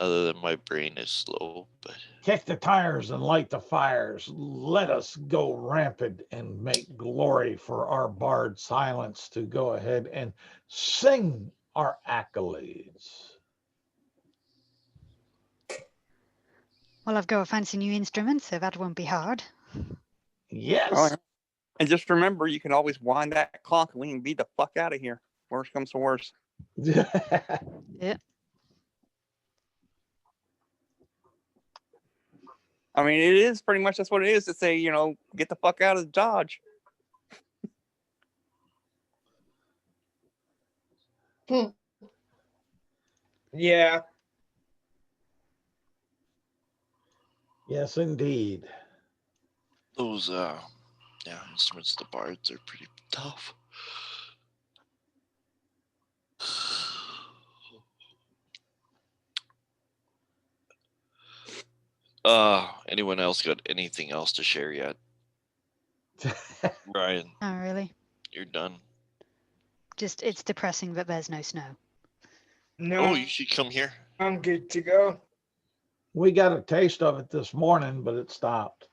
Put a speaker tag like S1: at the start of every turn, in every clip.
S1: other than my brain is slow. But
S2: Kick the tires and light the fires. Let us go rampant and make glory for our bard Silence to go ahead and sing our accolades.
S3: Well, I've got a fancy new instrument, so that won't be hard.
S4: Oh,
S2: Yes.
S4: yeah. And just remember, you can always wind that clock and we can be the fuck out of here. Worst comes to worst.
S3: Yeah.
S4: I mean, it is pretty much that's what it is to say, get the fuck out of Dodge.
S5: Yeah.
S2: Yes, indeed.
S1: those instruments, the bards are pretty tough. Anyone else got anything else to share yet? Ryan,
S3: Oh, really?
S1: you're done.
S3: Just, it's depressing that there's no snow.
S5: No,
S1: Oh, you should come here.
S5: I'm good to go.
S2: We got a taste of it this morning, but it stopped.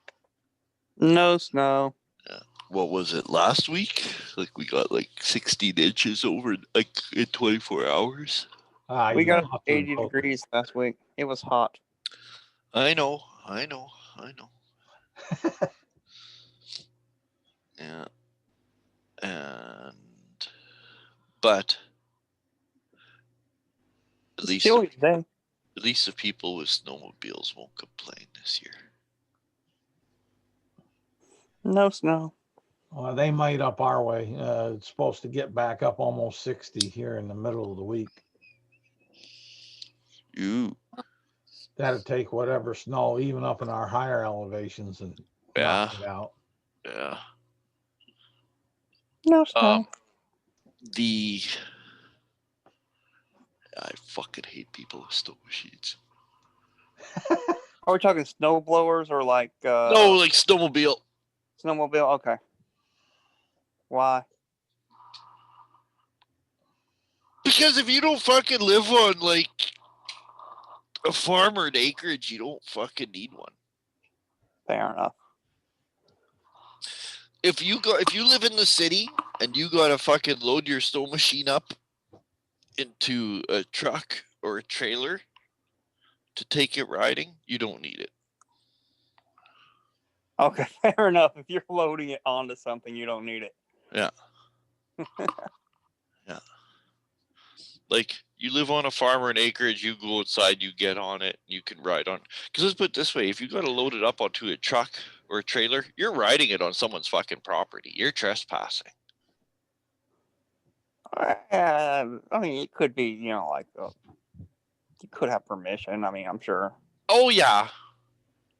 S4: No snow.
S1: What was it, last week? Like we got like 16 inches over like in 24 hours.
S4: We got
S2: you'll have to
S4: 80
S2: vote.
S4: degrees last week. It was hot.
S1: I know. Yeah. But at least
S4: Still today.
S1: at least the people with snowmobiles won't complain this year.
S4: No snow.
S2: Well, they might up our way. It's supposed to get back up almost 60 here in the middle of the week.
S1: Ooh.
S2: That'd take whatever snow, even up in our higher elevations, and knock it out.
S1: Yeah.
S4: No snow.
S1: I fucking hate people with snow machines.
S4: Are we talking snow blowers or like
S1: No, like snowmobile.
S4: snowmobile? Okay. Why?
S1: Because if you don't fucking live on like a farm or an acreage, you don't fucking need one.
S4: Fair enough.
S1: If you live in the city and you gotta fucking load your snow machine up into a truck or a trailer to take it riding, you don't need it.
S4: Okay, fair enough. If you're loading it onto something, you don't need it.
S1: Yeah. Yeah. Like you live on a farm or an acreage, you go outside, you get on it, you can ride on. Because let's put it this way: if you got to load it up onto a truck or a trailer, you're riding it on someone's fucking property. You're trespassing.
S4: I mean, it could be, like you could have permission. I mean, I'm sure.
S1: Oh yeah,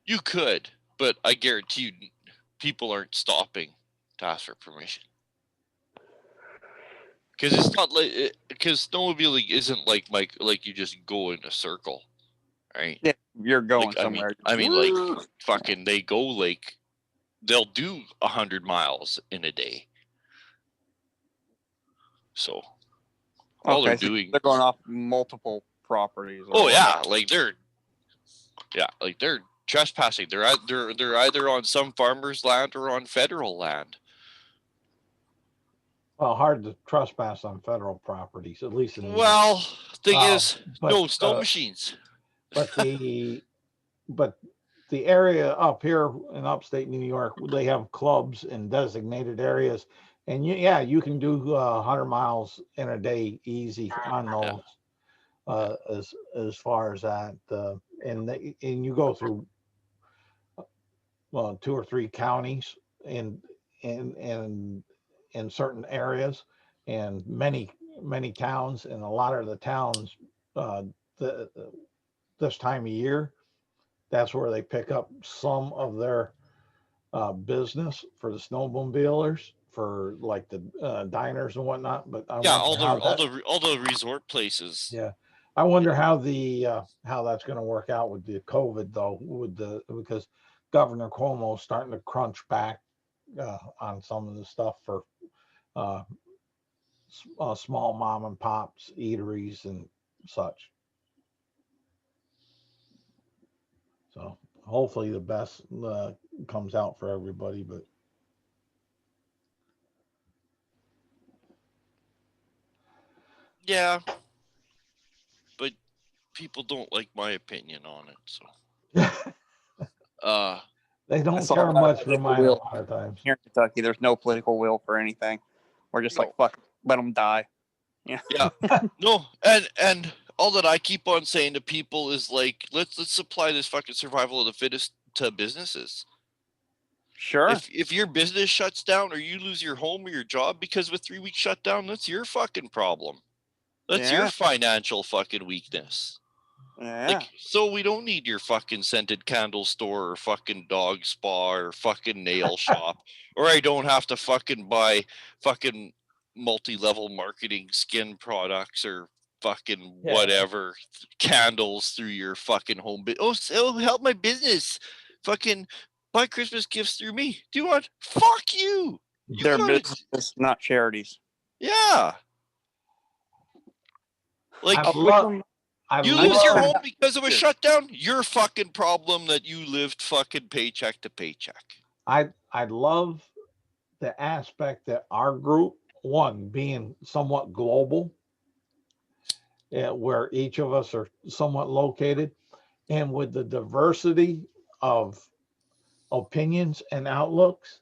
S1: you could, but I guarantee you, people aren't stopping to ask for permission. Because it's not like because snowmobiling isn't like you just go in a circle, right?
S4: Yeah, you're going
S1: Like,
S4: somewhere.
S1: I mean, like fucking, they go like they'll do 100 miles in a day. So all they're doing,
S4: they're going off multiple properties.
S1: Oh yeah, like they're trespassing. They're either on some farmer's land or on federal land.
S2: Well, hard to trespass on federal properties, at least in New York.
S1: Well, thing is,
S2: but,
S1: no snow machines.
S2: But the area up here in upstate New York, they have clubs in designated areas, and you can do 100 miles in a day easy on those. As far as that, and you go through 2 or 3 counties in certain areas, and many towns, and a lot of the towns this time of year, that's where they pick up some of their business for the snowmobilers, for like the diners and whatnot. But
S1: all the resort places.
S2: Yeah, I wonder how that's going to work out with the COVID though, because Governor Cuomo's starting to crunch back on some of the stuff for small mom and pops eateries and such. So hopefully the best comes out for everybody. But
S1: Yeah, but people don't like my opinion on it. So,
S2: they don't
S4: That's all
S2: care
S4: about
S2: much for
S4: political
S2: mine a
S4: will.
S2: lot of times.
S4: Here in Kentucky, there's no political will for anything. We're just
S1: No.
S4: like, fuck, let them die. Yeah.
S1: no, and all that I keep on saying to people is like, let's supply this fucking survival of the fittest to businesses.
S4: Sure.
S1: If your business shuts down or you lose your home or your job because of a 3-week shutdown, that's your fucking problem. That's your
S4: Yeah.
S1: financial fucking weakness.
S4: Yeah.
S1: Like, so we don't need your fucking scented candle store or fucking dog spa or fucking nail shop, or I don't have to fucking buy fucking multi-level marketing skin products or fucking
S5: Yeah.
S1: whatever candles through your fucking home. It'll help my business. Fucking buy Christmas gifts through me. Do you want? Fuck you. You
S4: They're
S1: got it.
S4: businesses, not charities.
S1: Yeah. Like, you lose your home because of a shutdown, your fucking problem that you lived fucking paycheck to paycheck.
S2: I love the aspect that our group, one being somewhat global, where each of us are somewhat located, and with the diversity of opinions and outlooks,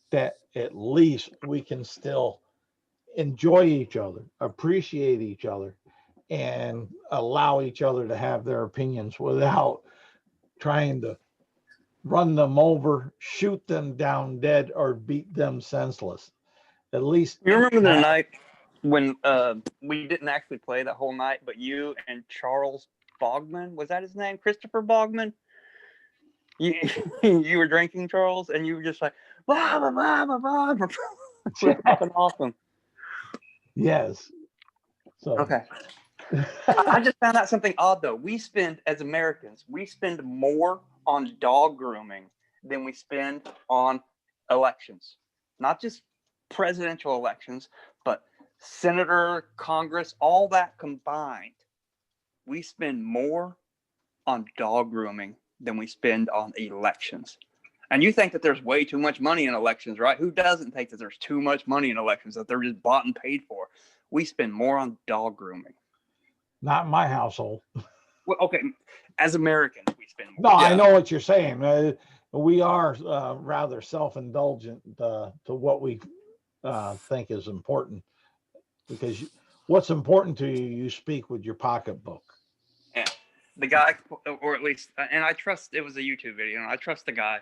S2: that at least we can still enjoy each other, appreciate each other, and allow each other to have their opinions without trying to run them over, shoot them down dead, or beat them senseless. At least
S4: You remember the night when we didn't actually play that whole night, but you and Charles Bogman, was that his name? Christopher Bogman? You, you were drinking, Charles, and you were just like, blah, blah, blah, blah, blah. It was fucking awesome.
S2: Yes. So
S4: Okay. I just found out something odd, though. We spend, as Americans, we spend more on dog grooming than we spend on elections. Not just presidential elections, but senator, Congress, all that combined. We spend more on dog grooming than we spend on elections. And you think that there's way too much money in elections, right? Who doesn't think that there's too much money in elections, that they're just bought and paid for? We spend more on dog grooming.
S2: not in my household.
S4: Well, okay, as Americans, we spend
S2: No,
S4: more.
S2: I know what you're saying. We are rather self-indulgent to what we think is important, because what's important to you, you speak with your pocketbook.
S4: Yeah, the guy, or at least, and I trust, it was a YouTube video, and I trust the guy.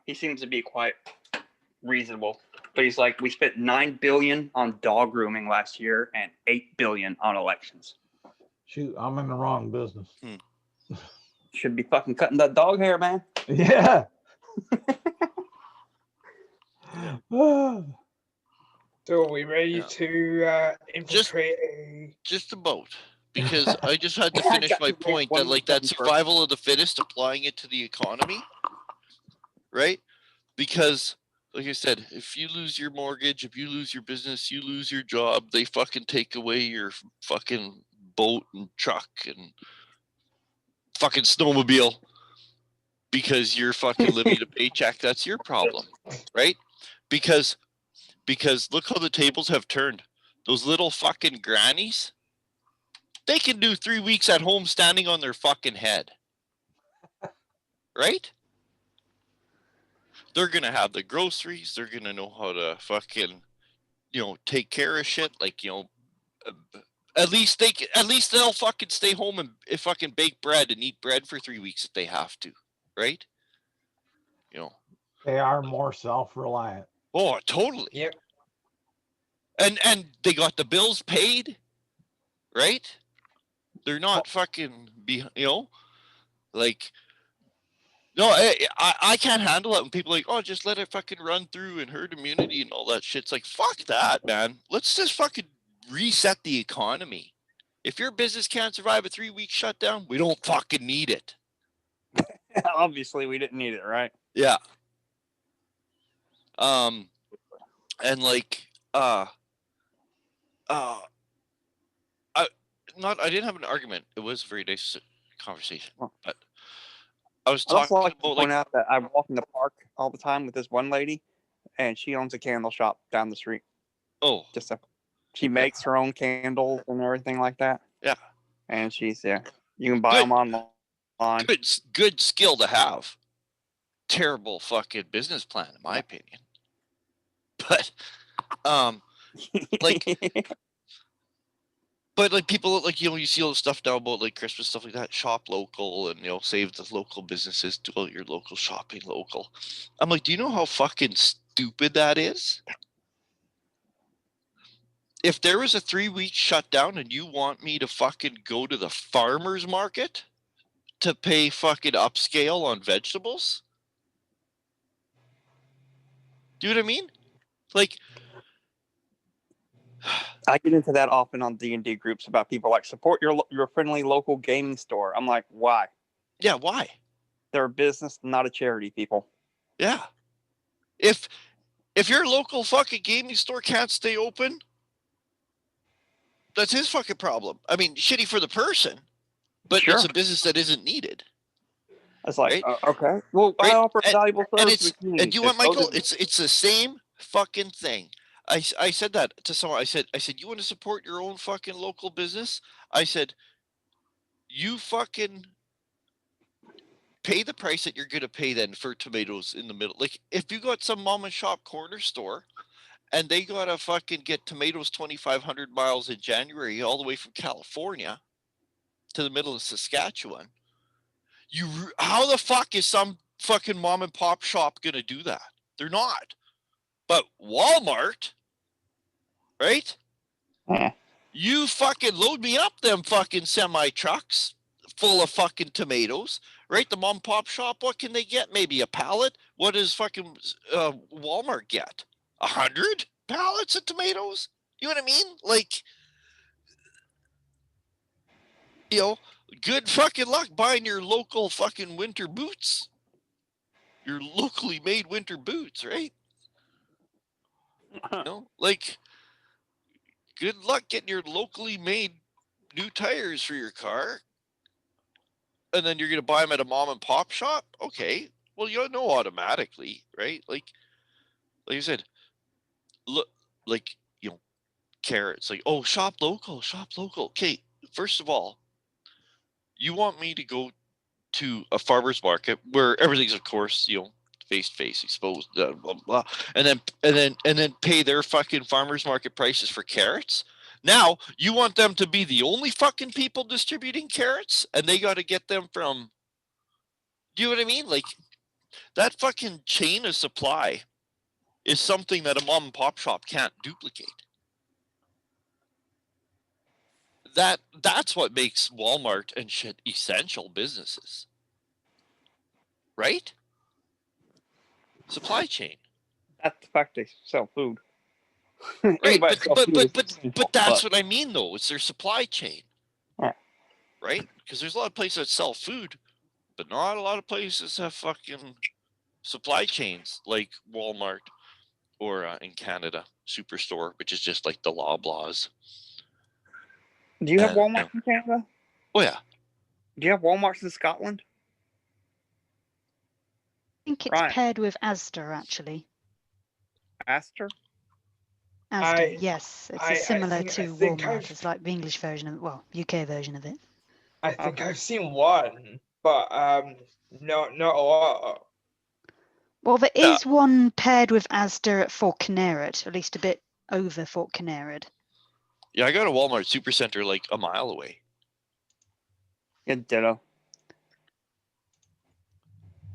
S4: He seems to be quite reasonable, but he's like, we spent $9 billion on dog grooming last year and $8 billion on elections.
S2: Shoot, I'm in the wrong business.
S4: Should be fucking cutting that dog hair, man.
S2: Yeah.
S5: So are we ready to infiltrate
S1: just about, because I just had to finish my point that like that survival of the fittest, applying it to the economy, right? Because like I said, if you lose your mortgage, if you lose your business, you lose your job, they fucking take away your fucking boat and truck and fucking snowmobile because you're fucking living a paycheck. That's your problem, right? Because look how the tables have turned. Those little fucking grannies, they can do 3 weeks at home standing on their fucking head, right? They're gonna have the groceries. They're gonna know how to fucking, take care of shit. Like, at least they'll fucking stay home and fucking bake bread and eat bread for 3 weeks if they have to, right?
S2: They are more self-reliant.
S1: Oh, totally.
S5: Yep.
S1: And they got the bills paid, right? They're not fucking like. No, I can't handle it when people are like, oh, just let it fucking run through and herd immunity and all that shit. It's like, fuck that, man. Let's just fucking reset the economy. If your business can't survive a 3-week shutdown, we don't fucking need it.
S4: Obviously, we didn't need it, right?
S1: Yeah. And like, I didn't have an argument. It was a very nice conversation, but I was
S4: I'd also
S1: talking
S4: like to
S1: about
S4: point out that I walk in the park all the time with this one lady, and she owns a candle shop down the street.
S1: oh
S4: She makes her own candles and everything like that.
S1: yeah,
S4: And she's you can buy
S1: good,
S4: them online.
S1: good skill to have. Terrible fucking business plan, in my opinion. But like people like you see all the stuff now about like Christmas stuff like that, shop local and save the local businesses, do all your local shopping local. I'm like, do you know how fucking stupid that is? If there was a 3-week shutdown and you want me to fucking go to the farmer's market to pay fucking upscale on vegetables, do you know what I mean? Like,
S4: I get into that often on D&D groups about people like support your friendly local gaming store. I'm like, why?
S1: yeah, why?
S4: They're a business, not a charity, people.
S1: Yeah. If your local fucking gaming store can't stay open, that's his fucking problem. I mean, shitty for the person, but
S4: Sure.
S1: it's a business that isn't needed.
S4: It's like,
S1: right?
S4: Okay. Well, I
S1: Right?
S4: offer a valuable
S1: And
S4: service to the community.
S1: you want Michael?
S4: Those
S1: It's the same fucking thing. I said that to someone. I said, you want to support your own fucking local business? I said, you fucking pay the price that you're gonna pay then for tomatoes in the middle. Like if you got some mom and shop corner store and they gotta fucking get tomatoes 2,500 miles in January all the way from California to the middle of Saskatchewan, how the fuck is some fucking mom and pop shop gonna do that? They're not. But Walmart, right?
S4: Yeah.
S1: You fucking load me up them fucking semi trucks full of fucking tomatoes, right? The mom and pop shop, what can they get? Maybe a pallet. What does fucking Walmart get? 100 pallets of tomatoes? You know what I mean? Like, good fucking luck buying your local fucking winter boots. Your locally made winter boots, right? Like, good luck getting your locally made new tires for your car. And then you're going to buy them at a mom and pop shop? Okay. Well, you know automatically, right? Like I said, look, like, carrots, like, oh, shop local. Okay, first of all, you want me to go to a farmer's market where everything's, of course, face to face exposed, blah, blah, blah, and then pay their fucking farmer's market prices for carrots? Now you want them to be the only fucking people distributing carrots, and they got to get them from. Do you know what I mean? Like, that fucking chain of supply is something that a mom and pop shop can't duplicate. That's what makes Walmart and shit essential businesses. Right? Supply chain.
S4: That's the fact they sell food.
S1: Right,
S4: Anybody
S1: but
S4: sell
S1: but
S4: food
S1: but
S4: is
S1: but,
S4: essential,
S1: but that's what I mean though. It's their supply chain.
S4: Yeah.
S1: Right? Because there's a lot of places that sell food, but not a lot of places have fucking supply chains like Walmart or in Canada, Superstore, which is just like the Loblaws.
S4: Do you have Walmart in Canada?
S1: Oh yeah.
S4: Do you have Walmarts in Scotland?
S3: I think it's paired with Asda, actually.
S4: Astor?
S3: Asda, yes. It's similar
S5: I
S3: to
S5: think
S3: Walmart. It's like the English version of, UK version of it.
S5: I think I've seen one, but not a lot.
S3: Well, there is one paired with Asda at Fort Kinnaird, at least a bit over Fort Kinnaird.
S1: Yeah, I got a Walmart Supercenter like a mile away.
S4: Yeah, ditto.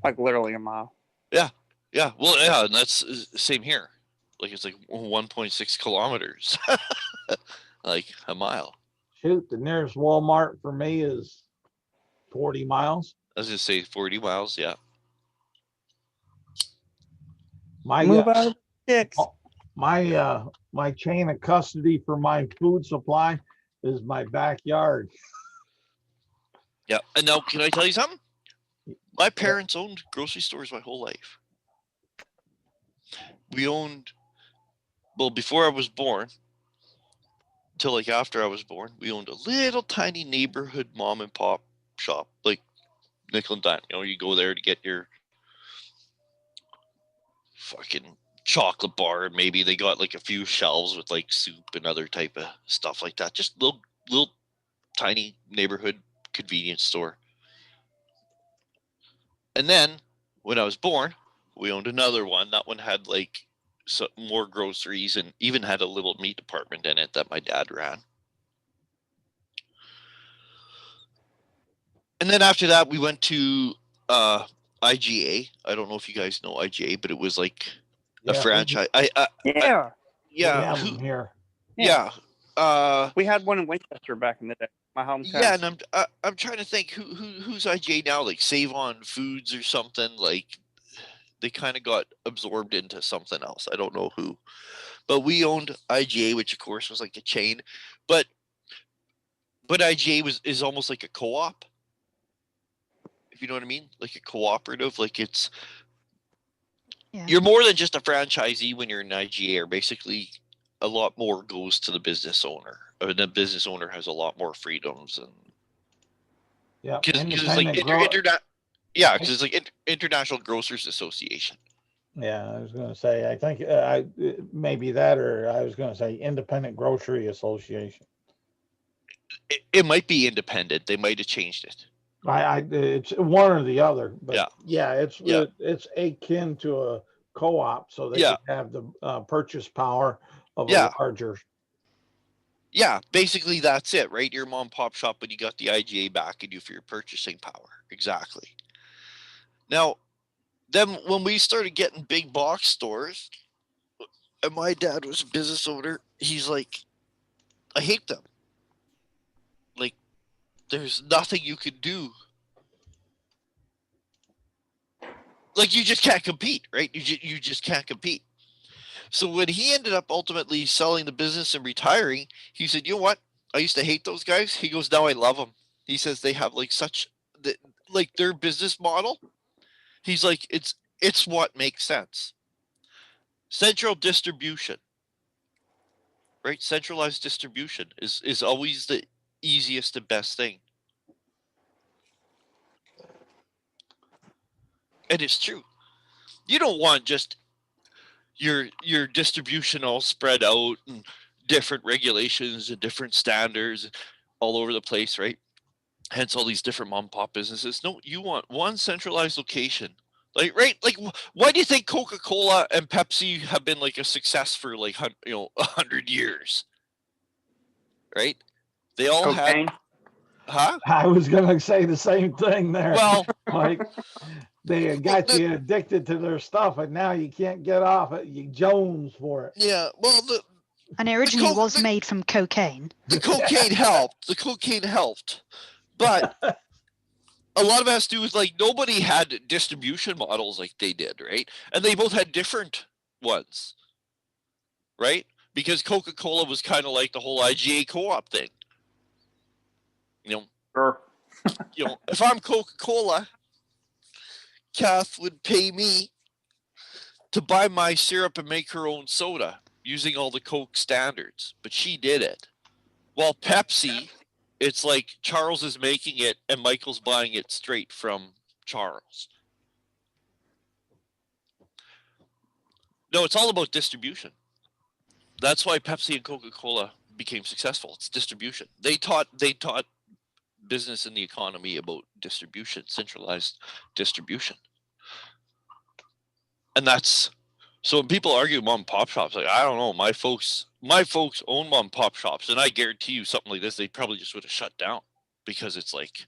S4: Like literally a mile.
S1: Yeah. Well, yeah, and that's same here. Like it's like 1.6 kilometers, like a mile.
S2: Shoot, the nearest Walmart for me is 40 miles.
S1: I was gonna say 40 miles. Yeah.
S4: Move out of sticks.
S2: My chain of custody for my food supply is my backyard.
S1: Yeah. And now, can I tell you something? My parents owned grocery stores my whole life. We owned, well, before I was born, till like after I was born, we owned a little tiny neighborhood mom and pop shop, like nickel and dime. You go there to get your fucking chocolate bar, and maybe they got like a few shelves with like soup and other type of stuff like that. Just little tiny neighborhood convenience store. And then when I was born, we owned another one. That one had like more groceries and even had a little meat department in it that my dad ran. And then after that, we went to IGA. I don't know if you guys know IGA, but it was like a franchise.
S4: Yeah.
S2: We
S1: Yeah.
S2: have them here.
S1: Yeah.
S4: We had one in Winchester back in the day, my hometown.
S1: Yeah, and I'm trying to think who's IGA now, like Save On Foods or something. Like they kind of got absorbed into something else. I don't know who, but we owned IGA, which of course was like a chain, but IGA is almost like a co-op, if you know what I mean, like a cooperative. Like you're more than just a franchisee when you're an IGA, or basically a lot more goes to the business owner. The business owner has a lot more freedoms, and because it's like because it's like International Grocers Association.
S2: Yeah, I was going to say, I think maybe that, or I was going to say Independent Grocery Association.
S1: It might be independent. They might have changed it.
S2: It's one or the other, but
S1: yeah,
S2: it's akin to a co-op, so they could have the purchase power of a larger.
S1: Yeah, basically that's it, right? Your mom and pop shop, but you got the IGA backing you for your purchasing power. Exactly. Now, then when we started getting big box stores, and my dad was a business owner, he's like, I hate them. Like, there's nothing you can do. Like, you just can't compete, right? You just can't compete. So when he ended up ultimately selling the business and retiring, he said, you know what? I used to hate those guys. He goes, now I love them. He says they have like like their business model. He's like, it's what makes sense. Central distribution, right? Centralized distribution is always the easiest and best thing. And it's true. You don't want just your distribution all spread out and different regulations and different standards all over the place, right? Hence all these different mom and pop businesses. No, you want one centralized location. Like, right? Like, why do you think Coca-Cola and Pepsi have been like a success for like 100 years? Right? They all
S4: Cocaine.
S1: Huh?
S2: I was gonna say the same thing there.
S1: Well,
S2: like they got you addicted to their stuff, and now you can't get off it. You Jones for it.
S1: Yeah. Well,
S3: and it originally was made from cocaine.
S1: The cocaine helped. The cocaine helped, but a lot of it has to do with like nobody had distribution models like they did, right? And they both had different ones, right? Because Coca-Cola was kind of like the whole IGA co-op thing.
S4: Sure.
S1: If I'm Coca-Cola, Kath would pay me to buy my syrup and make her own soda using all the Coke standards, but she did it. While Pepsi, it's like Charles is making it and Michael's buying it straight from Charles. No, it's all about distribution. That's why Pepsi and Coca-Cola became successful. It's distribution. They taught business and the economy about distribution, centralized distribution. And that's so when people argue mom and pop shops, like, I don't know, my folks own mom and pop shops, and I guarantee you something like this, they probably just would have shut down because it's like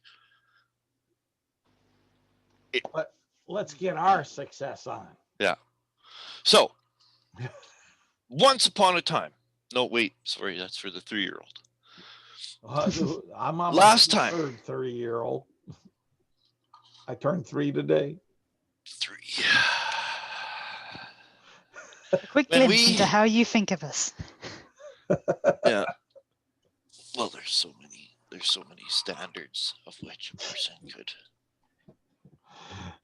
S2: But let's get our success on.
S1: Yeah. So once upon a time. No, wait, sorry, that's for the 3-year-old.
S2: I'm on
S1: Last
S2: my
S1: time.
S2: third 3-year-old. I turned 3 today.
S1: 3.
S3: A quick glimpse into how you think of us.
S1: Yeah. Well, there's so many standards of which a person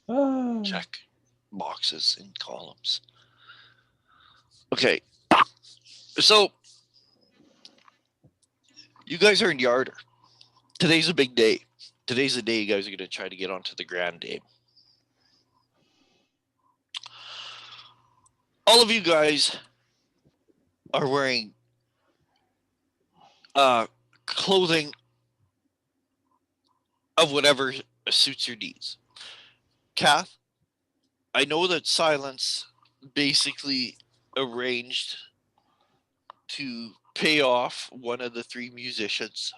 S1: could check boxes in columns. Okay. So you guys are in Yarder. Today's a big day. today's the day you guys are going to try to get onto the Grand Dame. All of you guys are wearing clothing of whatever suits your needs. Kath, I know that Silence basically arranged to pay off one of the 3 musicians.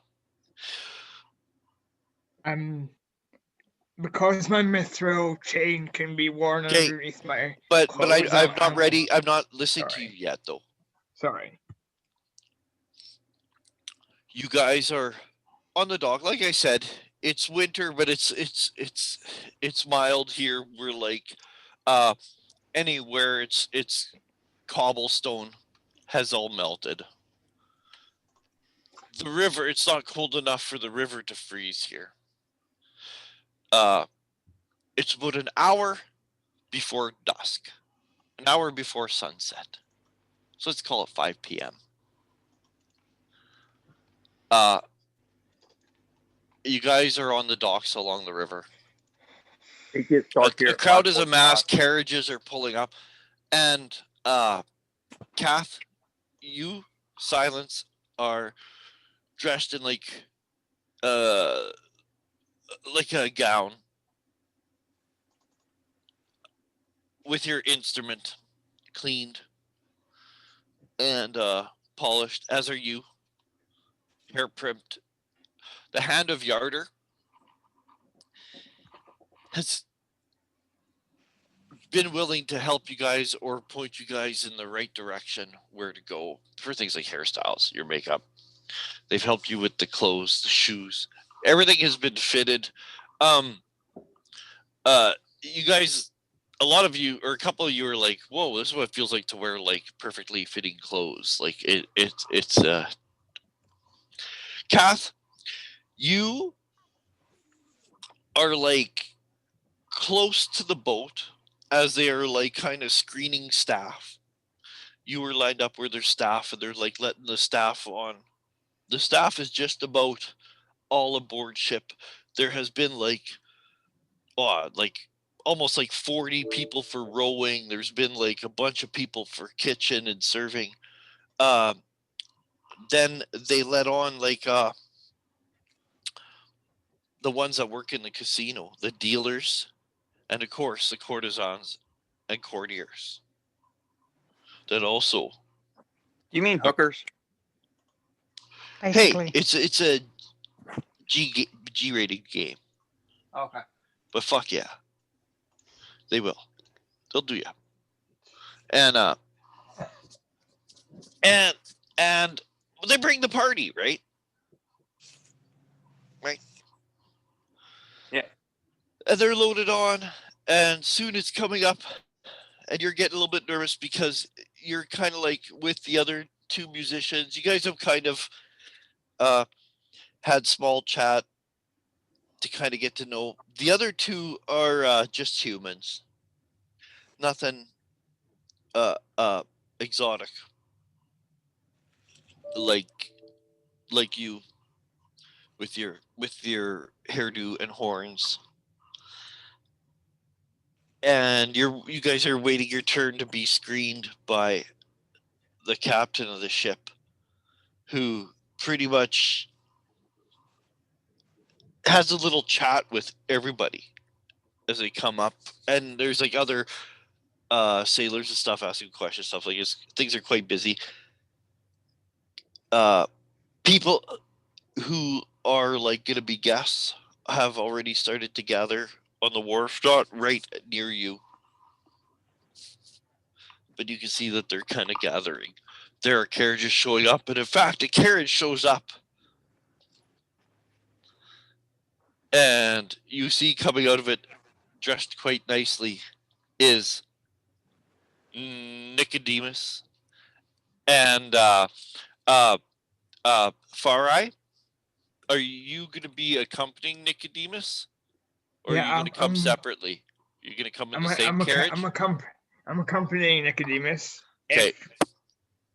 S5: Because my mithril chain can be worn
S1: Okay,
S5: underneath my
S1: But
S5: clothes,
S1: I'm not ready. I'm not listening to you
S5: Sorry.
S1: yet, though.
S5: Sorry.
S1: You guys are on the dock. Like I said, it's winter, but it's mild here. We're like anywhere it's cobblestone has all melted. The river, it's not cold enough for the river to freeze here. It's about an hour before dusk, an hour before sunset. So let's call it 5 p.m. You guys are on the docks along the river.
S4: It gets dark here.
S1: A
S4: at
S1: crowd is
S4: 5:45.
S1: amassed, carriages are pulling up, and Kath, you, Silence, are dressed in like a gown with your instrument cleaned and polished, as are you. Hair primed. The hand of Yarder has been willing to help you guys or point you guys in the right direction where to go for things like hairstyles, your makeup. They've helped you with the clothes, the shoes. Everything has been fitted. You guys, a lot of you or a couple of you are like, whoa, this is what it feels like to wear like perfectly fitting clothes. Like it's Kath, you are like close to the boat as they are like kind of screening staff. You were lined up where there's staff and they're like letting the staff on. The staff is just about all aboard ship. There has been like almost like 40 people for rowing. There's been like a bunch of people for kitchen and serving. Then they let on like the ones that work in the casino, the dealers, and of course the courtesans and courtiers. That also.
S4: You mean hookers?
S3: Basically.
S1: Hey, it's a G-rated game,
S4: Okay.
S1: but fuck yeah, they will. They'll do ya. And and they bring the party, right? Right.
S4: Yeah.
S1: And they're loaded on, and soon it's coming up, and you're getting a little bit nervous because you're kind of like with the other 2 musicians. You guys have kind of had small chat to kind of get to know. The other 2 are just humans. Nothing exotic like you with your hairdo and horns. And you guys are waiting your turn to be screened by the captain of the ship, who pretty much has a little chat with everybody as they come up. And there's like other sailors and stuff asking questions, stuff like this. Things are quite busy. People who are like gonna be guests have already started to gather on the wharf, not right near you, but you can see that they're kind of gathering. There are carriages showing up, and in fact, a carriage shows up, and you see coming out of it, dressed quite nicely, is Nicodemus and Farai. Are you going to be accompanying Nicodemus, or are you going to come separately? You're going to come in the same carriage?
S5: I'm accompanying Nicodemus.
S1: Okay.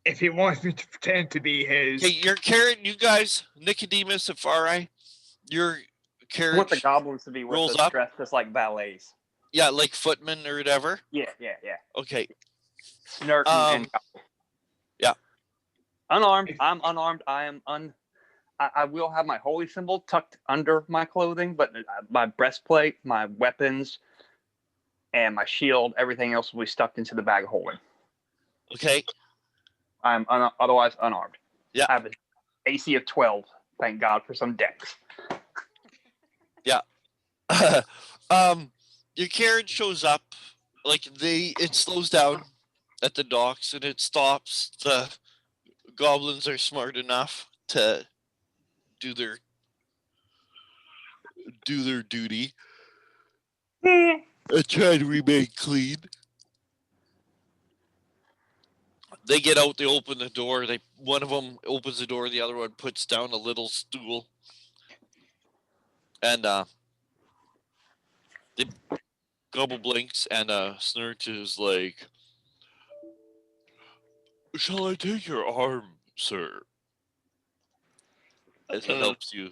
S5: If he wants me to pretend to be his.
S1: Okay, your carriage, you guys, Nicodemus and Farai, you're
S4: I want the
S1: carriage
S4: goblins to be with
S1: rolls
S4: us
S1: up.
S4: dressed as like valets.
S1: Yeah, like footmen or whatever.
S4: Yeah.
S1: Okay.
S4: Snert and
S1: Yeah.
S4: unarmed. I'm unarmed. I will have my holy symbol tucked under my clothing, but my breastplate, my weapons, and my shield, everything else will be stuffed into the bag of holding.
S1: Okay.
S4: I'm otherwise unarmed.
S1: Yeah.
S4: I have an AC of 12. Thank God for some decks.
S1: Your carriage shows up. Like it slows down at the docks and it stops. The goblins are smart enough to do their duty and try to remain clean. They get out, they open the door, one of them opens the door, the other one puts down a little stool. And they Gobble blinks and Snurt is like, "Shall I take your arm, sir?" As he helps you.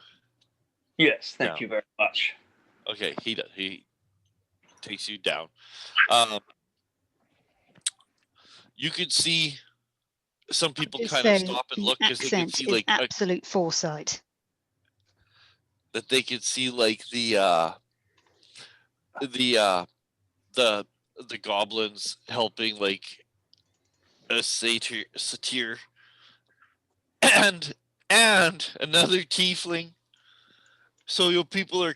S4: Yes, thank
S1: down.
S4: you very much.
S1: Okay, he does. He takes you down. You could see some people
S3: Just
S1: kind of
S3: say
S1: stop and
S3: the
S1: look because they can
S3: accent
S1: see
S3: is
S1: like
S3: absolute foresight.
S1: that they could see like the goblins helping like a satyr and another tiefling. So your people are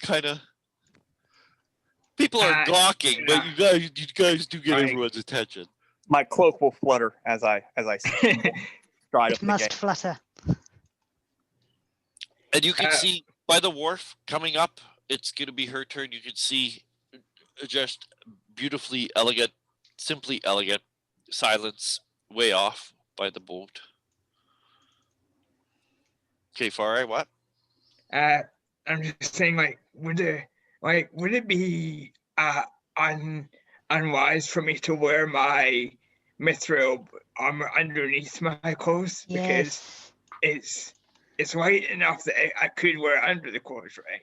S1: gawking, but you guys do get everyone's attention.
S4: My cloak will flutter as I stride up
S3: It
S4: the
S3: must
S4: gate.
S3: flutter.
S1: And you can see by the wharf coming up, it's going to be her turn. You can see just beautifully elegant, simply elegant silence way off by the boat. Okay, Farai, what?
S5: I'm just saying, like, would it be unwise for me to wear my mithril armor underneath my clothes because
S3: Yes.
S5: it's light enough that I could wear it under the clothes, right?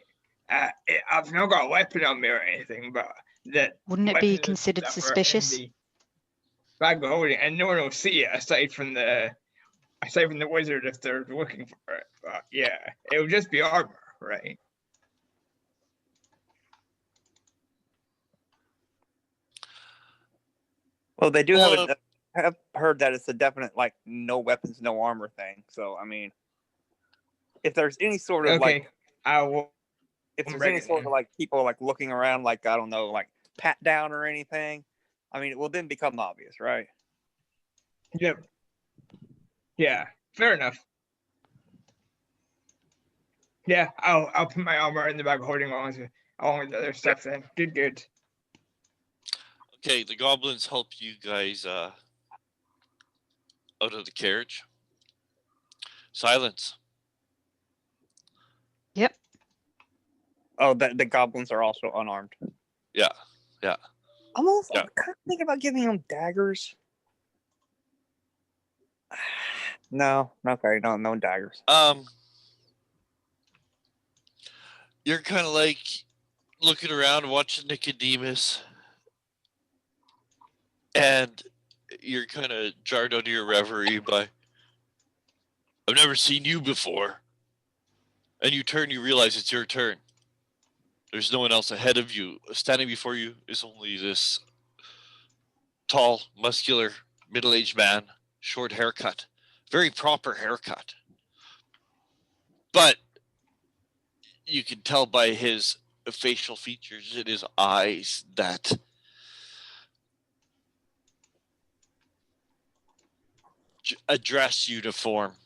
S5: I've not got a weapon on me or anything, but that
S3: Wouldn't it be
S5: weapons and
S3: considered
S5: stuff are in
S3: suspicious?
S5: the bag of holding, and no one will see it aside from the wizard if they're looking for it. But yeah, it would just be armor, right?
S4: Well, they do have heard that it's a definite like no weapons, no armor thing. So I mean, if there's any sort of
S5: Okay, I will.
S4: if there's any sort of like people like looking around, like I don't know, like pat down or anything, I mean, it will then become obvious, right?
S5: Yep. Yeah, fair enough. Yeah, I'll put my armor in the bag of holding along with the other stuff then. Good.
S1: Okay, the goblins help you guys out of the carriage. Silence.
S3: Yep.
S4: Oh, the goblins are also unarmed.
S1: Yeah.
S4: I'm kind of thinking about giving them daggers. No, okay, no daggers.
S1: You're kind of like looking around, watching Nicodemus, and you're kind of jarred out of your reverie by, "I've never seen you before." And you turn, you realize it's your turn. There's no one else ahead of you. Standing before you is only this tall, muscular, middle-aged man, short haircut, very proper haircut. But you can tell by his facial features and his eyes that a dress uniform.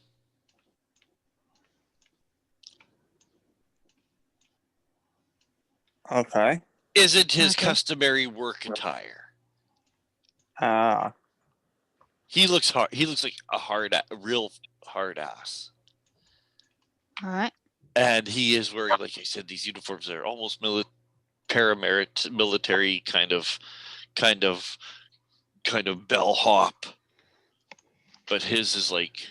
S4: Okay.
S1: Isn't his
S3: Okay.
S1: customary work attire. He looks hard. He looks like a real hard ass.
S3: All right.
S1: And he is wearing, like I said, these uniforms that are almost military kind of bellhop. But his is like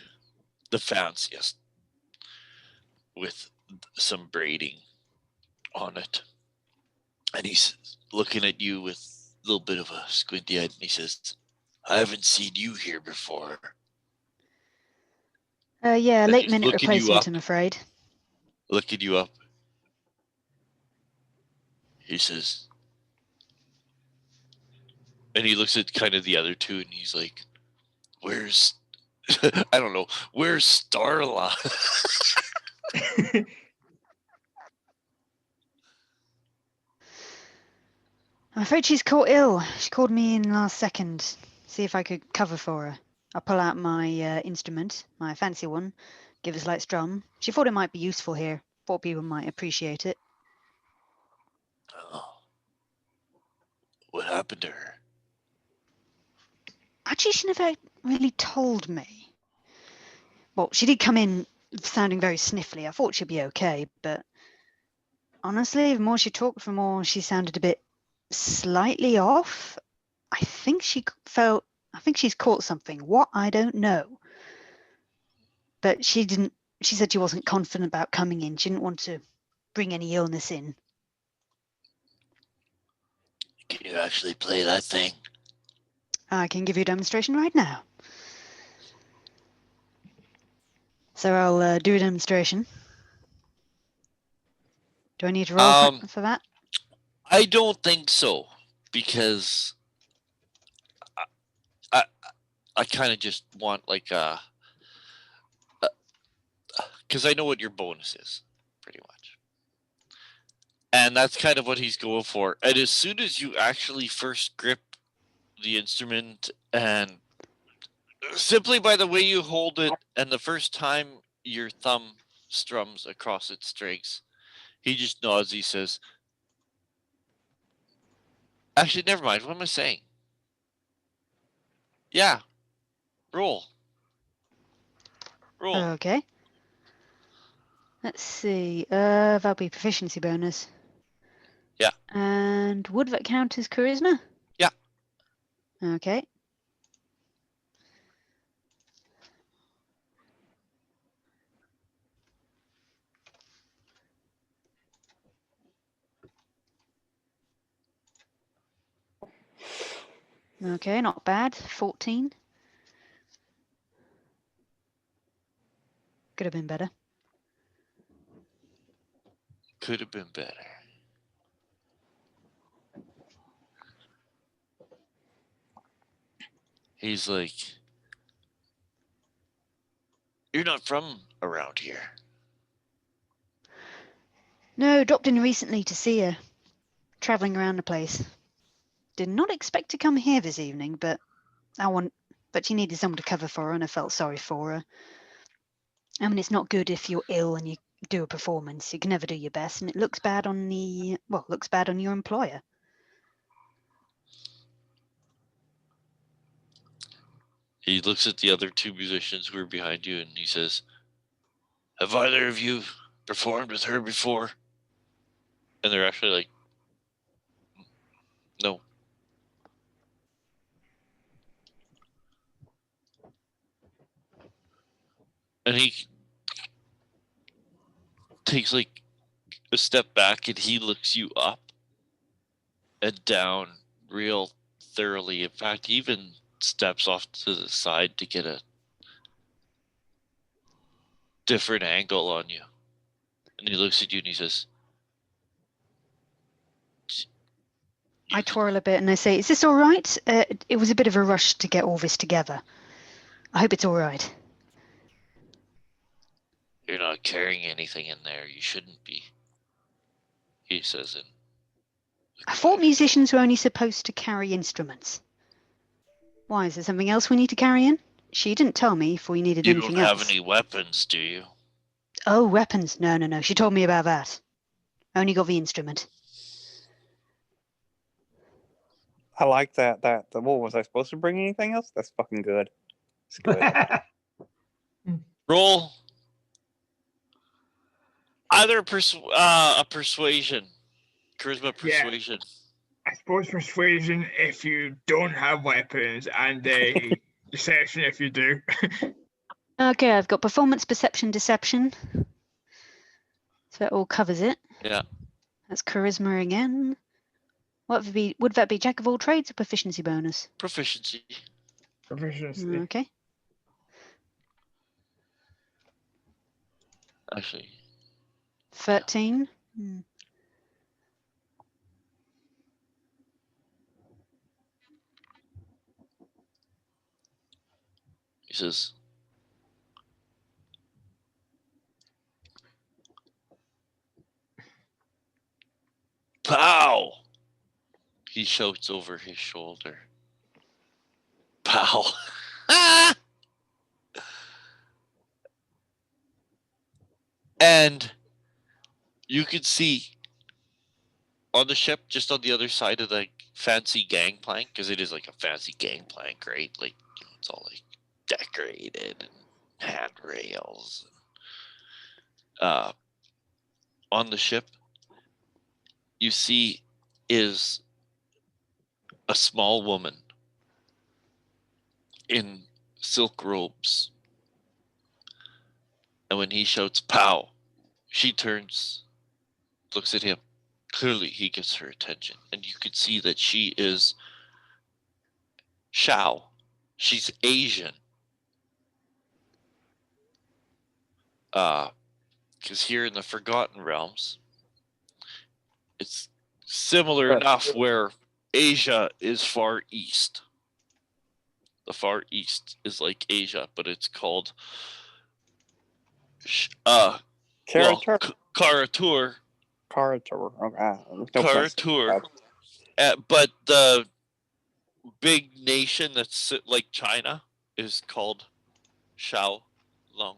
S1: the fanciest with some braiding on it. And he's looking at you with a little bit of a squinty eye, and he says, I haven't seen you here before.
S3: Yeah,
S1: And
S3: late
S1: he's
S3: minute
S1: looking you
S3: replacement,
S1: up.
S3: I'm afraid.
S1: Looking you up. He says, and he looks at kind of the other two, and he's like, where's, I don't know, where's Starla?
S3: I'm afraid she's caught ill. She called me in last second. See if I could cover for her. I'll pull out my instrument, my fancy one, give a slight strum. She thought it might be useful here. Thought people might appreciate it.
S1: Oh, what happened to her?
S3: Actually, she never really told me. Well, she did come in sounding very sniffly. I thought she'd be okay, but honestly, the more she talked, the more she sounded a bit slightly off. I think she's caught something. What? I don't know. But she said she wasn't confident about coming in. She didn't want to bring any illness in.
S1: Can you actually play that thing?
S3: I can give you a demonstration right now. So I'll do a demonstration. Do I need to roll for that?
S1: I don't think so, because I kind of just want like because I know what your bonus is, pretty much. And that's kind of what he's going for. And as soon as you actually first grip the instrument, and simply by the way you hold it, and the first time your thumb strums across its strings, he just nods. He says, actually, never mind. What am I saying? Yeah. Roll.
S3: Okay. Let's see. That'll be proficiency bonus.
S1: Yeah.
S3: And would that count as charisma?
S1: Yeah.
S3: Okay. Okay, not bad. 14. Could have been better.
S1: Could have been better. He's like, you're not from around here.
S3: No, dropped in recently to see her. Traveling around the place. Did not expect to come here this evening, but she needed someone to cover for her, and I felt sorry for her. I mean, it's not good if you're ill and you do a performance. You can never do your best, and it looks bad on your employer.
S1: He looks at the other two musicians who are behind you, and he says, have either of you performed with her before? And they're actually like, no. And he takes like a step back, and he looks you up and down real thoroughly. In fact, he even steps off to the side to get a different angle on you. And he looks at you and he says,
S3: I twirl a bit and I say, is this all right? It was a bit of a rush to get all this together. I hope it's all right.
S1: you're not carrying anything in there. You shouldn't be, he says.
S3: I thought musicians were only supposed to carry instruments. Why, is there something else we need to carry in? She didn't tell me if we needed anything else.
S1: You don't have any weapons, do you?
S3: Oh, weapons. No. She told me about that. Only got the instrument.
S4: I like that. What was I supposed to bring anything else? That's fucking good. It's good.
S1: Roll either a persuasion, charisma persuasion.
S5: I suppose persuasion if you don't have weapons, and a deception if you do.
S3: Okay, I've got performance, perception, deception. So that all covers it.
S1: Yeah.
S3: That's charisma again. Would that be jack of all trades or proficiency bonus?
S1: Proficiency.
S5: Proficiency.
S3: Okay.
S1: Actually,
S3: 13.
S1: he says, "Pow!" He shouts over his shoulder. Pow! And you could see on the ship, just on the other side of the fancy gangplank, because it is like a fancy gangplank, right? Like, you know, it's all like decorated and handrails. On the ship, you see is a small woman in silk robes. And when he shouts, "Pow!" she turns, looks at him. Clearly, he gets her attention. And you could see that she is Shao. She's Asian. Because here in the Forgotten Realms, it's similar enough where Asia is Far East. The Far East is like Asia, but it's called
S4: Karatur.
S1: Karatur.
S4: Karatur. Okay. No
S1: Karatur. But the big nation that's like China is called Shao Long.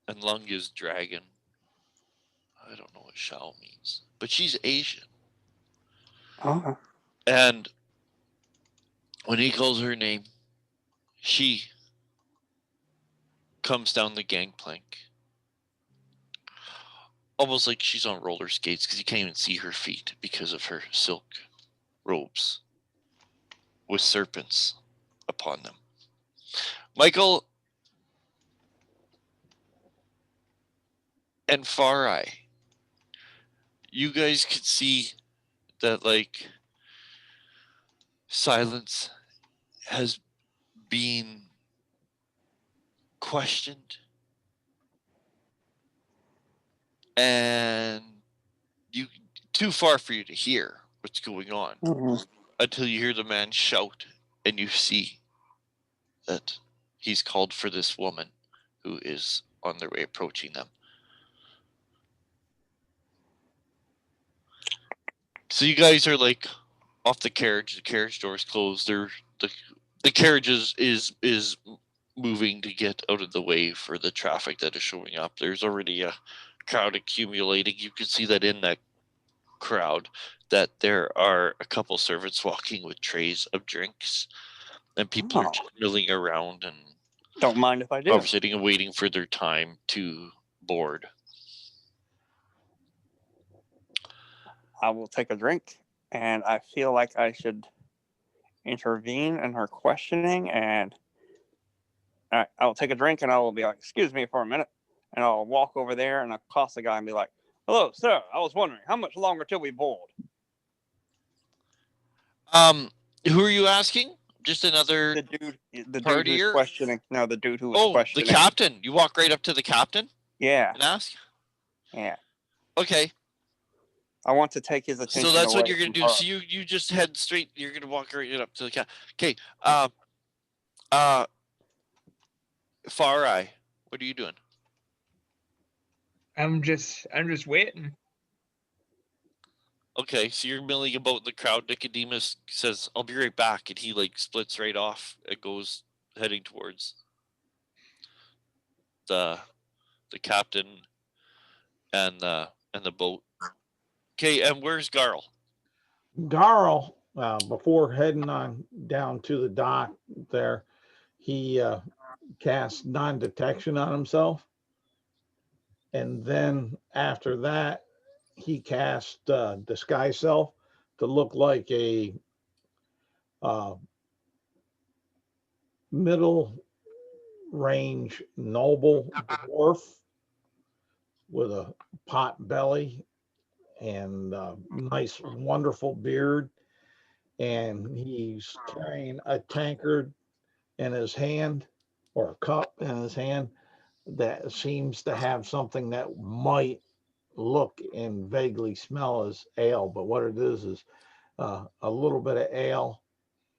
S1: And Lung is dragon. I don't know what Shao means, but she's Asian.
S4: Okay.
S1: And when he calls her name, she comes down the gangplank, almost like she's on roller skates, because you can't even see her feet because of her silk robes with serpents upon them. Michael and Farai, you guys could see that, like, Silence has been questioned, and you too far for you to hear what's going on until you hear the man shout, and you see that he's called for this woman who is on their way approaching them. So you guys are like off the carriage doors closed. The carriage is moving to get out of the way for the traffic that is showing up. There's already a crowd accumulating. You can see that in that crowd that there are a couple servants walking with trays of drinks, and people are just milling around and
S4: don't mind if I do.
S1: Sitting and waiting for their time to board.
S4: I will take a drink, and I feel like I should intervene in her questioning, and I'll take a drink, and I will be like, "Excuse me for a minute," and I'll walk over there and accost the guy and be like, "Hello, sir. I was wondering how much longer till we board."
S1: Who are you asking? Just another
S4: the dude
S1: partier?
S4: Who's questioning. No, the dude who was questioning.
S1: The captain. You walk right up to the captain?
S4: Yeah.
S1: And ask?
S4: Yeah.
S1: Okay.
S4: I want to take his attention.
S1: So that's what you're
S4: going
S1: to do. So you just head straight. You're going to walk right up to the captain. Okay. Far Eye, what are you doing?
S5: I'm just waiting.
S1: Okay, so you're milling about the crowd. Nicodemus says, "I'll be right back," and he like splits right off. It goes heading towards the captain and the boat. Okay, and where's Garl?
S2: Garl, before heading on down to the dock there, he cast non-detection on himself, and then after that he cast disguise self to look like a range noble dwarf with a pot belly and nice, wonderful beard. And he's carrying a tankard in his hand or a cup in his hand that seems to have something that might look and vaguely smell as ale, but what it is a little bit of ale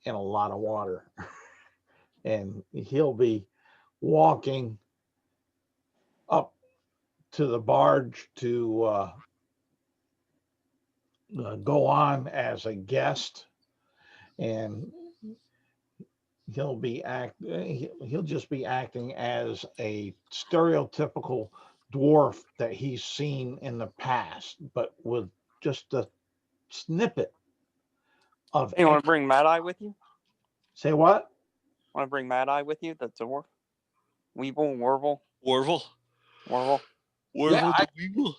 S2: and a lot of water. And he'll be walking up to the barge to go on as a guest, and he'll just be acting as a stereotypical dwarf that he's seen in the past, but with just a snippet of
S4: Hey, you want to bring Mad Eye with you?
S2: say what?
S4: Want to bring Mad Eye with you? That's a dwarf. Weeble, Wervel,
S1: Warvel.
S4: Wervel.
S1: Warvel
S2: I-
S1: the Weevil.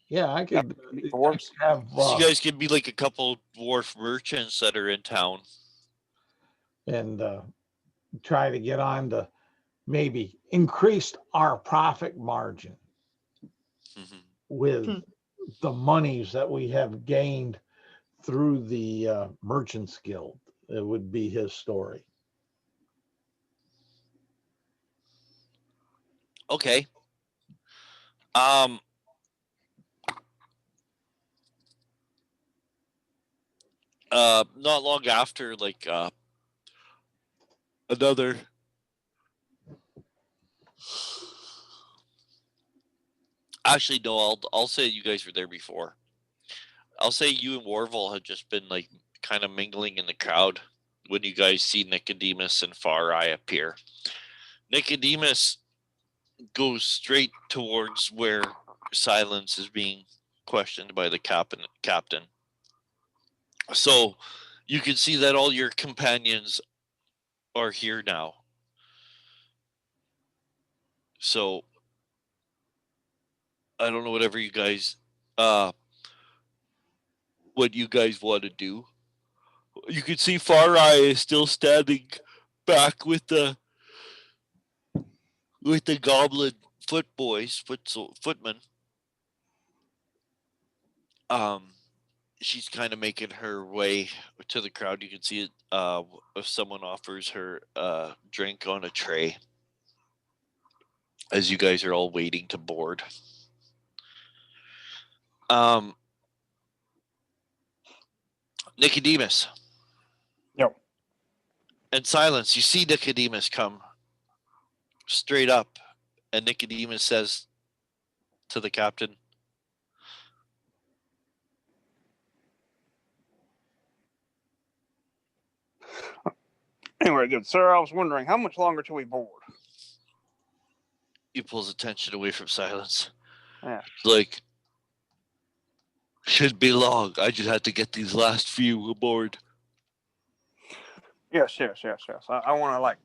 S2: Yeah, I could
S4: Dwarves.
S2: have
S1: So you guys could be like a couple dwarf merchants that are in town.
S2: and try to get on to maybe increase our profit margin
S1: Mhm.
S2: with the monies that we have gained through the Merchants Guild. It would be his story.
S1: Okay. Not long after, like another actually no, I'll say you guys were there before. I'll say you and Warvel had just been like kind of mingling in the crowd when you guys see Nicodemus and Far Eye appear. Nicodemus goes straight towards where Silence is being questioned by the captain. So you can see that all your companions are here now. So I don't know whatever you guys what you guys want to do. You can see Far Eye is still standing back with the goblin footmen. She's kind of making her way to the crowd. You can see it if someone offers her a drink on a tray as you guys are all waiting to board. Nicodemus.
S4: Yo.
S1: And Silence, you see Nicodemus come straight up, and Nicodemus says to the captain,
S4: Anyway, good sir, I was wondering how much longer till we board?
S1: he pulls attention away from Silence.
S4: Yeah.
S1: Like, should be long. I just had to get these last few aboard.
S4: Yes. I want to like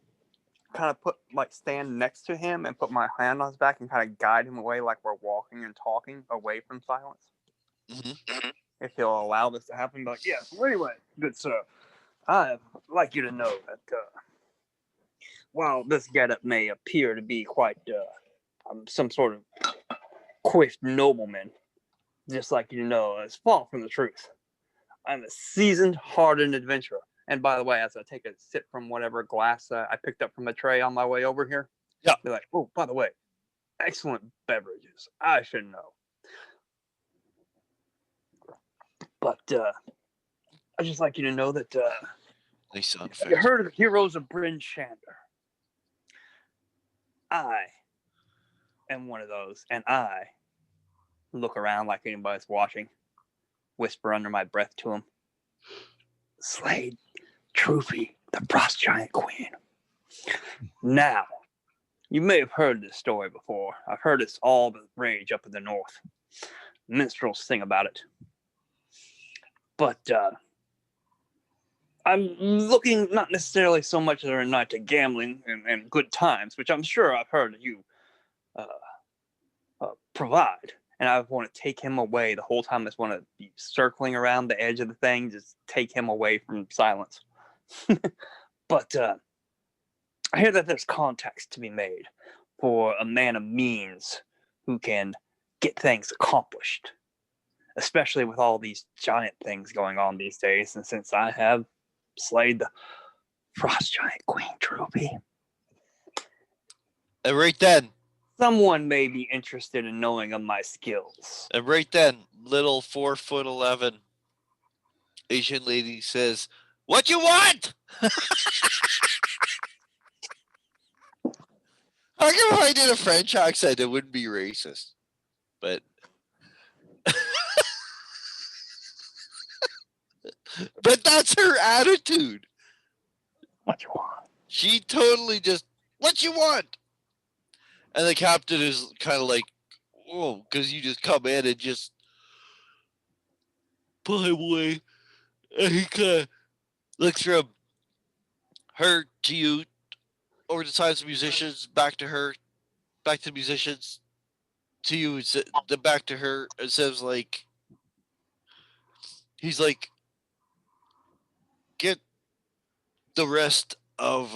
S4: kind of stand next to him and put my hand on his back and kind of guide him away like we're walking and talking away from Silence.
S1: Mm-hmm.
S4: If he'll allow this to happen, but yes. Well, anyway, good sir, I'd like you to know that while this getup may appear to be quite some sort of coiffed nobleman, just like you to know, it's far from the truth. I'm a seasoned, hardened adventurer. And by the way, as I take a sip from whatever glass I picked up from a tray on my way over here,
S1: yeah,
S4: they're like, oh, by the way, excellent beverages. I should know. But I'd just like you to know that
S1: nice sound
S4: you
S1: effects.
S4: heard of the heroes of Bryn Shander. I am one of those, and I look around like anybody's watching, whisper under my breath to him, slayed Truffy, the frost giant queen. Now, you may have heard this story before. I've heard it's all the rage up in the north. Minstrels sing about it. But I'm looking not necessarily so much as a night to gambling and good times, which I'm sure I've heard you provide. And I want to take him away the whole time. I just want to be circling around the edge of the thing, just take him away from Silence. But I hear that there's contacts to be made for a man of means who can get things accomplished, especially with all these giant things going on these days. And since I have slayed the frost giant Queen Droopy,
S1: And right then,
S4: someone may be interested in knowing of my skills.
S1: little 4'11" Asian lady says, "What you want?" How come if I did a French accent, it wouldn't be racist? But but that's her attitude.
S4: What you want?
S1: She totally just, "What you want?" And the captain is kind of like, "Whoa," because you just come in and just pull him away. And he kind of looks from her to you, over the sides of musicians, back to her, back to the musicians, to you, then back to her. It says like, he's like, "Get the rest of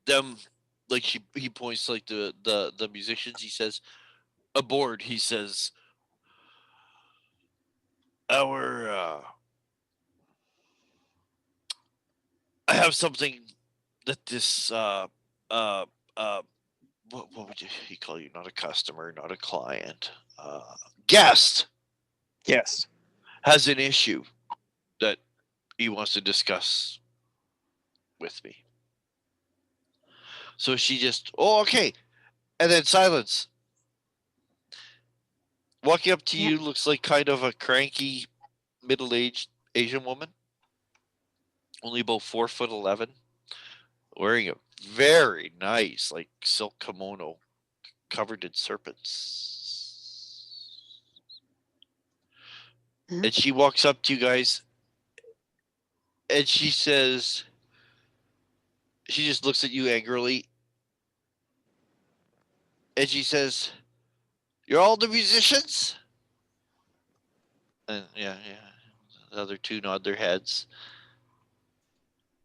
S1: them." Like he points like the musicians. He says, "Aboard." He says, "Our I have something that this uh what would he call you? Not a customer, not a client, guest
S4: Yes.
S1: has an issue that he wants to discuss with me." So she just, "Oh, okay," and then silence. Walking up to
S3: Yeah.
S1: you looks like kind of a cranky, middle-aged Asian woman, only about 4'11", wearing a very nice like silk kimono covered in serpents.
S3: Mhm.
S1: And she walks up to you guys and she says, she just looks at you angrily and she says, "You're all the musicians?" And yeah. The other two nod their heads.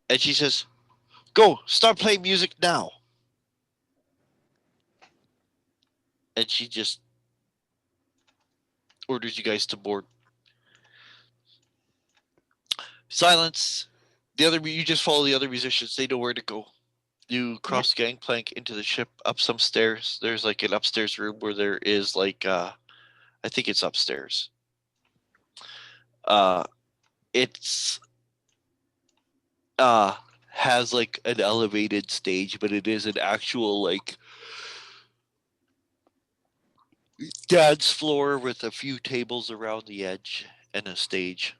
S1: And she says, "Go, start playing music now." And she just orders you guys to board. Silence. You just follow the other musicians. They know where to go. You cross the gangplank into the ship, up some stairs. There's like an upstairs room where there is like I think it's upstairs. It's has like an elevated stage, but it is an actual like dance floor with a few tables around the edge and a stage.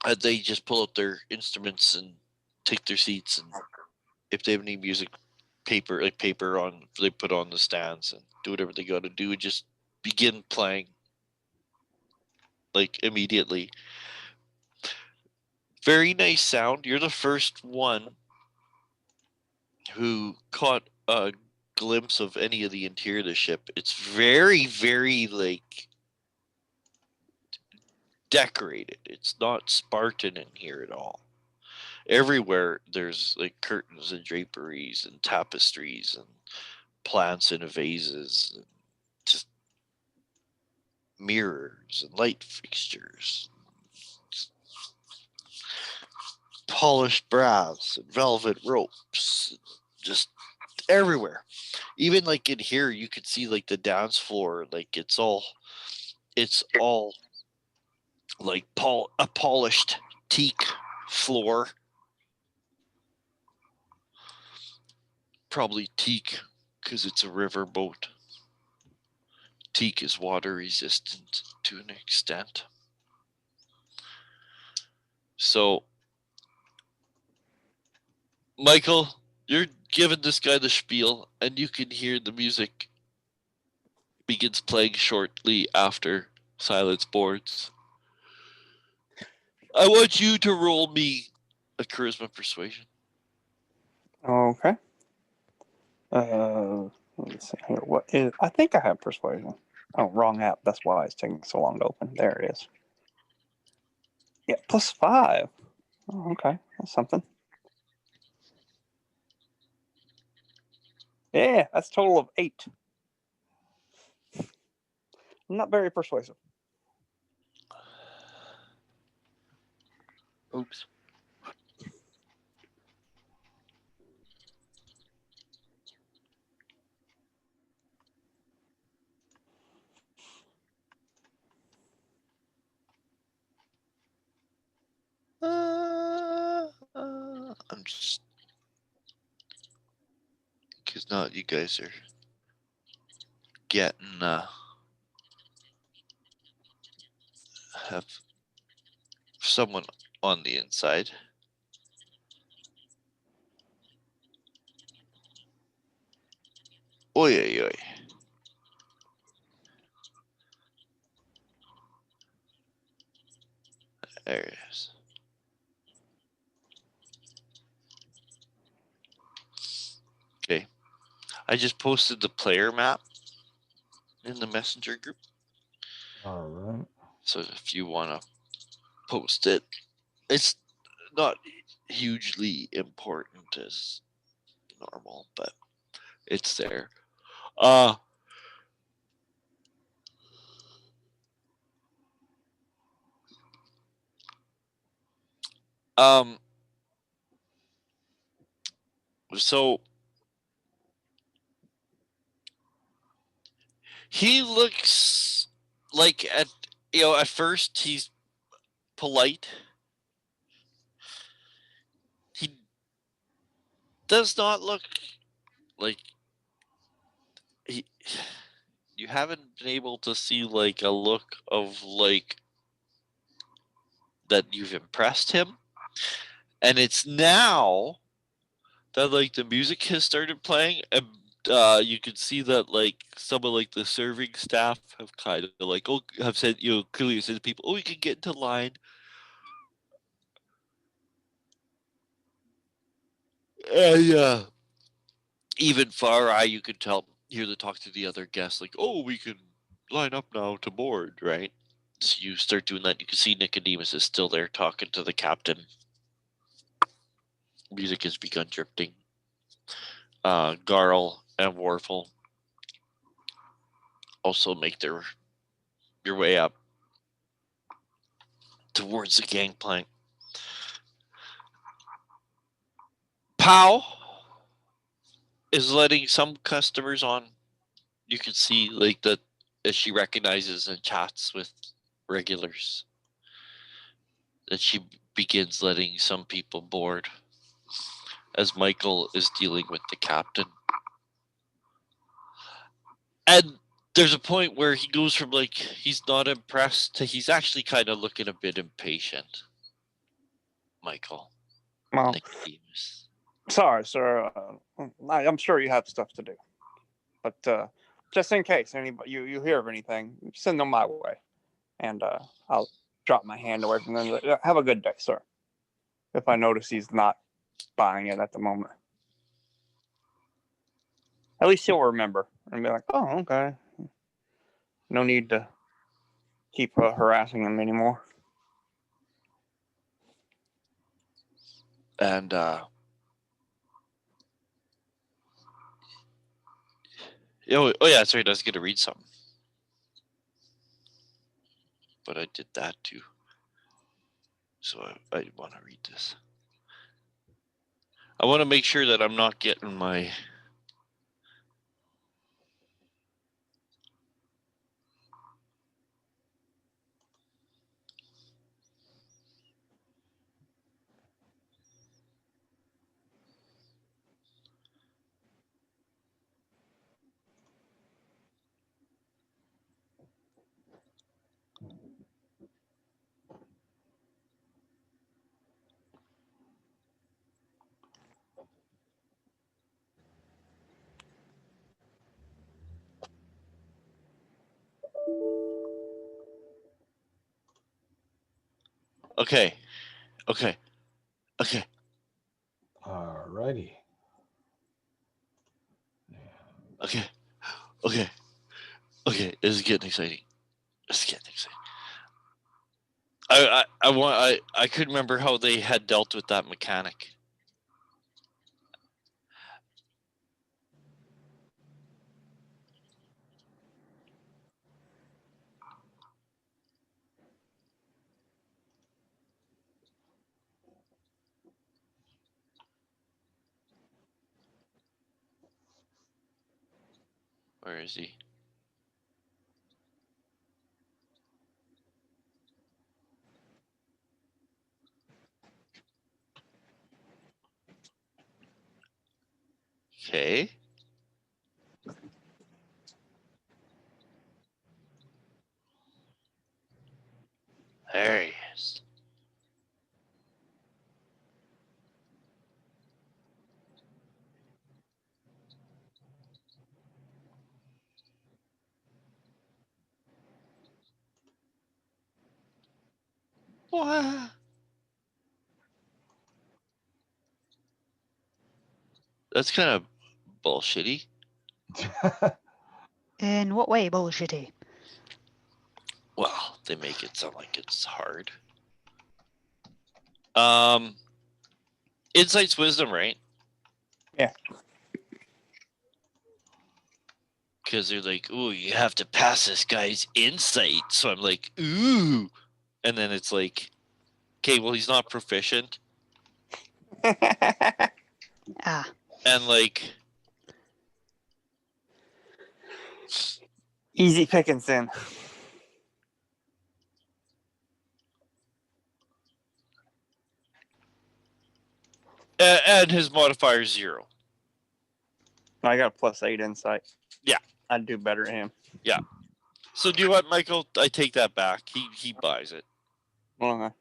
S1: And they just pull out their instruments and take their seats, and if they have any music paper on, they put on the stands and do whatever they got to do and just begin playing like immediately. Very nice sound. You're the first one who caught a glimpse of any of the interior of the ship. It's very, very like decorated. It's not Spartan in here at all. Everywhere there's like curtains and draperies and tapestries and plants in vases and just mirrors and light fixtures, polished brass and velvet ropes, just everywhere. Even like in here, you could see like the dance floor, like it's all like a polished teak floor. Probably teak because it's a river boat. Teak is water resistant to an extent. So, Michael, you're giving this guy the spiel, and you can hear the music begins playing shortly after silence boards. I want you to roll me a charisma persuasion.
S4: Okay. Let me see here. What is? I think I have persuasion. Oh, wrong app. That's why it's taking so long to open. There it is. Yeah, +5. Oh, okay, that's something. Yeah, that's a total of 8. Not very persuasive.
S1: Oops. I'm just, because now you guys are getting have someone on the inside. Oy, oy, oy. There it is. Okay. I just posted the player map in the messenger group.
S2: All right.
S1: So if you want to post it, it's not hugely important as normal, but it's there. Um so he looks like at first he's polite. He does not look like he you haven't been able to see like a look of like that you've impressed him. And it's now that like the music has started playing, and you can see that like some of like the serving staff have kind of like have said, clearly said to people, oh, you can get into line. And even far eye, you could hear the talk to the other guests, like, oh, we can line up now to board, right? So you start doing that. You can see Nicodemus is still there talking to the captain. Music has begun drifting. Garl and Warfel also make your way up towards the gangplank. Pow is letting some customers on. You can see like that as she recognizes and chats with regulars, that she begins letting some people board as Michael is dealing with the captain. And there's a point where he goes from like he's not impressed to he's actually kind of looking a bit impatient. Michael.
S4: Well,
S1: Nicodemus.
S4: sorry, sir. I'm sure you have stuff to do, but just in case anybody you hear of anything, send them my way, and I'll drop my hand away from them. Have a good day, sir. If I notice he's not buying it at the moment, at least he'll remember and be like, "Oh, okay. No need to keep harassing him anymore."
S1: And oh yeah, sorry, I was gonna read something. But I did that too. So I want to read this. I want to make sure that I'm not getting my Okay.
S2: All righty.
S1: Okay. This is getting exciting. I couldn't remember how they had dealt with that mechanic. Where is he? Okay. There he is. What? That's kind of bullshitty.
S3: In what way bullshitty?
S1: Well, they make it sound like it's hard. Insight's wisdom, right?
S4: Yeah.
S1: Because they're like, ooh, you have to pass this guy's insight. So I'm like, ooh. And then it's like, okay, well, he's not proficient.
S3: Ah,
S1: And like,
S4: Easy pickings then.
S1: and his modifier is 0.
S4: I got a +8 insight.
S1: Yeah.
S4: I'd do better than him.
S1: So do you know what, Michael? I take that back. He buys it.
S4: Well,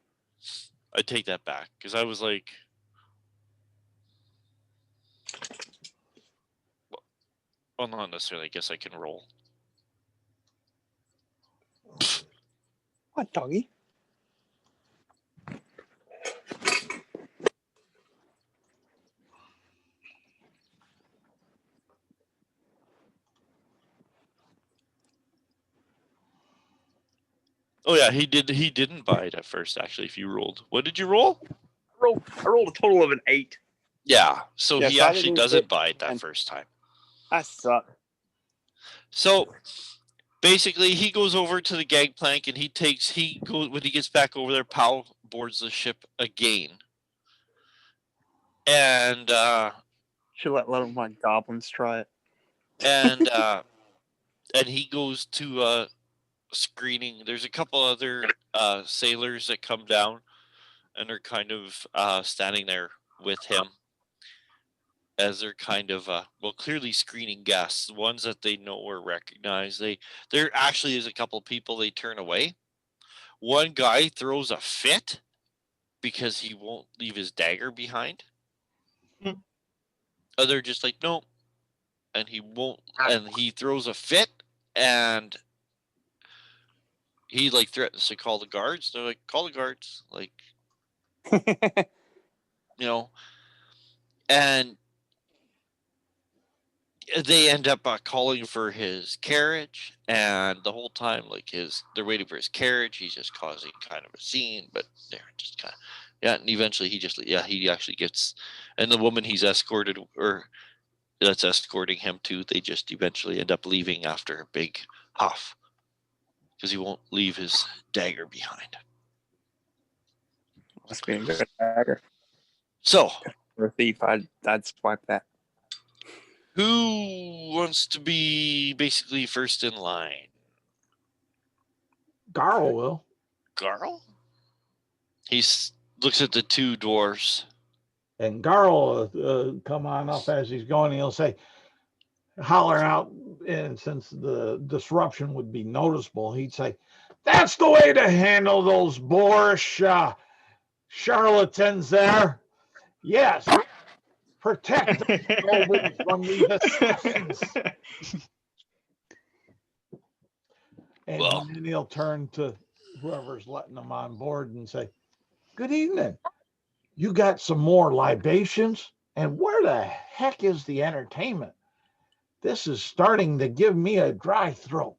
S1: I take that back because I was like, well, not necessarily. I guess I can roll.
S4: what, doggy?
S1: Oh yeah, he did. He didn't buy it at first. Actually, if you rolled, what did you roll?
S4: I rolled a total of an 8.
S1: Yeah. So
S4: Yes,
S1: he
S4: I
S1: actually
S4: didn't
S1: doesn't
S4: hit
S1: buy it that
S4: and-
S1: first time.
S4: I suck.
S1: So basically, he goes over to the gangplank and he goes when he gets back over there, Powell boards the ship again, and
S4: Should let one of my goblins try it.
S1: and he goes to screening. There's a couple other sailors that come down and are kind of standing there with him as they're kind of clearly screening guests, ones that they know or recognize. There actually is a couple people they turn away. One guy throws a fit because he won't leave his dagger behind. They're just like, no, and he won't, and he throws a fit, and he like threatens to call the guards. They're like, call the guards, like, you know, and they end up calling for his carriage, and the whole time, like, they're waiting for his carriage. He's just causing kind of a scene, but they're just kind of, yeah. And eventually, he actually gets, and the woman he's escorted or that's escorting him to, they just eventually end up leaving after a big huff because he won't leave his dagger behind.
S4: Must be a good dagger.
S1: So,
S4: For a thief, I'd swipe that.
S1: who wants to be basically first in line?
S2: Garl will.
S1: Garl? He looks at the two dwarves.
S2: And Garl will come on up as he's going. He'll say, holler out, and since the disruption would be noticeable, he'd say, that's the way to handle those boorish charlatans there. Yes, protect the nobles from these assassins. And
S1: Well.
S2: then he'll turn to whoever's letting them on board and say, good evening. You got some more libations? And where the heck is the entertainment? This is starting to give me a dry throat.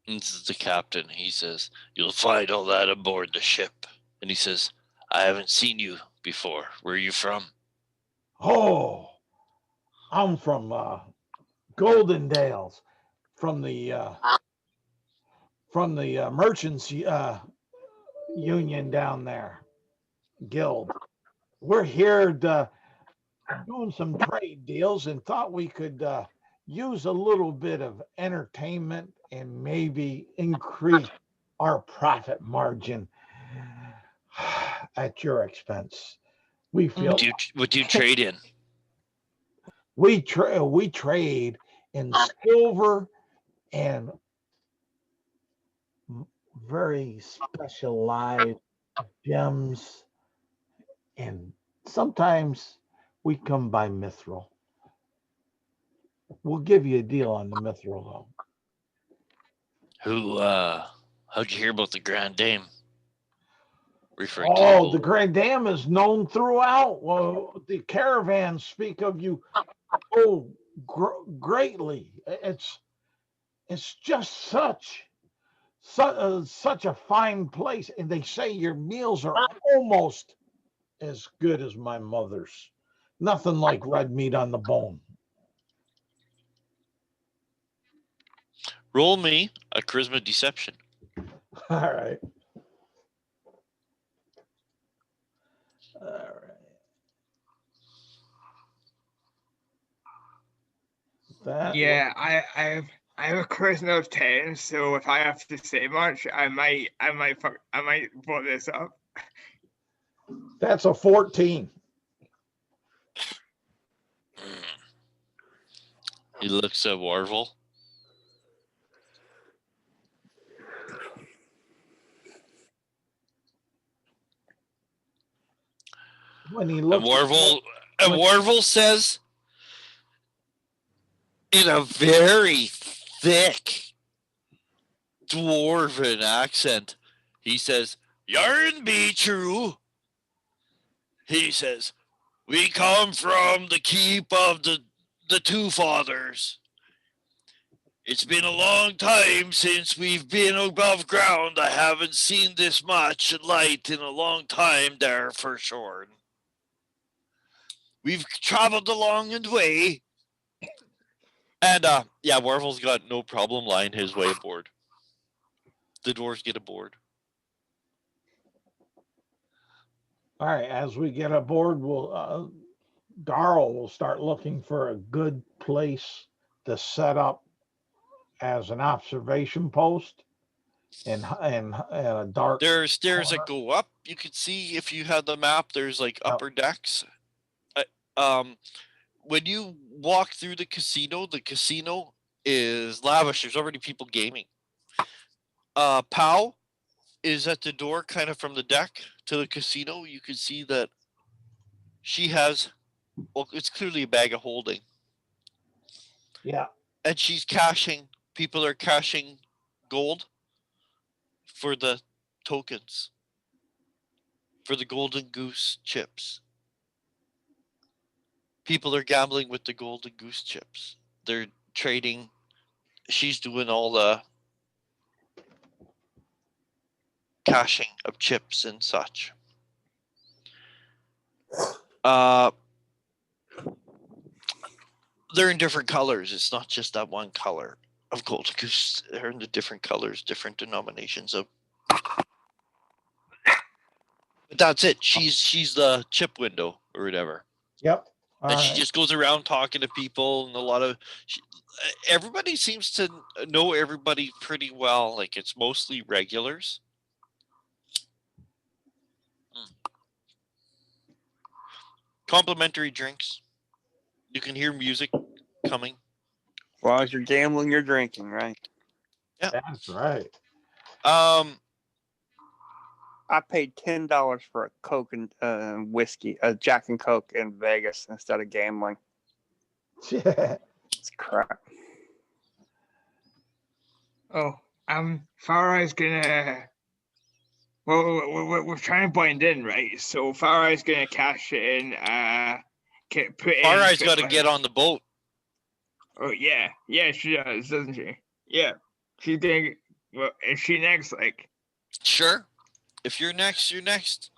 S1: This is the captain. He says, you'll find all that aboard the ship. And he says, I haven't seen you before. Where are you from?
S2: Oh, I'm from Goldendales, from the merchants union down there, guild. We're here doing some trade deals and thought we could use a little bit of entertainment and maybe increase our profit margin at your expense. We feel
S1: What do you trade in?
S2: we trade in silver and very specialized gems, and sometimes we come by mithril. We'll give you a deal on the mithril though.
S1: How'd you hear about the Grand Dame? Referring to
S2: Oh, the
S1: boat.
S2: Grand Dam is known throughout. Well, the caravans speak of you greatly. It's just such a fine place, and they say your meals are almost as good as my mother's. Nothing like red meat on the bone.
S1: Roll me a charisma deception.
S2: All right. All right. That
S5: Yeah, I have a charisma of 10, so if I have to say much, I might pull this up.
S2: that's a 14.
S1: He looks at Warvel.
S2: When he
S1: And
S2: looks
S1: Warvel says in a very thick dwarven accent, he says, "Yarn be true." He says, "We come from the keep of the two fathers. It's been a long time since we've been above ground. I haven't seen this much light in a long time there for sure. We've traveled a long way." And yeah, Warvel's got no problem lying his way aboard. The dwarves get aboard.
S2: All right, as we get aboard, Darrell will start looking for a good place to set up as an observation post and a dark.
S1: There are stairs that go up. You can see if you have the map. There's like upper decks. When you walk through the casino is lavish. There's already people gaming. Pow is at the door, kind of from the deck to the casino. You can see that she has, well, it's clearly a bag of holding.
S2: Yeah.
S1: And she's cashing. People are cashing gold for the tokens, for the golden goose chips. People are gambling with the golden goose chips. They're trading. She's doing all the cashing of chips and such. They're in different colors. It's not just that one color of gold goose. They're in the different colors, different denominations of. But that's it. She's the chip window or whatever.
S2: Yep.
S1: And she just goes around talking to people, and everybody seems to know everybody pretty well. Like, it's mostly regulars. Complimentary drinks. You can hear music coming.
S4: As long as you're gambling, you're drinking, right?
S1: Yeah,
S2: that's right.
S4: I paid $10 for a Coke and whiskey, a Jack and Coke in Vegas instead of gambling.
S2: Yeah.
S4: It's crap.
S5: Oh, Farah's gonna. Well, we're trying to blend in, right? So Farah's gonna cash it in.
S1: Farah's got to get on the boat.
S5: Oh yeah, she does, doesn't she? Yeah, she's gonna. Well, is she next? Like,
S1: sure. If you're next, you're next.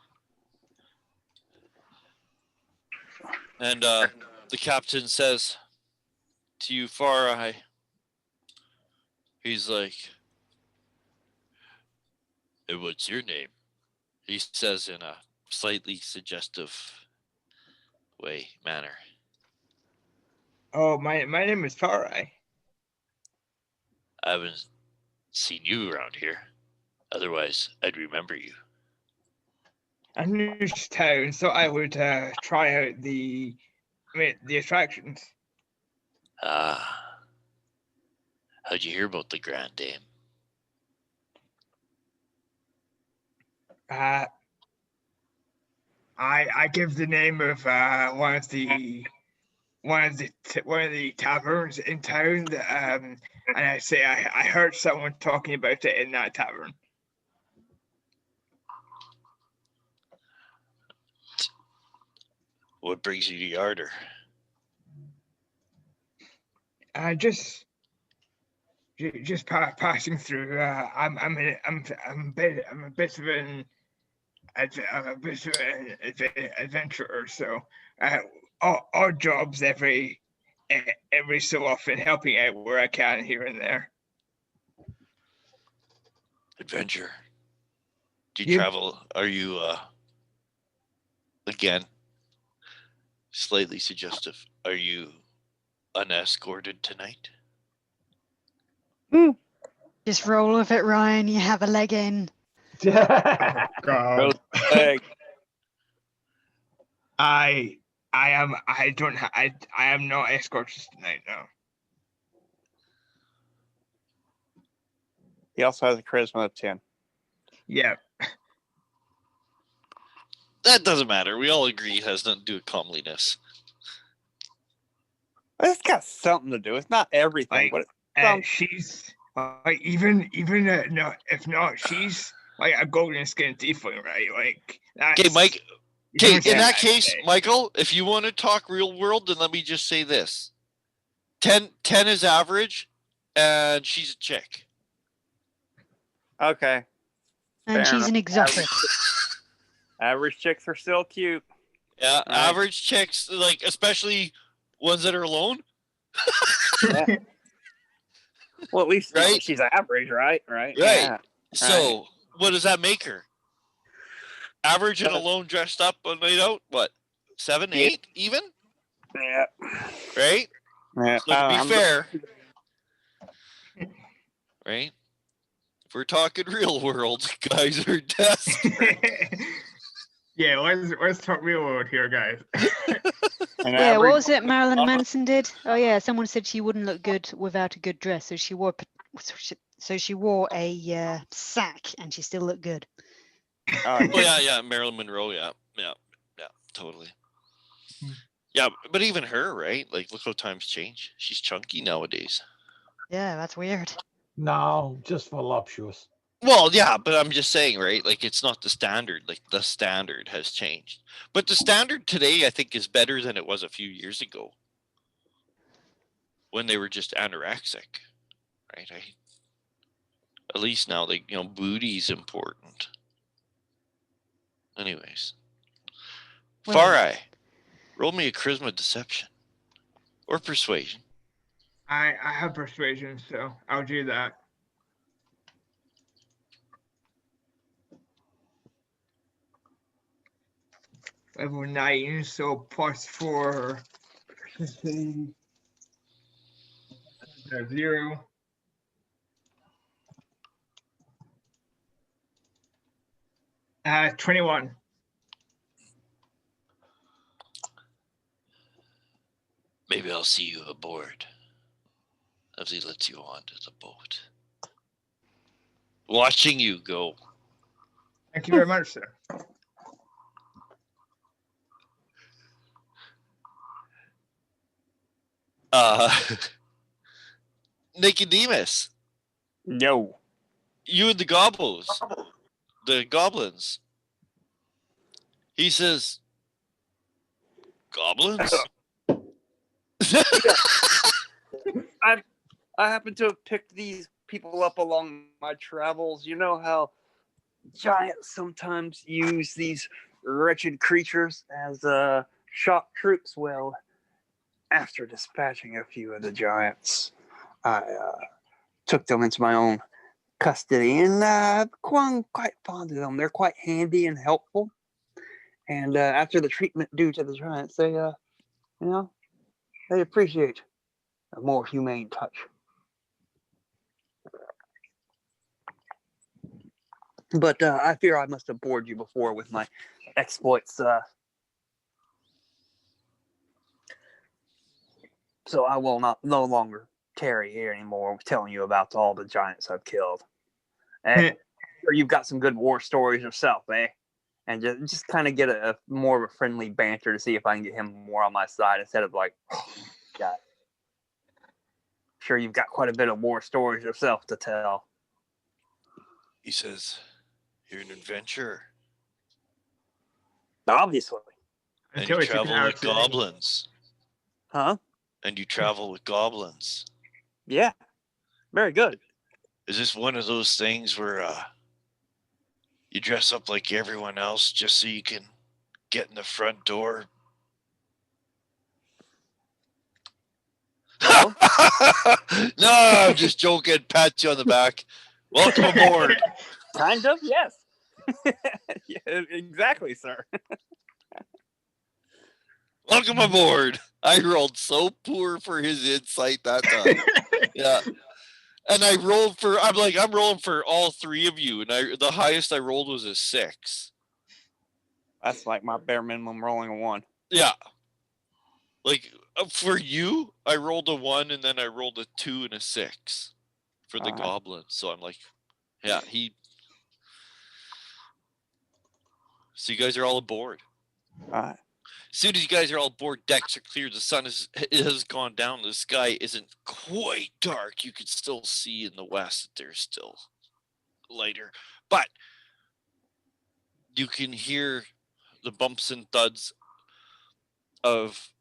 S1: And the captain says to you, Farah, he's like, "Hey, what's your name?" He says in a slightly suggestive manner.
S5: Oh, my name is Farai.
S1: I haven't seen you around here. Otherwise, I'd remember you.
S5: I'm new to town, so I would try out the attractions.
S1: Ah, how'd you hear about the Grand Dame?
S5: I give the name of one of the taverns in town, and I say I heard someone talking about it in that tavern.
S1: What brings you to Yarder?
S5: Just passing through. I'm a bit of an adventurer, so odd jobs every so often, helping out where I can here and there.
S1: Adventure. Do you
S5: Yep.
S1: travel? Are you, again, slightly suggestive, are you unescorted tonight?
S3: Just roll with it, Ryan. You have a leg in.
S5: God.
S4: Leg.
S5: I am not escorted tonight, no.
S4: He also has a charisma of 10.
S5: Yeah.
S1: That doesn't matter. We all agree it has nothing to do with comeliness.
S4: It's got something to do. It's not everything,
S5: Like,
S4: but
S5: she's like even no, if not, she's like a golden skinned tiefling, right? Like that's
S1: Okay, Mike.
S5: you
S1: Okay,
S5: don't say
S1: in that
S5: I'd
S1: case,
S5: say.
S1: Michael, if you want to talk real world, then let me just say this. 10 is average, and she's a chick.
S4: okay.
S3: And
S4: Fair
S3: she's
S4: enough.
S3: an exotic.
S4: Average chicks are still cute.
S1: Yeah,
S4: Right.
S1: average chicks, like especially ones that are alone.
S4: Yeah. Well, at least you know,
S1: Right?
S4: she's average, right? Right.
S1: Right.
S4: Yeah.
S1: So, what does that make her? Average and
S4: Uh,
S1: alone dressed up a night out? What? 7,
S4: Yeah.
S1: 8 even?
S4: Yeah.
S1: Right?
S4: Yeah.
S1: So to be fair, right? If we're talking real world, guys are desperate.
S5: Yeah, let's talk real world here, guys.
S4: An
S3: Yeah, what
S4: average-
S3: was it Marilyn Manson did? Oh yeah, someone said she wouldn't look good without a good dress, so she wore a sack and she still looked good.
S1: Oh yeah, Marilyn Monroe, yeah, totally. Yeah, but even her, right? Like, look how times change. She's chunky nowadays.
S3: Yeah, that's weird.
S2: No, just voluptuous.
S1: Well, yeah, but I'm just saying, right? Like, it's not the standard. Like, the standard has changed. But the standard today, I think, is better than it was a few years ago when they were just anorexic, right? At least now, booty's important. Anyways.
S3: Well,
S1: Far Eye, roll me a charisma deception or persuasion.
S5: I have persuasion, so I'll do that. Level 9, so +4. Let's see. 0. Uh, 21.
S1: Maybe I'll see you aboard as he lets you onto the boat. Watching you go.
S5: Thank you very much, sir.
S1: Nicodemus,
S4: Yo.
S1: you and the goblins. He says, goblins?
S4: I happen to have picked these people up along my travels. You know how giants sometimes use these wretched creatures as shock troops? Well, after dispatching a few of the giants, I took them into my own custody, and I'm quite fond of them. They're quite handy and helpful. And after the treatment due to the giants, they appreciate a more humane touch. But I fear I must have bored you before with my exploits. So I will no longer tarry here anymore telling you about all the giants I've killed. Eh? Sure, you've got some good war stories yourself, eh? And just kind of get a more of a friendly banter to see if I can get him more on my side instead of like, God. Sure, you've got quite a bit of war stories yourself to tell.
S1: He says, "You're an adventurer,
S4: Obviously.
S1: and
S5: Until
S1: you
S5: we took
S1: travel
S5: our
S1: with goblins,
S4: Huh?
S1: and you travel with goblins.
S4: Yeah. Very good.
S1: Is this one of those things where you dress up like everyone else just so you can get in the front door?"
S4: Well,
S1: No, I'm just joking. Pat you on the back. Welcome aboard.
S4: kind of, yes. Yeah, exactly, sir.
S1: Welcome aboard. I rolled so poor for his insight that time. Yeah. And I rolled for, I'm rolling for all three of you. And the highest I rolled was a 6.
S4: That's like my bare minimum rolling a 1.
S1: Yeah. Like for you, I rolled a 1 and then I rolled a 2 and a 6 for the goblin. So I'm like, yeah, so you guys are all aboard.
S4: All right.
S1: As soon as you guys are all aboard, decks are clear. The sun has gone down. The sky isn't quite dark. You can still see in the west that there's still lighter, but you can hear the bumps and thuds of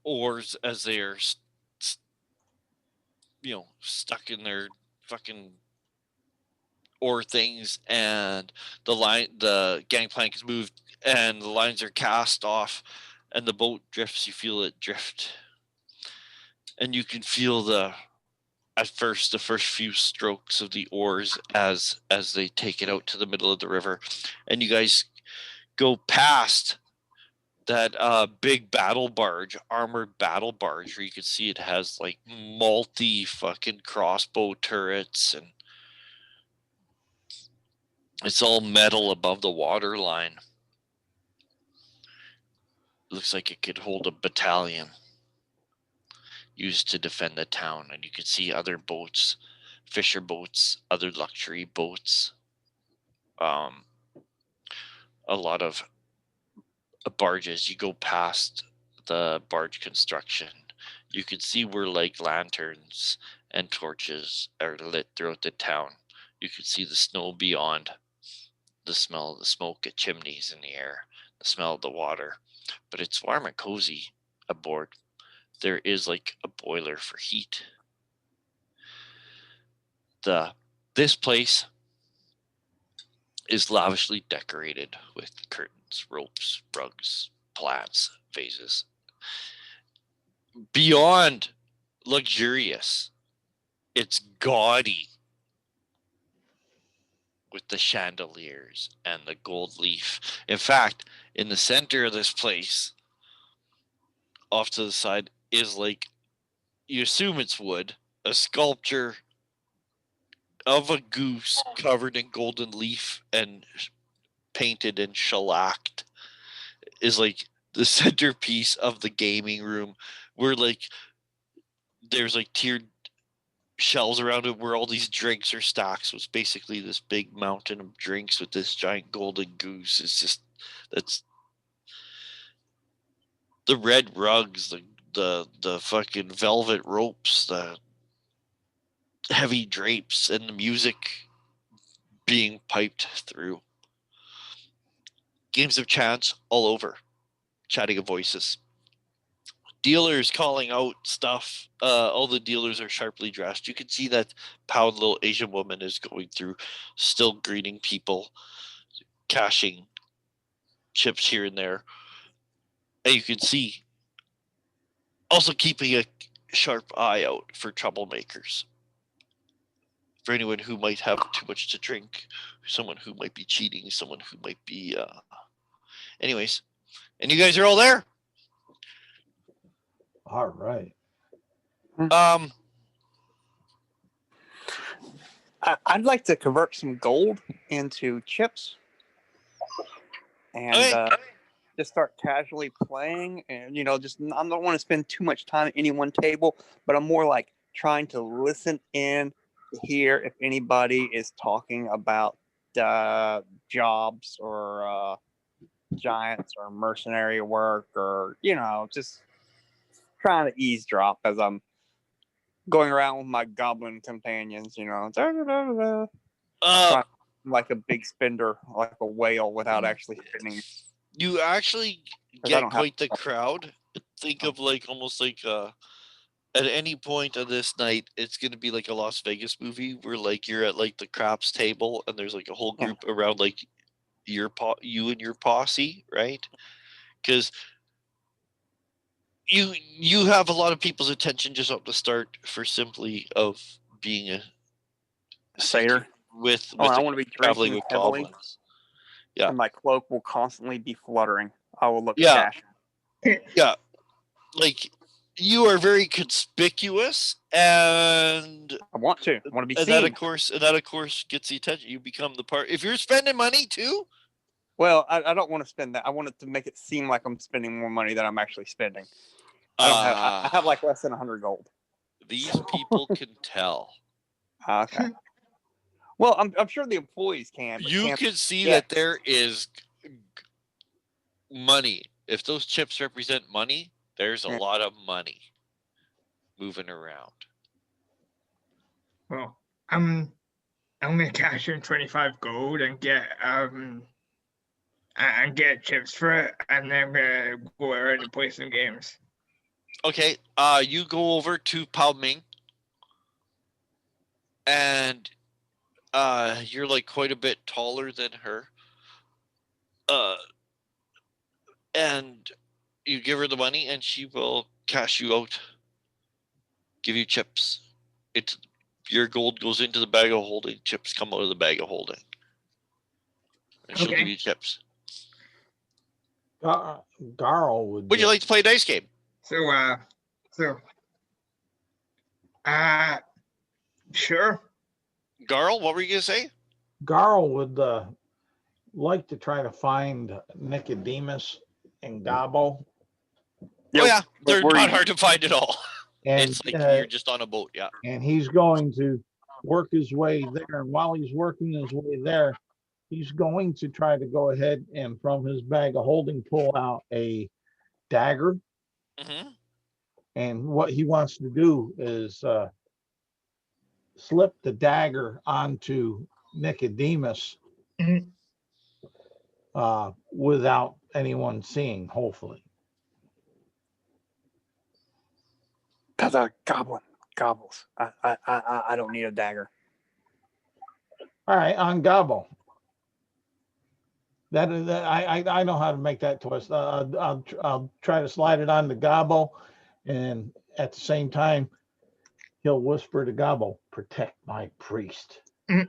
S1: oars as they are, stuck in their fucking oar things, and the gangplank is moved, and the lines are cast off, and the boat drifts. You feel it drift, and you can feel the first few strokes of the oars as they take it out to the middle of the river, and you guys go past that big armored battle barge, where you can see it has like multi fucking crossbow turrets, and it's all metal above the water line. Looks like it could hold a battalion used to defend the town, and you can see other boats, fisher boats, other luxury boats, a lot of barges. You go past the barge construction, you can see where like lanterns and torches are lit throughout the town. You can see the snow beyond, the smell of the smoke at chimneys in the air, the smell of the water. But it's warm and cozy aboard. There is like a boiler for heat. This place is lavishly decorated with curtains, ropes, rugs, plants, vases. Beyond luxurious, it's gaudy with the chandeliers and the gold leaf. In fact, in the center of this place, off to the side, is like, you assume it's wood, a sculpture of a goose covered in golden leaf and painted and shellacked, is like the centerpiece of the gaming room, where like there's like tiered shelves around it where all these drinks are stacked. So it's basically this big mountain of drinks with this giant golden goose. It's just, that's the red rugs, the fucking velvet ropes, the heavy drapes, and the music being piped through. Games of chance all over, chatting of voices. Dealers calling out stuff. All the dealers are sharply dressed. You can see that proud little Asian woman is going through, still greeting people, cashing chips here and there. And you can see, also keeping a sharp eye out for troublemakers. For anyone who might have too much to drink, someone who might be cheating, someone who might be. Anyways, and you guys are all there.
S2: All right.
S4: I'd like to convert some gold into chips and
S1: Okay.
S4: just start casually playing. And, just I don't want to spend too much time at any one table, but I'm more like trying to listen in to hear if anybody is talking about jobs or giants or mercenary work or, just trying to eavesdrop as I'm going around with my goblin companions,
S1: Uh,
S4: like a big spender, like a whale without actually spending.
S1: you actually
S4: I
S1: get
S4: don't have-
S1: quite the crowd. Think of like almost like at any point of this night, it's gonna be like a Las Vegas movie where like you're at like the craps table and there's like a whole
S4: Yeah.
S1: group around like you and your posse, right? Because you have a lot of people's attention just up the start for simply of being a
S4: Satyr.
S1: with
S4: I
S1: a
S4: want to be
S1: traveling
S4: drinking
S1: with
S4: heavily,
S1: goblins. Yeah.
S4: and my cloak will constantly be fluttering. I will look
S1: Yeah.
S4: dash.
S1: Yeah, like you are very conspicuous, and
S4: I want to be
S1: that
S4: seen.
S1: of course gets the attention. You become the part. If you're spending money too,
S4: Well, I don't want to spend that. I want it to make it seem like I'm spending more money than I'm actually spending. I don't have. I have like less than 100 gold.
S1: These people can tell.
S4: Okay. Well, I'm sure the employees can. But
S1: You can see
S4: Yeah.
S1: that there is money. If those chips represent money, there's a
S4: Yeah.
S1: lot of money moving around.
S5: Well, I'm gonna cash in 25 gold and get chips for it, and then I'm gonna go around and play some games.
S1: Okay, you go over to Pao Ming, and you're like quite a bit taller than her. And you give her the money, and she will cash you out, give you chips. It's your gold goes into the bag of holding. Chips come out of the bag of holding, and she'll
S5: Okay.
S1: give you chips.
S2: Garl would.
S1: Would you like to play a dice game?
S5: Sure.
S1: Garl, what were you gonna say?
S2: Garl would like to try to find Nicodemus and Gobbo.
S1: Oh yeah, they're
S4: where
S1: not
S4: you-
S1: hard to find at all.
S2: And
S1: It's like you're just on a boat. Yeah.
S2: and he's going to work his way there. And while he's working his way there, he's going to try to go ahead and from his bag of holding pull out a dagger.
S1: Mm-hmm.
S2: And what he wants to do is slip the dagger onto Nicodemus
S5: Mhm.
S2: Without anyone seeing, hopefully.
S4: That's a goblin. Gobbles. I don't need a dagger.
S2: All right, on Gobbo. That is, I know how to make that twist. I'll try to slide it on to Gobbo, and at the same time, he'll whisper to Gobbo, "Protect my priest."
S1: He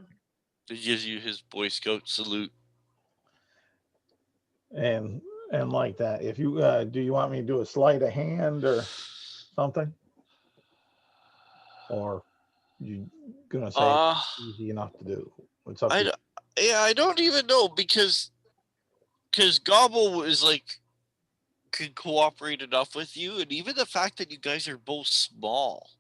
S1: gives you his Boy Scout salute.
S2: And like that. If you do, you want me to do a sleight of hand or something, or you gonna say it's easy enough to do? What's up?
S1: I don't even know because Gobble is like can cooperate enough with you, and even the fact that you guys are both small.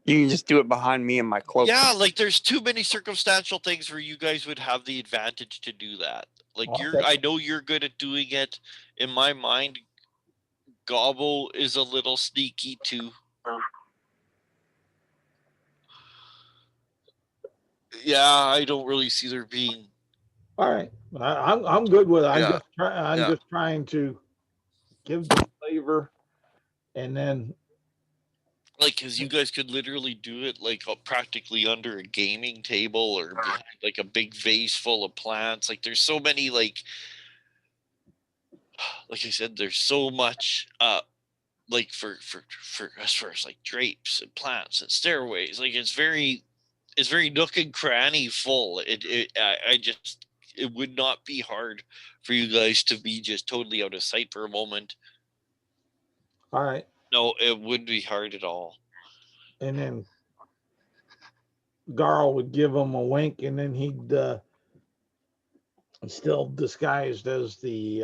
S4: You can just do it behind me and my cloak.
S1: Yeah, like there's too many circumstantial things where you guys would have the advantage to do that. Like
S2: Okay.
S1: I know you're good at doing it. In my mind, Gobble is a little sneaky too. Yeah, I don't really see there being.
S2: All right, I'm good with it.
S1: Yeah.
S2: I'm just trying to give the flavor, and then
S1: Like, because you guys could literally do it like practically under a gaming table or behind like a big vase full of plants. Like, there's so many like I said, there's so much like for as far as like drapes and plants and stairways. Like, it's very nook and cranny full. I just it would not be hard for you guys to be just totally out of sight for a moment.
S2: All right.
S1: No, it wouldn't be hard at all.
S2: And then Garl would give him a wink, and then he'd still disguised as the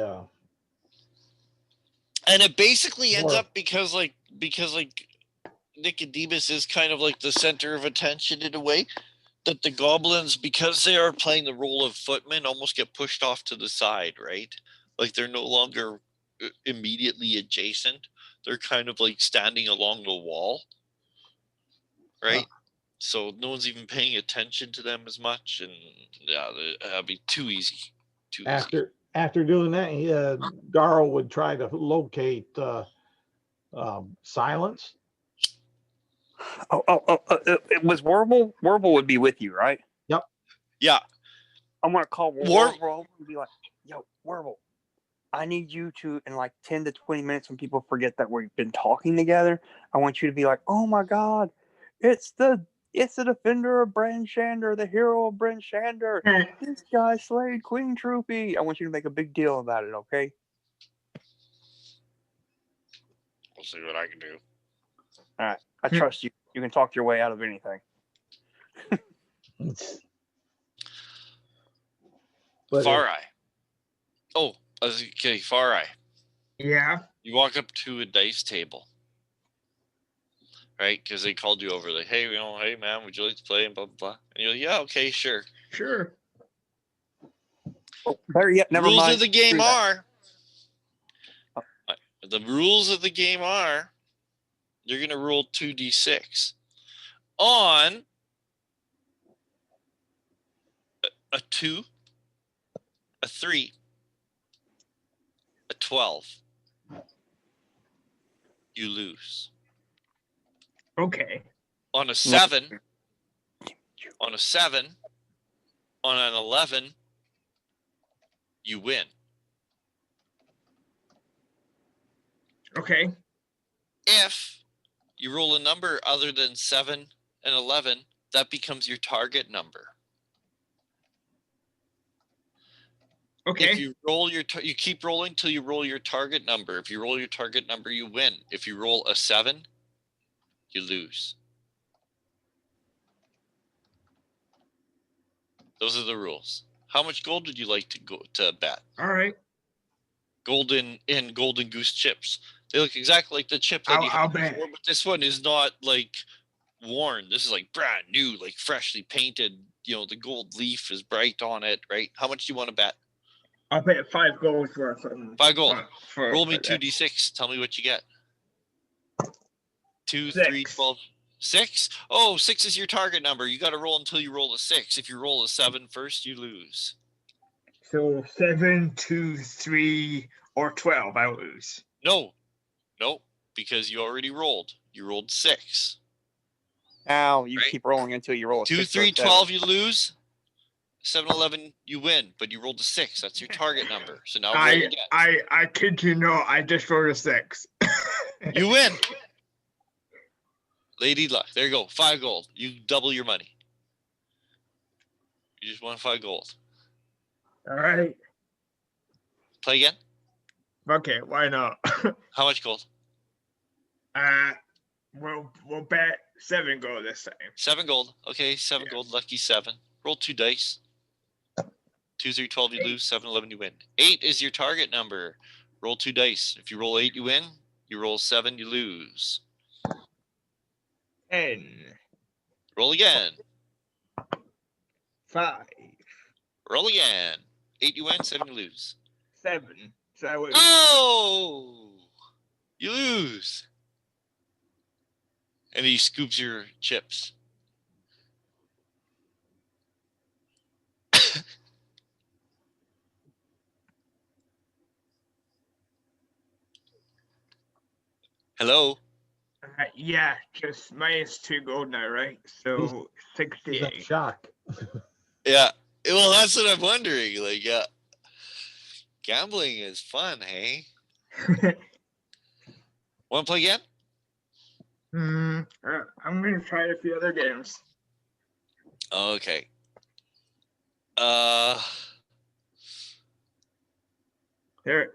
S1: And it basically ends
S2: Or-
S1: up because Nicodemus is kind of like the center of attention in a way, that the goblins, because they are playing the role of footmen, almost get pushed off to the side, right? Like they're no longer immediately adjacent. They're kind of like standing along the wall, right? So no one's even paying attention to them as much, and yeah, that'd be too easy. Too easy.
S2: after doing that, Garl would try to locate Silence.
S4: It was Warble. Warble would be with you, right?
S1: Yeah.
S4: I'm gonna call
S1: War-
S4: Warble and be like, "Yo, Warble, I need you to, in like 10 to 20 minutes, when people forget that we've been talking together, I want you to be like, oh my God, it's the defender of Brand Shander, the hero of Brand Shander. This guy slayed Queen Troopy. I want you to make a big deal about it, okay?
S1: We'll see what I can do.
S4: All right. I trust you. You can talk your way out of anything.
S1: Far Eye. Oh, okay, Far Eye.
S5: Yeah.
S1: You walk up to a dice table, right? Because they called you over, like, hey, hey, man, would you like to play? And blah, blah, blah. And you're like, yeah, okay, sure.
S5: Sure.
S4: Oh, better yet, never
S1: Rules
S4: mind.
S1: of the game
S4: Screw that.
S1: are, the rules of the game are, you're going to roll 2d6 on a 2, a 3, a 12. You lose.
S5: Okay.
S1: On a 7, on an 11, you win.
S5: Okay.
S1: If you roll a number other than 7 and 11, that becomes your target number.
S5: Okay.
S1: If you roll you keep rolling till you roll your target number. If you roll your target number, you win. If you roll a 7, you lose. Those are the rules. How much gold would you like to go to bet?
S5: All right.
S1: Golden goose chips. They look exactly like the chip that you
S5: I'll
S1: had
S5: bet.
S1: before, but this one is not like worn. This is like brand new, like freshly painted. The gold leaf is bright on it, right? How much do you want to bet?
S5: I'll bet 5 gold for something.
S1: 5 gold.
S5: For
S1: Roll me
S5: that.
S1: 2d6. Tell me what you get. 2,
S5: 6.
S1: 3, 12, 6. Oh, 6 is your target number. You got to roll until you roll a 6. If you roll a 7 first, you lose.
S5: So 7, 2, 3, or 12, I lose.
S1: No, because you already rolled. You rolled 6.
S4: Now you
S1: Right.
S4: keep rolling until you roll a
S1: 2,
S4: 6 or
S1: 3,
S4: a 7.
S1: 12, you lose. 7, 11, you win, but you rolled a 6. That's your target number. So now roll again.
S5: I kid you not, I just rolled a 6.
S1: You win. Lady luck. There you go. 5 gold. You double your money. You just won 5 gold.
S5: All right.
S1: Play again.
S5: Okay, why not?
S1: How much gold?
S5: We'll bet 7 gold this time.
S1: 7 gold. Okay, 7 gold. Lucky 7. Roll 2 dice. 2, 3, 12, you lose. 7, 11, you win. 8 is your target number. Roll 2 dice. If you roll 8, you win. You roll 7, you lose.
S5: 10.
S1: Roll again.
S5: 5.
S1: Roll again. 8, you win. 7, you lose.
S5: 7. So I lose.
S1: Oh! You lose. And he scoops your chips.
S5: Uh,
S1: Hello?
S5: yeah, just minus 2 gold now, right? So
S2: He's in
S5: 68.
S2: shock.
S1: Yeah. Well, that's what I'm wondering. Like, gambling is fun, hey? Want to play again?
S5: I'm gonna try a few other games.
S1: Okay.
S5: There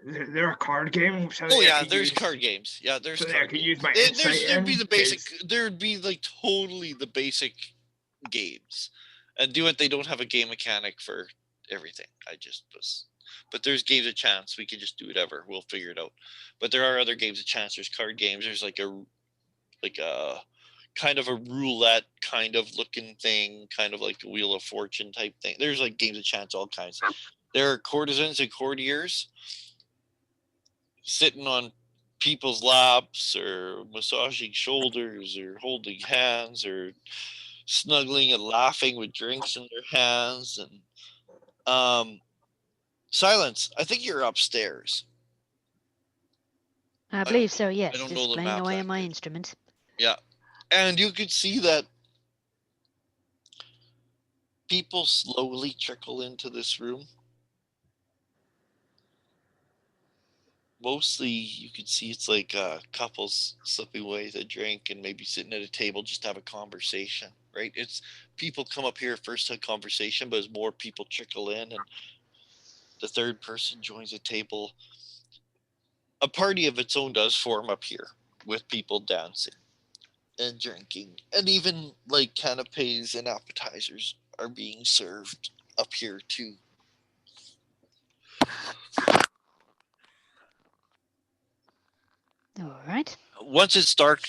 S5: are card games.
S1: Oh yeah, there's card games. Yeah, there's
S5: So that I
S1: card
S5: could
S1: games.
S5: use my
S1: There'd
S5: insight
S1: be
S5: in,
S1: the basic.
S5: 'cause-
S1: There'd be like totally the basic games, and do it. They don't have a game mechanic for everything. I just was, but there's games of chance. We can just do whatever. We'll figure it out. But there are other games of chance. There's card games. There's like a kind of a roulette kind of looking thing, kind of like a Wheel of Fortune type thing. There's like games of chance, all kinds. There are courtesans and courtiers sitting on people's laps or massaging shoulders or holding hands or snuggling and laughing with drinks in their hands. And Silence, I think you're upstairs.
S3: I believe so,
S1: I
S3: yes.
S1: don't know
S3: Just
S1: the
S3: playing
S1: map
S3: away
S1: that
S3: on my
S1: good.
S3: instrument.
S1: Yeah. And you could see that people slowly trickle into this room. Mostly you could see it's like couples slipping away with a drink and maybe sitting at a table just to have a conversation, right? It's people come up here first to have conversation, but as more people trickle in and the third person joins a table, a party of its own does form up here with people dancing and drinking, and even like canapes and appetizers are being served up here too.
S3: All right.
S1: Once it's dark,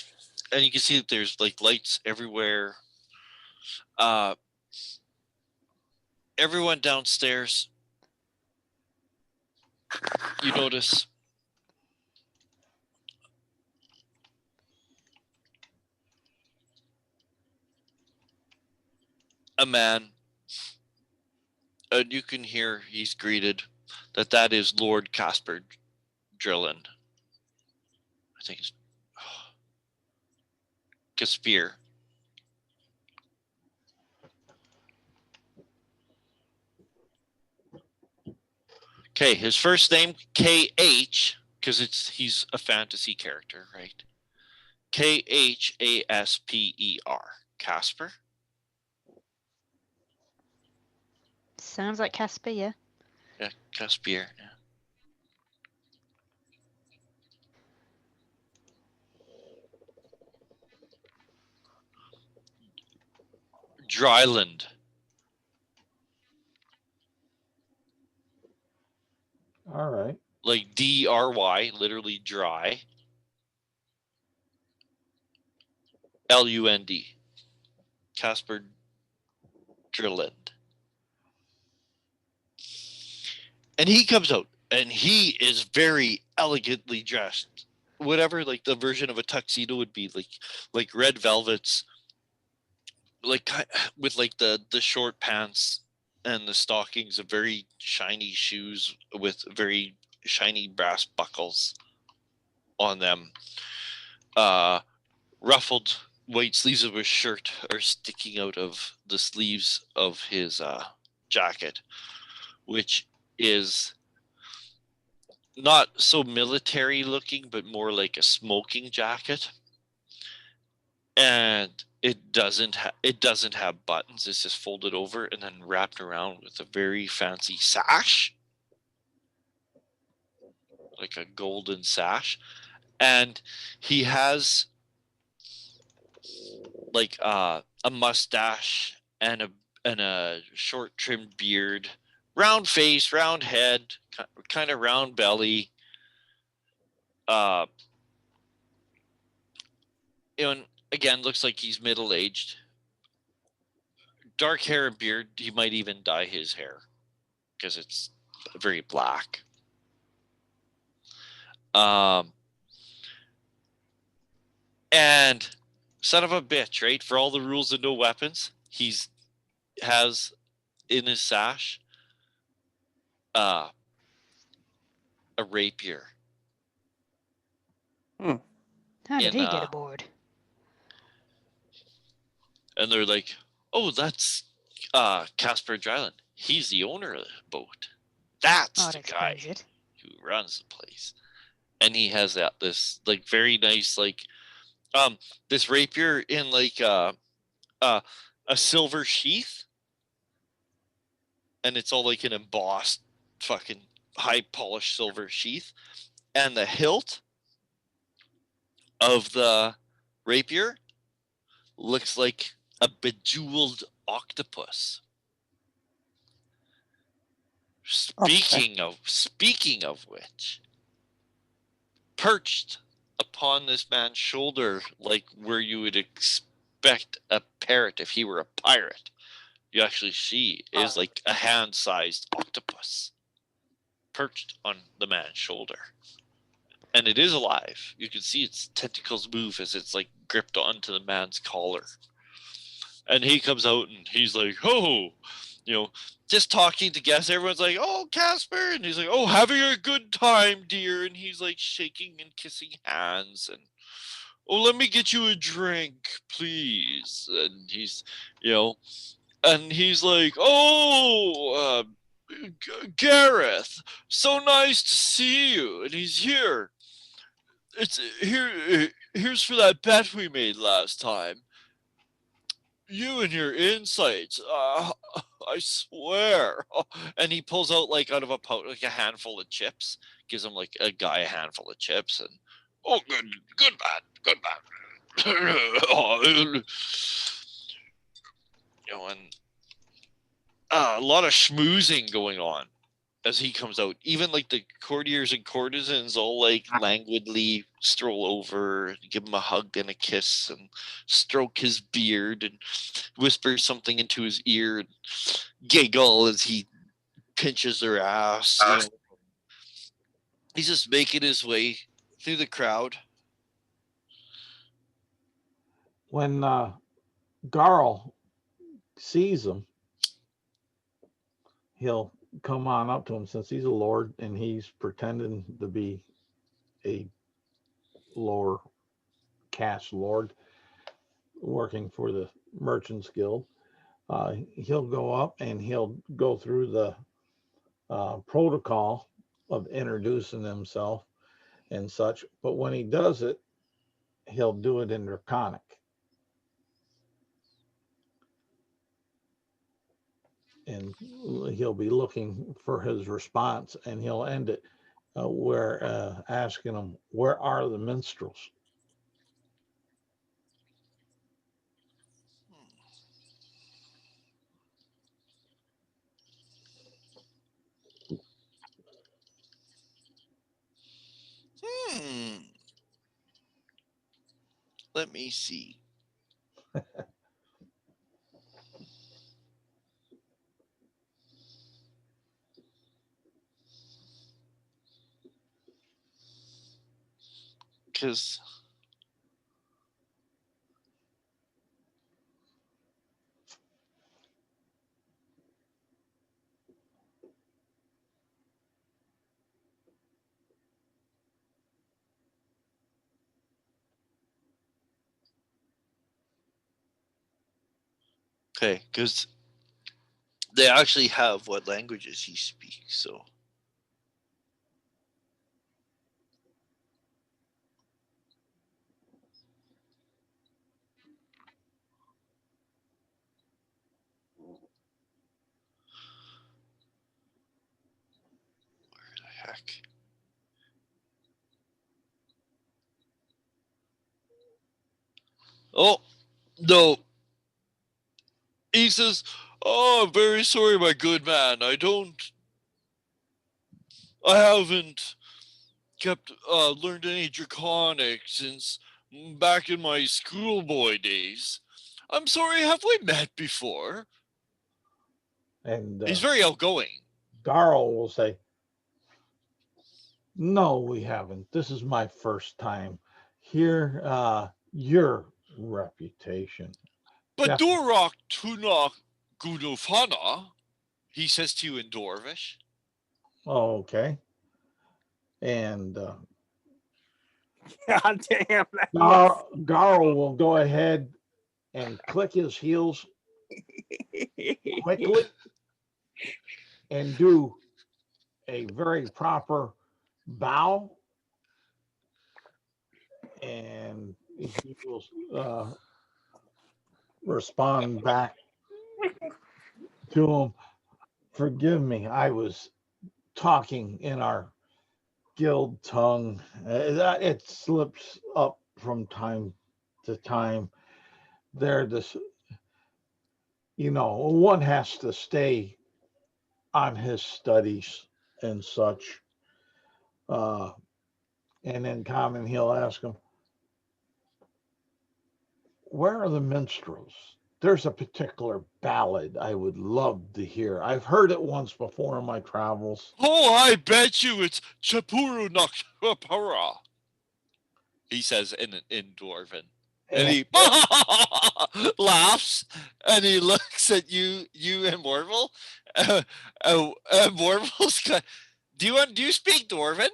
S1: and you can see that there's like lights everywhere. Everyone downstairs, you notice a man, and you can hear he's greeted that is Lord Casper Drilland. I think it's Caspier. Okay, his first name KH, because he's a fantasy character, right? Khasper. Casper.
S3: Sounds like Casper, yeah.
S1: Yeah, Caspier. Yeah. Dryland.
S2: All right.
S1: Like DRY, literally dry. LUND. Casper Drilland. And he comes out and he is very elegantly dressed. Whatever like the version of a tuxedo would be, like red velvets, like with like the short pants and the stockings of very shiny shoes with very shiny brass buckles on them. Ruffled white sleeves of his shirt are sticking out of the sleeves of his jacket, which is not so military looking, but more like a smoking jacket. And it doesn't have buttons. It's just folded over and then wrapped around with a very fancy sash, like a golden sash. And he has like a mustache and a short trimmed beard, round face, round head, kind of round belly. And again, looks like he's middle aged. Dark hair and beard. He might even dye his hair because it's very black. And son of a bitch, right? For all the rules and no weapons, has in his sash a rapier.
S3: How did
S1: in,
S3: he get aboard?
S1: And they're like, "Oh, that's Casper Dryland. He's the owner of the boat. That's
S3: That
S1: the guy
S3: explains it.
S1: who runs the place." And he has this like very nice this rapier in like a silver sheath, and it's all like an embossed fucking high polished silver sheath, and the hilt of the rapier looks like a bejeweled octopus. Speaking of which, perched upon this man's shoulder, like where you would expect a parrot if he were a pirate, you actually see is like a hand-sized octopus perched on the man's shoulder. And it is alive. You can see its tentacles move as it's like gripped onto the man's collar. And he comes out and he's like, oh, just talking to guests. Everyone's like, oh, Casper. And he's like, oh, having a good time, dear. And he's like shaking and kissing hands. And, oh, let me get you a drink, please. And he's, and he's like, oh, Gareth, so nice to see you. And he's here. It's here. Here's for that bet we made last time. You and your insights. I swear. And he pulls out like out of a pouch like a handful of chips. Gives him like a guy a handful of chips and oh, good man. And a lot of schmoozing going on as he comes out. Even like the courtiers and courtesans all like languidly stroll over, give him a hug and a kiss, and stroke his beard and whisper something into his ear, and giggle as he pinches their ass. He's just making his way through the crowd.
S2: When Garl sees him, he'll come on up to him since he's a lord and he's pretending to be a lower caste lord working for the Merchants Guild. He'll go up and he'll go through the protocol of introducing himself and such. But when he does it, he'll do it in Draconic. And he'll be looking for his response, and he'll end it where asking him, where are the minstrels?
S1: Let me see. Because they actually have what languages he speaks, so. Where the heck? Oh, no. He says, oh, I'm very sorry, my good man. I haven't learned any Draconic since back in my schoolboy days. I'm sorry, have we met before?
S2: And
S1: he's very outgoing.
S2: Garl will say, no, we haven't. This is my first time. Hear your reputation.
S1: But Durak Tunok Gudufana, he says to you in Dwarvish.
S2: Oh, okay. And
S4: God damn.
S2: Garl will go ahead and click his heels quickly and do a very proper bow, and he will respond back to him. Forgive me, I was talking in our guild tongue. It slips up from time to time. They're this, one has to stay on his studies and such. And in common, he'll ask him, where are the minstrels? There's a particular ballad I would love to hear. I've heard it once before in my travels.
S1: Oh, I bet you it's Chapuru Nakapara. He says in Dwarven. And he laughs and he looks at you and Morval. And Morval's do you speak Dwarven?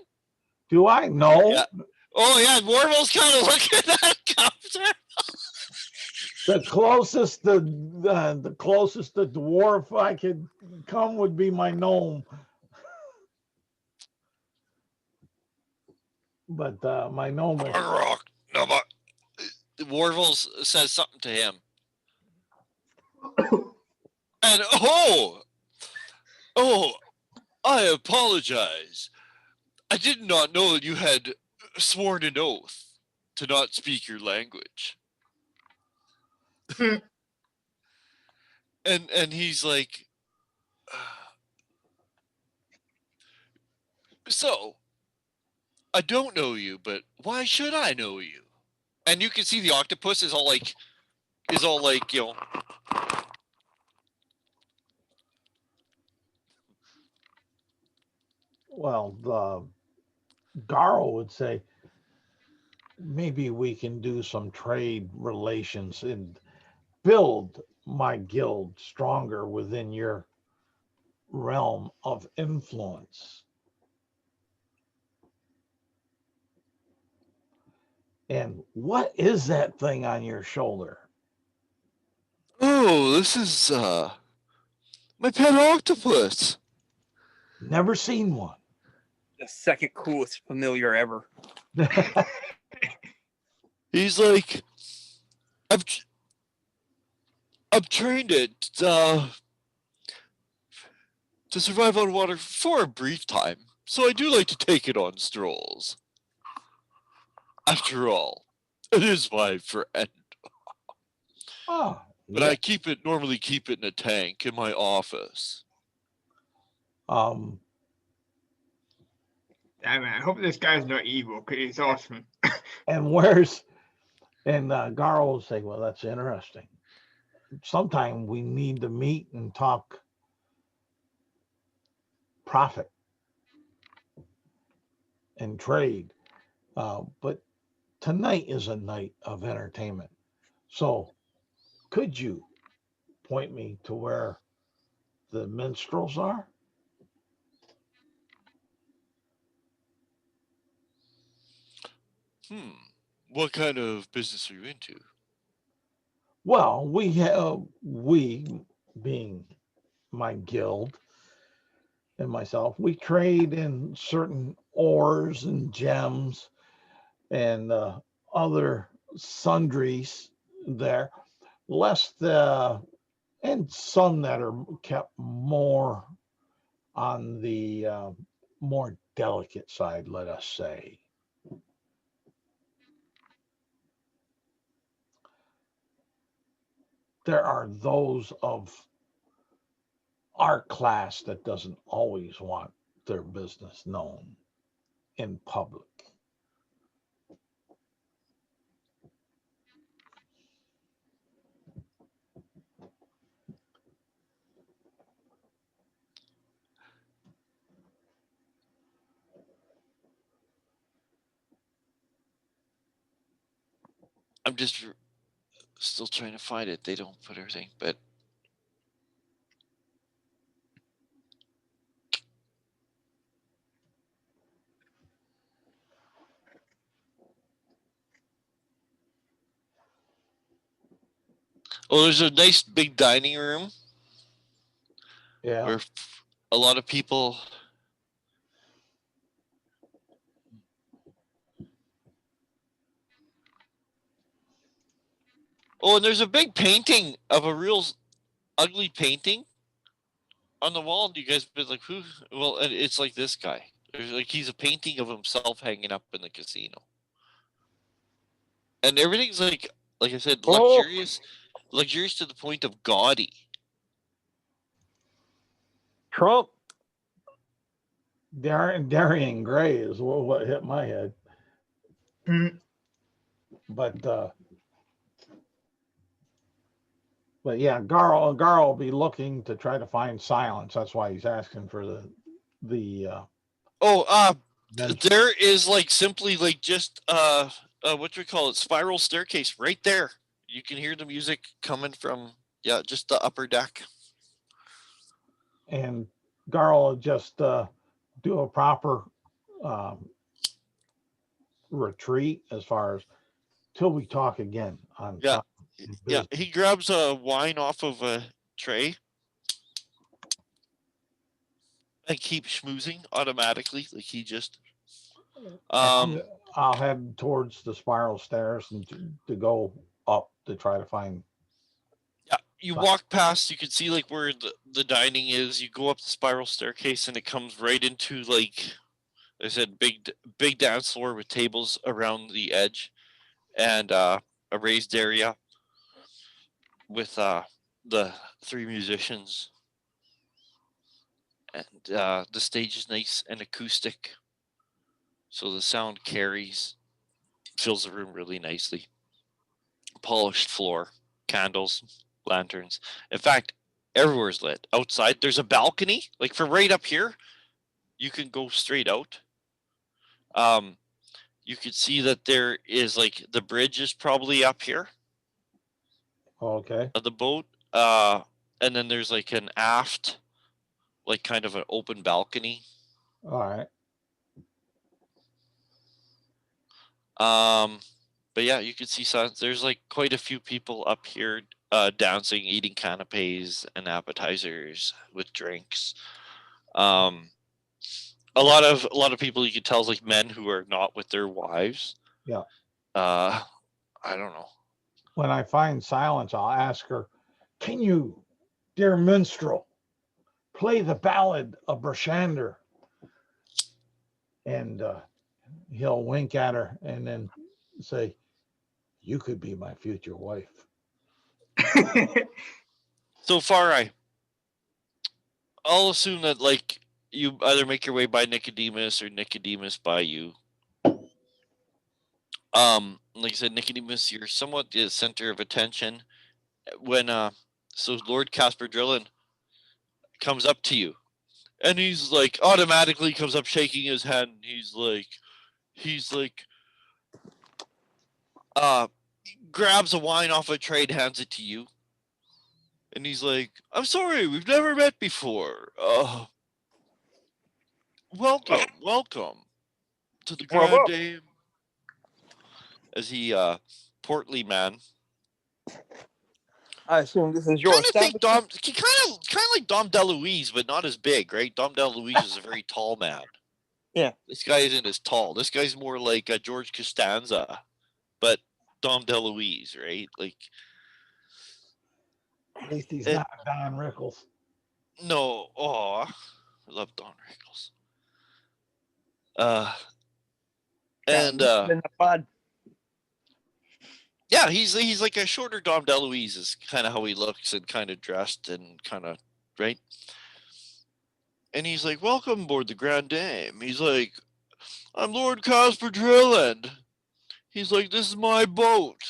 S2: Do I? No.
S1: Yeah. Oh yeah, Morval's kind of looking at Copter.
S2: The closest the closest the dwarf I could come would be my gnome. But my gnome is,
S1: No, but Warvel says something to him. And oh, I apologize. I did not know you had sworn an oath to not speak your language. and he's like, so I don't know you, but why should I know you? And you can see the octopus is all like,
S2: well, Garo would say, maybe we can do some trade relations and build my guild stronger within your realm of influence. And what is that thing on your shoulder?
S1: oh, this is my pet octopus.
S2: Never seen one.
S4: The second coolest familiar ever.
S1: He's like, I've trained it to survive on water for a brief time, so I do like to take it on strolls. After all, it is my friend.
S2: Oh,
S1: But I normally keep it in a tank in my office.
S2: Um,
S5: Damn it, I hope this guy's not evil because he's awesome.
S2: and Garo will say, well, that's interesting. Sometime we need to meet and talk profit and trade. But tonight is a night of entertainment. So could you point me to where the minstrels are?
S1: What kind of business are you into?
S2: Well, we being my guild and myself, we trade in certain ores and gems and other sundries there, less and some that are kept more on the more delicate side, let us say. There are those of our class that doesn't always want their business known in public.
S1: I'm just still trying to find it. They don't put everything, but there's a nice big dining room.
S2: Yeah.
S1: Where a lot of people. Oh, and there's a big painting of a real ugly painting on the wall, you guys been like, who? Well, and it's like this guy. There's like he's a painting of himself hanging up in the casino, and everything's like I said,
S4: Oh.
S1: luxurious to the point of gaudy.
S4: Trump.
S2: Darian Gray is what hit my head.
S5: Mm,
S2: But yeah, Garl will be looking to try to find Silence. That's why he's asking for the
S1: Oh,
S2: mention.
S1: there is like simply like just what do we call it? Spiral staircase right there. You can hear the music coming from just the upper deck.
S2: And Garl will just do a proper retreat as far as till we talk again on
S1: Yeah.
S2: time and
S1: Yeah,
S2: business.
S1: he grabs a wine off of a tray and keeps schmoozing automatically. Like he just
S2: And I'll head towards the spiral stairs and to go up to try to find.
S1: yeah, you walk past, you can see like where the dining is. You go up the spiral staircase and it comes right into like I said, big dance floor with tables around the edge and a raised area with the three musicians. And the stage is nice and acoustic. So the sound carries, fills the room really nicely. Polished floor, candles, lanterns. In fact, everywhere's lit. Outside, there's a balcony. Like for right up here, you can go straight out. You could see that there is like the bridge is probably up here
S2: Okay.
S1: of the boat. And then there's like an aft, like kind of an open balcony.
S2: All right.
S1: But yeah, you can see there's like quite a few people up here dancing, eating canapes and appetizers with drinks. A lot of people you can tell is like men who are not with their wives.
S2: Yeah.
S1: I don't know.
S2: When I find Silence, I'll ask her, "Can you, dear minstrel, play the ballad of Brashander?" And he'll wink at her and then say, "You could be my future wife."
S1: So far, I'll assume that like you either make your way by Nicodemus or Nicodemus by you. Like I said, Nicodemus, you're somewhat the center of attention. When so Lord Casper Drillin comes up to you, and he's like automatically comes up shaking his hand. He's like, grabs a wine off a tray and hands it to you. And he's like, I'm sorry, we've never met before. Welcome to the Grand Dame. As he, portly man.
S4: I assume this is your
S1: Kind of think
S4: establishment.
S1: kind of like Dom DeLuise, but not as big, right? Dom DeLuise is a very tall man.
S4: Yeah.
S1: This guy isn't as tall. This guy's more like George Costanza, but Dom DeLuise, right? Like,
S2: At least he's not Don Rickles.
S1: no, I love Don Rickles. And yeah, he's like a shorter Dom DeLuise is kind of how he looks and kind of dressed and kind of right. And he's like, "Welcome aboard the Grand Dame." He's like, "I'm Lord Casper Drilland." He's like, "This is my boat,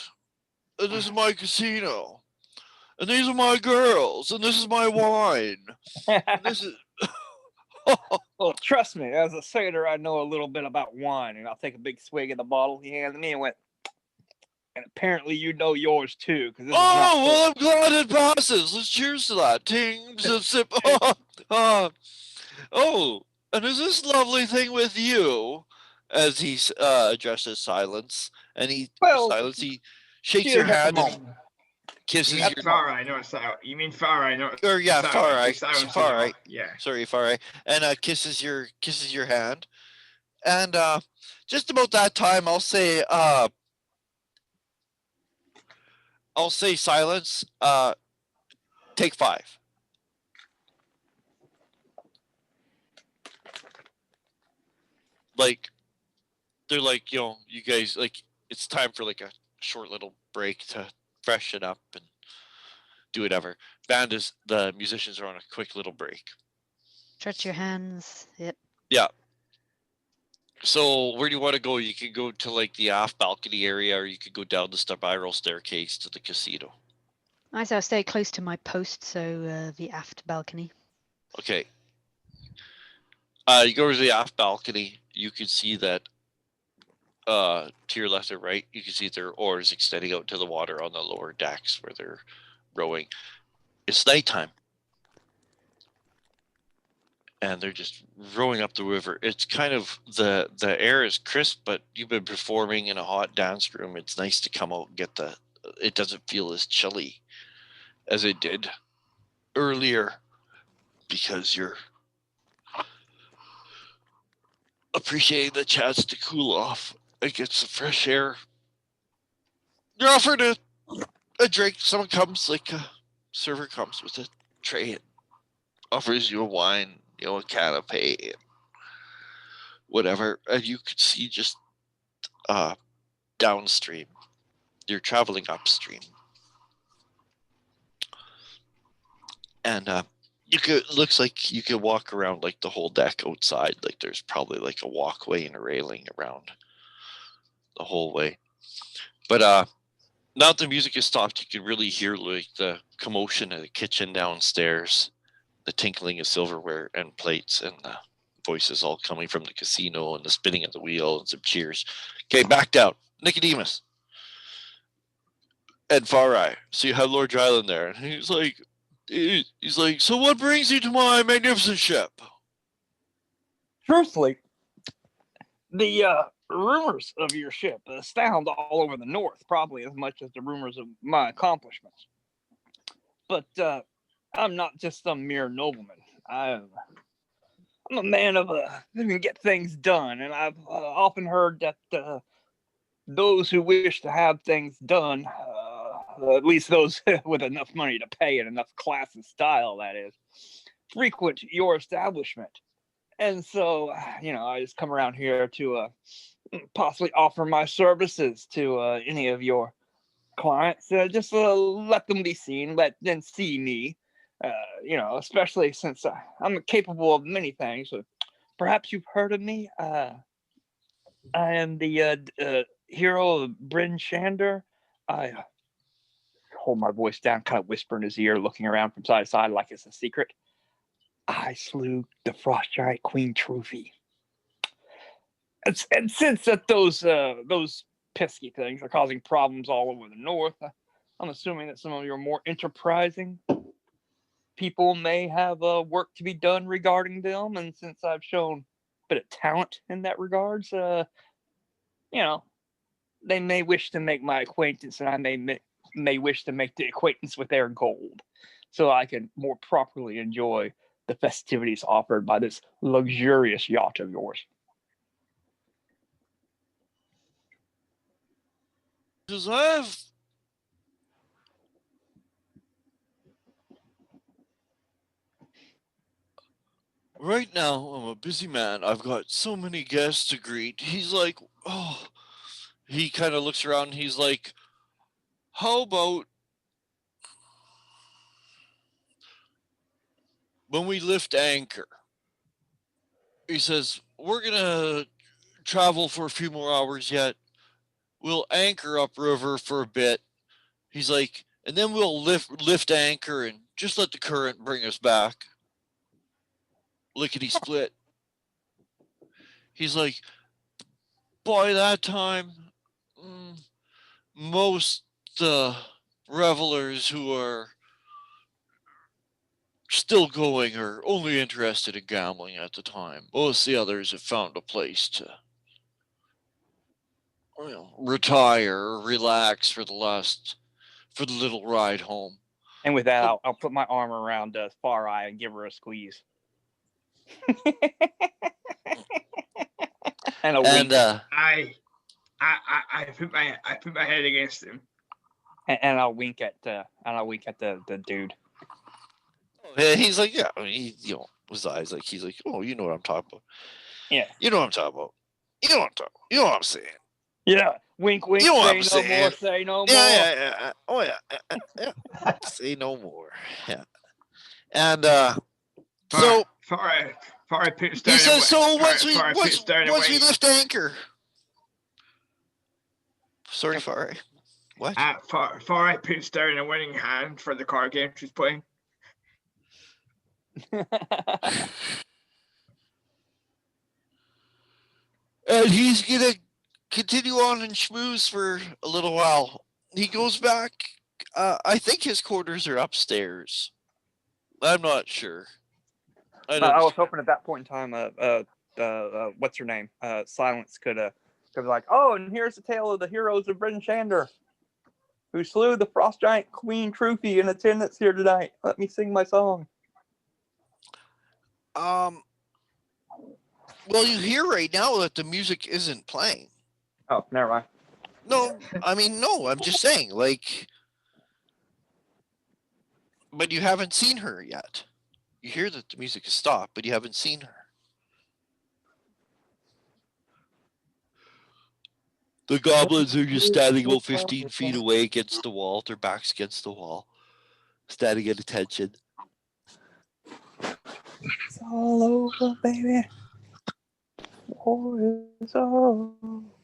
S1: and this is my casino, and these are my girls, and this is my wine, and this is."
S4: Well, trust me, as a sailor, I know a little bit about wine, and I'll take a big swig of the bottle he handed me and went. And apparently, you know yours too, because
S1: well, I'm glad it passes. Let's cheers to that. Ting, zip, sip. Oh, and is this lovely thing with you? As he addresses Silence, and he shakes your hand and kisses your.
S5: Far Eye, no, you mean Far Eye, no?
S1: Or yeah, Far Eye. Far Eye.
S5: Yeah.
S1: Sorry, Far Eye. And kisses your hand, and just about that time, I'll say Silence. Take 5. like they're like, you guys, like, it's time for like a short little break to freshen up and do whatever. The musicians are on a quick little break.
S3: Stretch your hands. Yep.
S1: Yeah. So where do you want to go? You can go to like the aft balcony area, or you could go down the spiral staircase to the casino.
S3: I say I'll stay close to my post, so the aft balcony.
S1: Okay. You go to the aft balcony. You can see that to your left or right, you can see their oars extending out to the water on the lower decks where they're rowing. It's nighttime. And they're just rowing up the river. It's kind of the air is crisp, but you've been performing in a hot dance room. It's nice to come out and get it doesn't feel as chilly as it did earlier because you're appreciating the chance to cool off and get some fresh air. You're offered a drink. Someone comes, like a server comes with a tray and offers you a wine, a canapé, whatever. And you could see just downstream. You're traveling upstream. And looks like you could walk around like the whole deck outside. Like there's probably like a walkway and a railing around the whole way. But now that the music has stopped, you can really hear like the commotion in the kitchen downstairs, the tinkling of silverware and plates, and the voices all coming from the casino, and the spinning of the wheel and some cheers. Okay, back down. Nicodemus and Far Eye. So you have Lord Dryland there, and he's like, so what brings you to my magnificent ship?
S4: Truthfully, the rumors of your ship astound all over the north, probably as much as the rumors of my accomplishments. But I'm not just some mere nobleman. I'm a man of who can get things done, and I've often heard that those who wish to have things done, at least those with enough money to pay and enough class and style, that is, frequent your establishment. And so, I just come around here to possibly offer my services to any of your clients. Just let them be seen, let them see me. Especially since I'm capable of many things. Perhaps you've heard of me. I am the hero of Bryn Shander. I hold my voice down, kind of whisper in his ear, looking around from side to side like it's a secret. I slew the frost giant Queen Trophy. And since that those pesky things are causing problems all over the north, I'm assuming that some of your more enterprising people may have work to be done regarding them. And since I've shown a bit of talent in that regards, they may wish to make my acquaintance, and I may wish to make the acquaintance with their gold, so I can more properly enjoy the festivities offered by this luxurious yacht of yours.
S1: Because I have right now, I'm a busy man. I've got so many guests to greet. He's like, oh, he kind of looks around and he's like, how about when we lift anchor? He says, we're going to travel for a few more hours yet. We'll anchor upriver for a bit. He's like, and then we'll lift anchor and just let the current bring us back. Lickety split. He's like, by that time, most revelers who are still going are only interested in gambling at the time. Most of the others have found a place to retire or relax for the little ride home.
S4: And with that, I'll put my arm around Far Eye and give her a squeeze. and a wink.
S5: I put my head against him.
S4: And I'll wink at the dude.
S1: Yeah, he's like, yeah. I mean, his eyes, like, he's like, oh, you know what I'm talking about.
S4: Yeah,
S1: you know what I'm talking about. You know what I'm saying.
S4: Yeah. Wink, wink.
S1: You know what
S4: Say
S1: I'm
S4: no
S1: saying.
S4: more. Say no more.
S1: Yeah. Oh yeah. Say no more. Yeah. And so
S5: Far I pitched
S1: he
S5: down
S1: says, so
S5: far I pitched down
S1: once we
S5: away.
S1: lift anchor. Sorry, Farai. What?
S5: Far I pitched down a winning hand for the card game she's playing.
S1: And he's gonna continue on and schmooze for a little while. He goes back. I think his quarters are upstairs. I'm not sure.
S4: I was hoping at that point in time, what's her name? Silence could be like, oh, and here's the tale of the heroes of Bryn Shander, who slew the frost giant Queen Truffy in attendance here tonight. Let me sing my song.
S1: Well, you hear right now that the music isn't playing.
S4: Oh, never mind.
S1: No, I mean, no, I'm just saying, like, but you haven't seen her yet. You hear that the music has stopped, but you haven't seen her. The goblins are just standing about 15 feet away against the wall, their backs against the wall, standing at attention.
S4: It's all over, baby. War is over.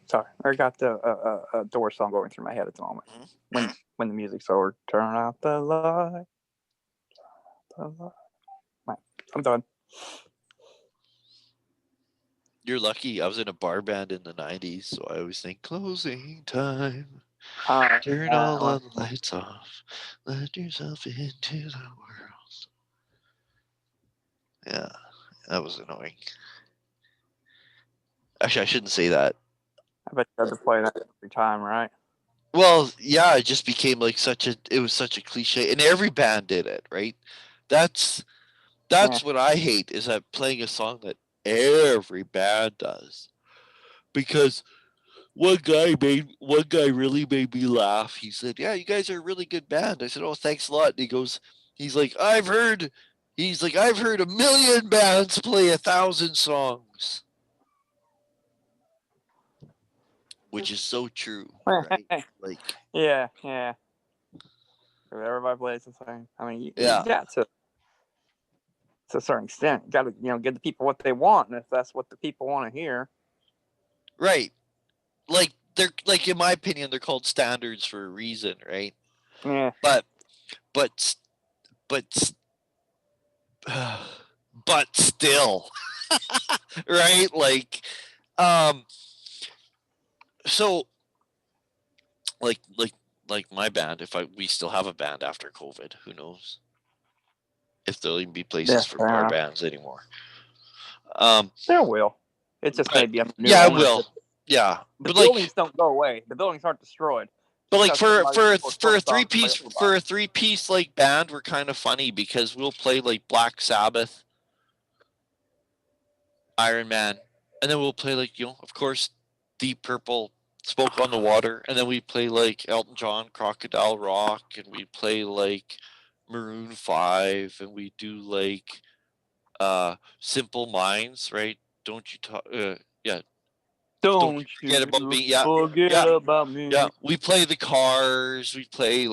S4: Sorry, I got the door song going through my head at the moment. When the music's over, turn out the light. Right, I'm done.
S1: You're lucky. I was in a bar band in the 90s, so I always think closing time. Turn all the lights off. Let yourself into the world. Yeah, that was annoying. Actually, I shouldn't say that.
S4: I bet you had to play that every time, right?
S1: Well, yeah, it just became like it was such a cliche, and every band did it, right? That's what I hate, is that playing a song that every band does. Because one guy really made me laugh. He said, "Yeah, you guys are a really good band." I said, "Oh, thanks a lot." And he's like, I've heard a million bands play 1,000 songs. Which is so true, right? Like,
S4: yeah. Everybody plays the same. I mean, you got to a certain extent. You got to, give the people what they want, and if that's what the people want to hear,
S1: right? Like, they're like, in my opinion, they're called standards for a reason, right?
S4: Yeah.
S1: But still, right? Like, so, like my band. We still have a band after COVID, who knows if there'll even be places for bar bands anymore.
S4: There will. It's just maybe a new
S1: it
S4: ownership.
S1: will. Yeah,
S4: the buildings don't go away. The buildings aren't destroyed.
S1: But like for a three piece like band, we're kind of funny because we'll play like Black Sabbath, Iron Man, and then we'll play like, of course, Deep Purple, Smoke on the Water, and then we play like Elton John, Crocodile Rock, and we play like Maroon 5, and we do like Simple Minds, right? Don't you talk? Yeah. Don't you forget about me? Yeah.
S4: Forget about me.
S1: Yeah. We play the Cars. We play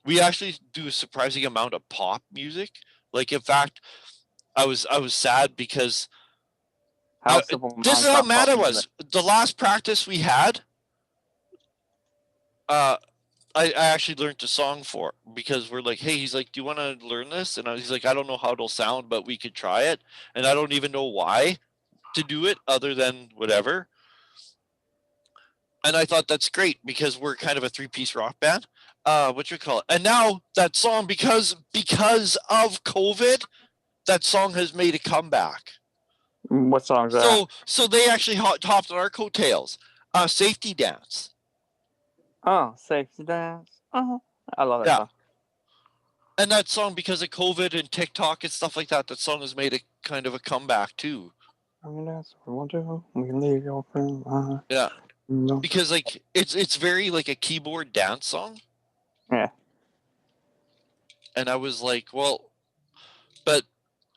S1: we actually do a surprising amount of pop music. Like, in fact, I was sad because this is how mad I was. The last practice we had, I actually learned a song for, because we're like, hey, he's like, do you want to learn this? And he's like, I don't know how it'll sound, but we could try it. And I don't even know why to do it other than whatever. And I thought that's great because we're kind of a three-piece rock band. What you call it? And now that song, because of COVID, that song has made a comeback.
S4: What song is that?
S1: So they actually hopped on our coattails. Safety Dance.
S4: Oh, Safety Dance. Oh, I love that song.
S1: And that song, because of COVID and TikTok and stuff like that, that song has made a kind of a comeback too.
S4: I mean, that's what we'll do. We can leave your friend.
S1: Yeah. Because like it's very like a keyboard dance song.
S4: Yeah.
S1: And I was like, well, but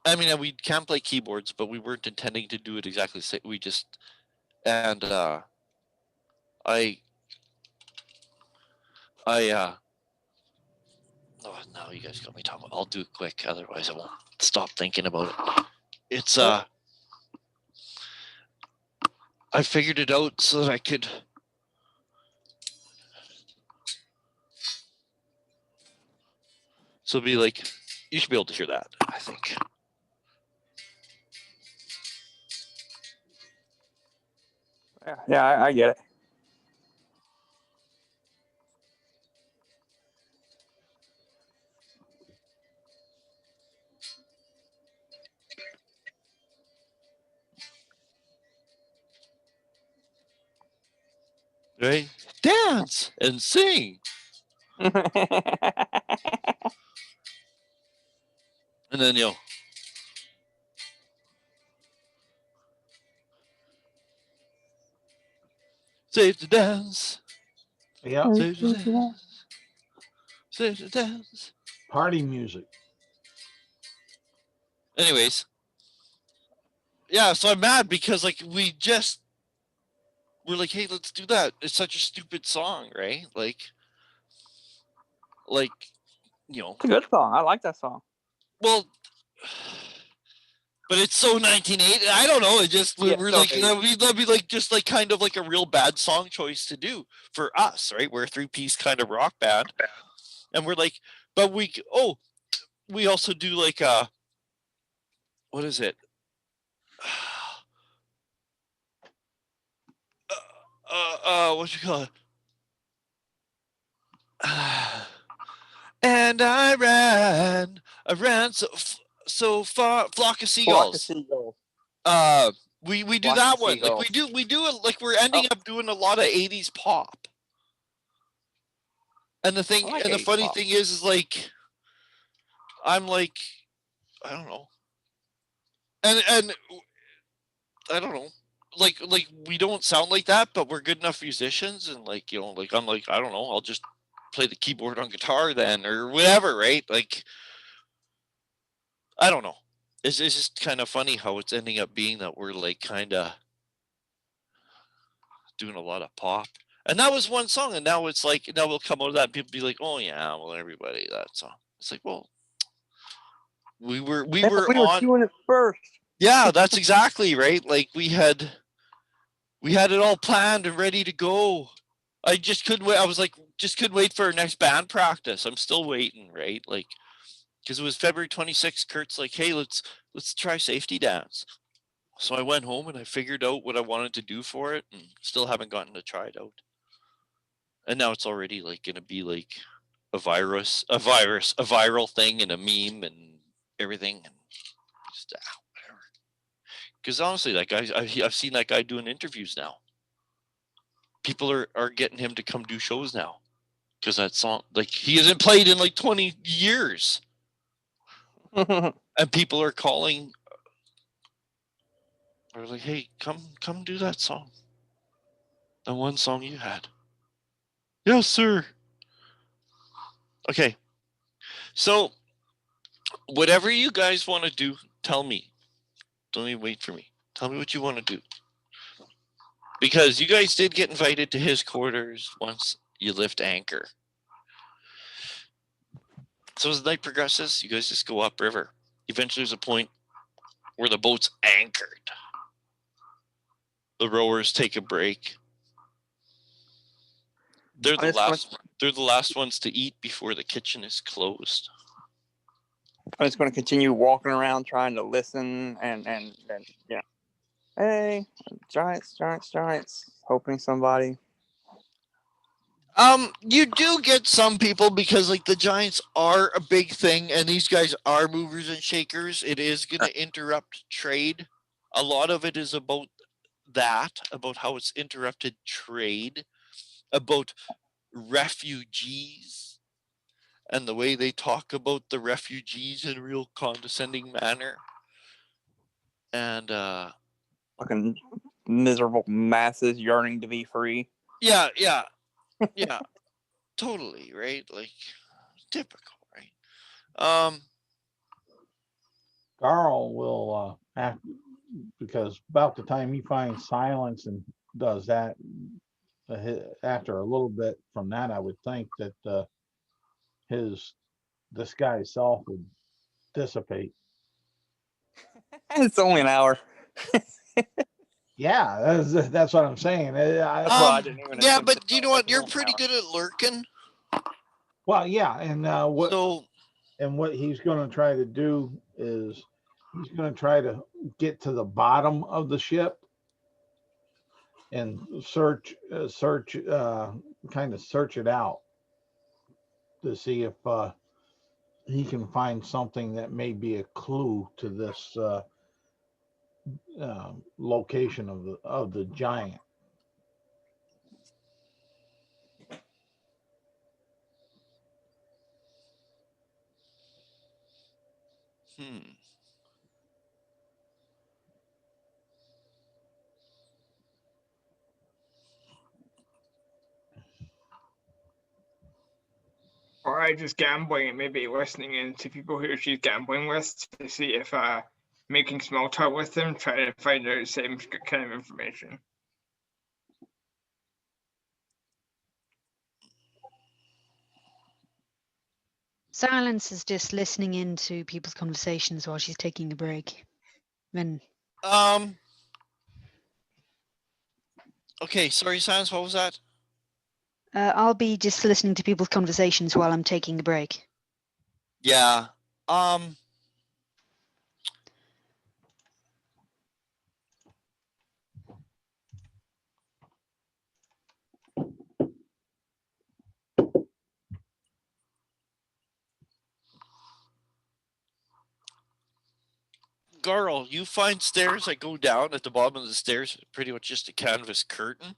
S1: I mean, we can play keyboards, but we weren't intending to do it exactly. We just and I oh, now you guys got me talking. I'll do it quick, otherwise I won't stop thinking about it. It's I figured it out so that I could. So it'd be like, you should be able to hear that, I think.
S4: Yeah, I get it.
S1: Right? Dance and sing. And then save the dance.
S2: Yeah,
S1: Save the dance. Save the dance.
S2: party music.
S1: Anyways. Yeah, so I'm mad because like we're like, hey, let's do that. It's such a stupid song, right? Like
S4: It's a good song. I like that song.
S1: well, but it's so 1980. I don't know. It just we're
S4: so
S1: like that'd be like just like kind of like a real bad song choice to do for us, right? We're a 3-piece kind of rock band, and we're like, but we also do like what is it? What you call it? And I ran so far, flock of seagulls. We do
S4: Flock
S1: that
S4: of
S1: one. Like
S4: seagulls.
S1: we do it. Like we're ending up doing a lot of 80s pop. And the thing,
S4: I like
S1: and the
S4: 80s
S1: funny
S4: pop.
S1: thing is like, I'm like, I don't know, and I don't know, like we don't sound like that, but we're good enough musicians, and like like I'm like, I don't know, I'll just play the keyboard on guitar then or whatever, right? Like I don't know. It's just kind of funny how it's ending up being that we're like kind of doing a lot of pop. And that was one song, and now it's like now we'll come out of that and people be like, oh yeah, well everybody that song. It's like, well, we were on
S4: doing it first.
S1: Yeah, that's exactly right. Like we had it all planned and ready to go. I just couldn't wait. I was like, just couldn't wait for our next band practice. I'm still waiting, right? Like, because it was February 26th. Kurt's like, hey, let's try safety dance. So I went home and I figured out what I wanted to do for it, and still haven't gotten to try it out. And now it's already like gonna be like a viral thing, and a meme and everything, and just whatever. Because honestly, that guy, I've seen that guy doing interviews now. People are getting him to come do shows now because that song, like, he hasn't played in like 20 years, and people are calling. They're like, hey, come do that song. The one song you had. Yes, sir. Okay. So, whatever you guys want to do, tell me. Don't even wait for me. Tell me what you want to do. Because you guys did get invited to his quarters once you lift anchor. So as the night progresses, you guys just go upriver. Eventually there's a point where the boat's anchored. The rowers take a break. They're the last ones to eat before the kitchen is closed.
S4: I'm just going to continue walking around trying to listen and hey, giants, hoping somebody.
S1: You do get some people because like the giants are a big thing, and these guys are movers and shakers. It is going to interrupt trade. A lot of it is about that, about how it's interrupted trade, about refugees and the way they talk about the refugees in a real condescending manner. And
S4: fucking miserable masses yearning to be free.
S1: Yeah, totally, right? Like typical, right?
S2: Carl will because about the time he finds silence and does that, after a little bit from that, I would think that his disguised self would dissipate.
S4: It's only an hour.
S2: Yeah, that's what I'm saying.
S4: That's why I didn't even
S1: Yeah,
S4: attempt
S1: but
S4: it.
S1: you know
S4: Like,
S1: what?
S4: it's
S1: You're
S4: only an
S1: pretty
S4: hour.
S1: good at lurking.
S2: Well, yeah, and what
S1: So
S2: and what he's going to try to do is he's going to try to get to the bottom of the ship and kind of search it out to see if he can find something that may be a clue to this location of the giant.
S1: hmm.
S5: Or I just gambling and maybe listening in to people who she's gambling with to see if making small talk with them, try to find out the same kind of information.
S3: Silence is just listening into people's conversations while she's taking a break. Then
S1: Okay, sorry, Sans, what was that?
S3: I'll be just listening to people's conversations while I'm taking a break.
S1: Yeah. Garl, you find stairs that go down at the bottom of the stairs, pretty much just a canvas curtain.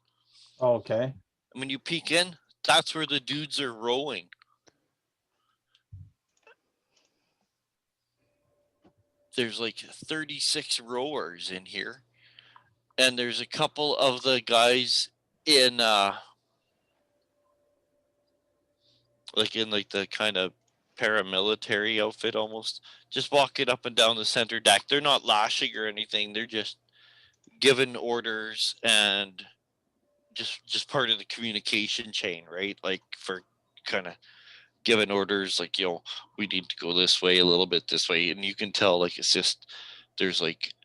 S2: Okay.
S1: And when you peek in, that's where the dudes are rowing. There's like 36 rowers in here. And there's a couple of the guys in like the kind of paramilitary outfit almost, just walking up and down the center deck. They're not lashing or anything. They're just giving orders and just part of the communication chain, right? Like for kind of giving orders, like, we need to go this way, a little bit this way, and you can tell like it's just there's like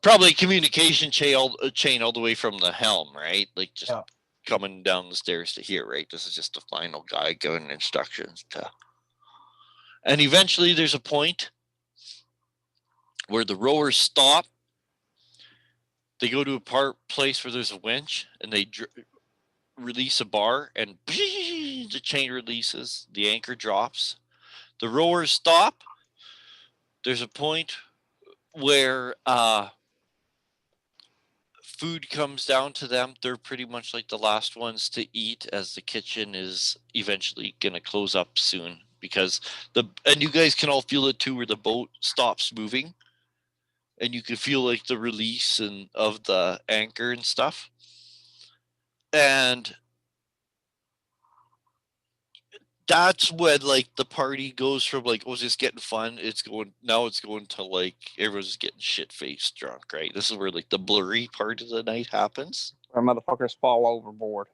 S1: probably a communication chain all the way from the helm, right? Like just coming down the stairs to here, right? This is just the final guy giving instructions to. And eventually there's a point where the rowers stop. They go to a place where there's a winch, and they release a bar, and the chain releases. The anchor drops. The rowers stop. There's a point where food comes down to them. They're pretty much like the last ones to eat, as the kitchen is eventually going to close up soon, because and you guys can all feel it too, where the boat stops moving, and you can feel like the release of the anchor and stuff. And that's when like the party goes from like, oh, just getting fun, it's going to like everyone's getting shit faced drunk, right? This is where like the blurry part of the night happens.
S4: Our motherfuckers fall overboard.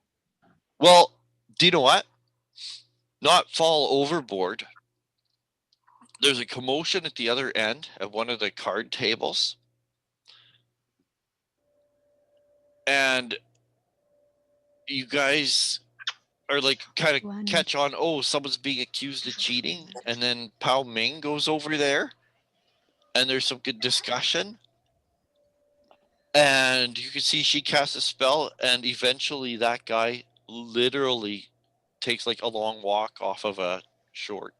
S1: Well, do you know what? Not fall overboard. There's a commotion at the other end of one of the card tables. And you guys are like kind of catch on, oh, someone's being accused of cheating. And then Pao Ming goes over there, and there's some good discussion. And you can see she casts a spell, and eventually that guy literally takes like a long walk off of a short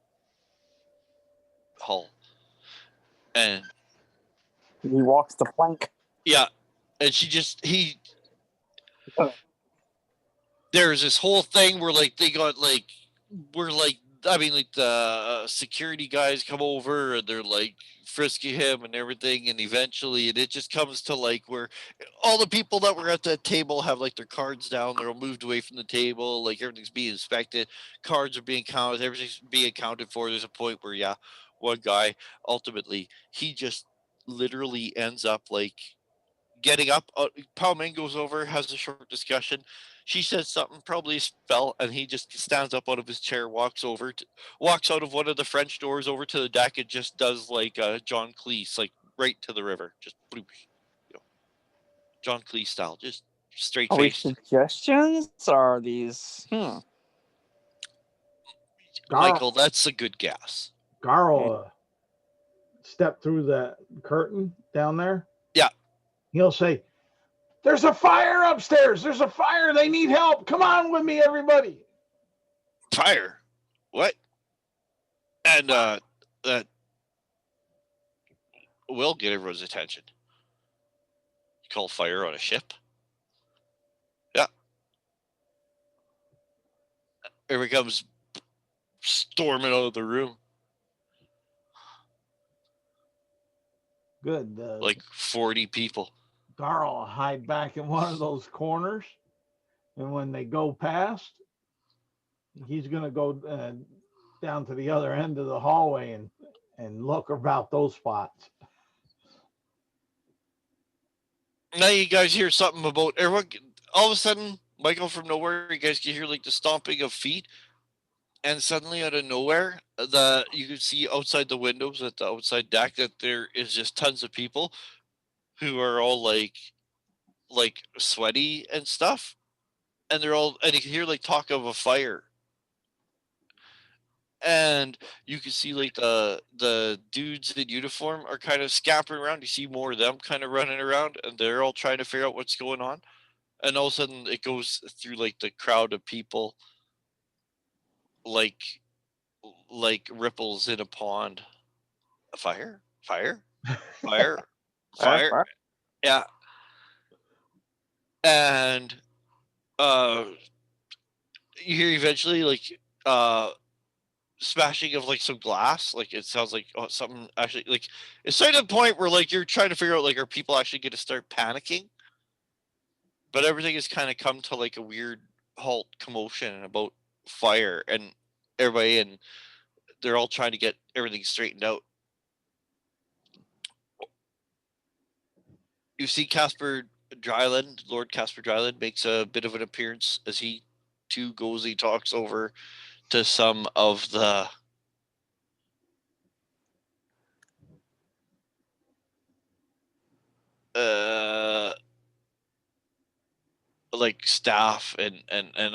S1: hull. And
S4: he walks the plank.
S1: Yeah. And there's this whole thing where like they got like, we're like, I mean, like the security guys come over and they're like frisking him and everything, and eventually it just comes to like where all the people that were at that table have like their cards down, they're all moved away from the table, like everything's being inspected, cards are being counted, everything's being accounted for. There's a point where one guy ultimately he just literally ends up like getting up. Palmain goes over, has a short discussion. She says something, probably a spell, and he just stands up out of his chair, walks out of one of the French doors over to the deck, and just does like John Cleese, like right to the river, just bloop, John Cleese style, just straight
S6: Are we
S1: faced.
S6: suggestions? Or are these?
S1: Michael, that's a good guess.
S2: Garl step through the curtain down there.
S1: Yeah.
S2: He'll say, "There's a fire upstairs. There's a fire. They need help. Come on with me, everybody."
S1: Fire? What? And that will get everyone's attention. You call fire on a ship? Yeah. Here he comes storming out of the room.
S2: Good.
S1: Like 40 people.
S2: Garl will hide back in one of those corners, and when they go past, he's going to go down to the other end of the hallway and look about those spots.
S1: Now you guys hear something about everyone. All of a sudden, Michael, from nowhere, you guys can hear like the stomping of feet, and suddenly out of nowhere, you can see outside the windows at the outside deck that there is just tons of people who are all like sweaty and stuff, and you can hear like talk of a fire. And you can see like the dudes in uniform are kind of scampering around. You see more of them kind of running around, and they're all trying to figure out what's going on. And all of a sudden, it goes through like the crowd of people, like ripples in a pond. A fire, fire, fire, fire. Yeah. And you hear eventually like smashing of like some glass. Like it sounds like something actually, like it's to the point where like you're trying to figure out like, are people actually going to start panicking? But everything has kind of come to like a weird halt, commotion about fire, and everybody, and they're all trying to get everything straightened out. You see Casper Dryland, Lord Casper Dryland, makes a bit of an appearance as he too goes. He talks over to some of the like staff and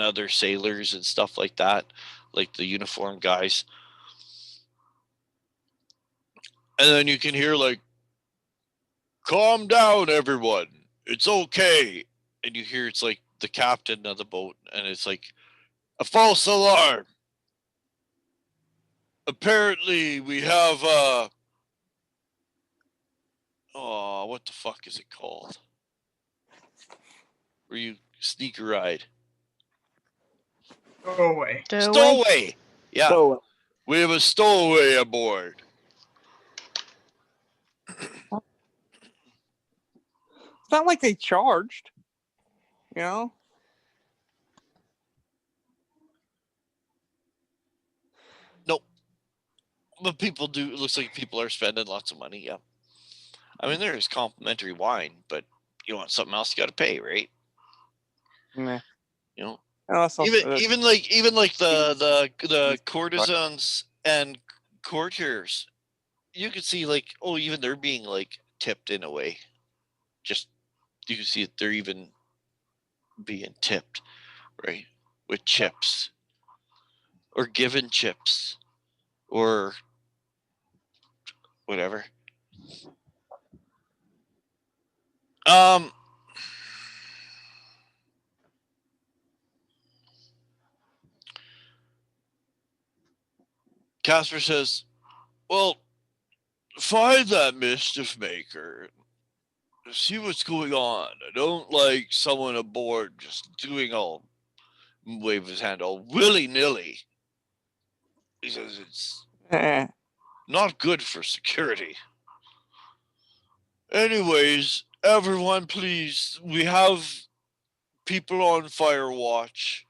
S1: other sailors and stuff like that, like the uniform guys. And then you can hear like, "Calm down, everyone. It's okay." And you hear it's like the captain of the boat, and it's like, "A false alarm. Apparently we have what the fuck is it called? Where you sneak a ride?
S5: Stowaway.
S1: Stowaway. Yeah.
S6: So,
S1: We have a stowaway aboard."
S6: it's not like they charged. You know?
S1: Nope. But people do. It looks like people are spending lots of money. Yeah. I mean, there's complimentary wine, but you want something else, you got to pay, right?
S6: Meh.
S1: You know,
S6: Oh, so,
S1: even like the courtesans and courtiers, you can see like, oh, even they're being like tipped in a way. Just you can see that they're even being tipped, right, with chips or given chips or whatever. Casper says, "Well, find that mischief maker. See what's going on. I don't like someone aboard just doing all," wave his hand, "all willy nilly." He says it's not good for security. Anyways, everyone, please, we have people on fire watch.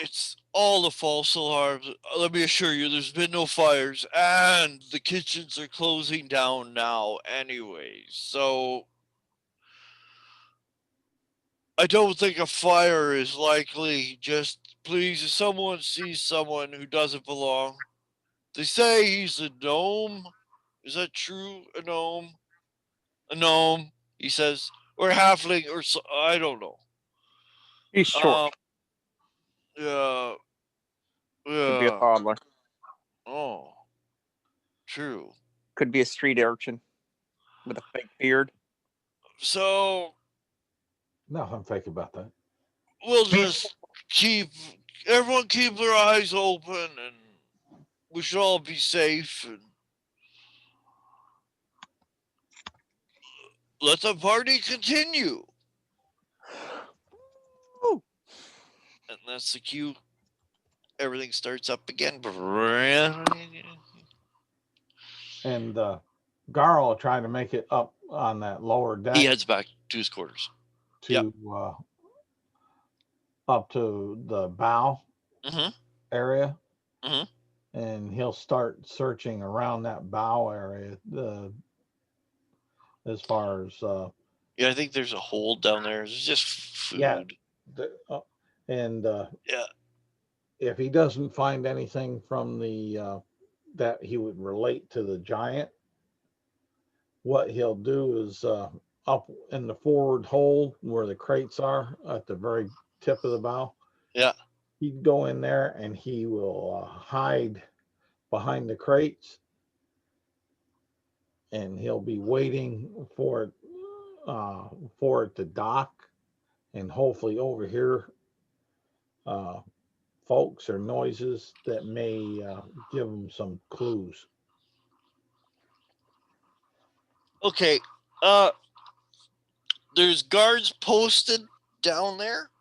S1: It's all the false alarms. Let me assure you, there's been no fires, and the kitchens are closing down now anyway. So I don't think a fire is likely. Just please, if someone sees someone who doesn't belong, they say he's a gnome. Is that true? A gnome? A gnome, he says, or a halfling, or so, I don't know.
S6: He's short.
S1: Yeah,
S6: Could be a
S1: yeah.
S6: toddler.
S1: Oh, true.
S6: Could be a street urchin with a fake beard.
S1: So
S2: Nothing fake about that.
S1: we'll just everyone keep their eyes open, and we should all be safe, and let the party continue.
S6: Ooh.
S1: And that's the cue. Everything starts up again.
S2: And Garl trying to make it up on that lower
S1: He
S2: deck
S1: heads back to his quarters.
S2: to up to the bow
S1: Mm-hmm.
S2: area.
S1: Mhm.
S2: And he'll start searching around that bow area as far as
S1: Yeah, I think there's a hole down there. There's just food.
S2: yeah. And
S1: Yeah.
S2: if he doesn't find anything from the that he would relate to the giant, what he'll do is up in the forward hold where the crates are at the very tip of the bow.
S1: Yeah.
S2: He'd go in there and he will hide behind the crates, and he'll be waiting for it to dock, and hopefully overhear folks or noises that may give him some clues.
S1: Okay. There's guards posted down there,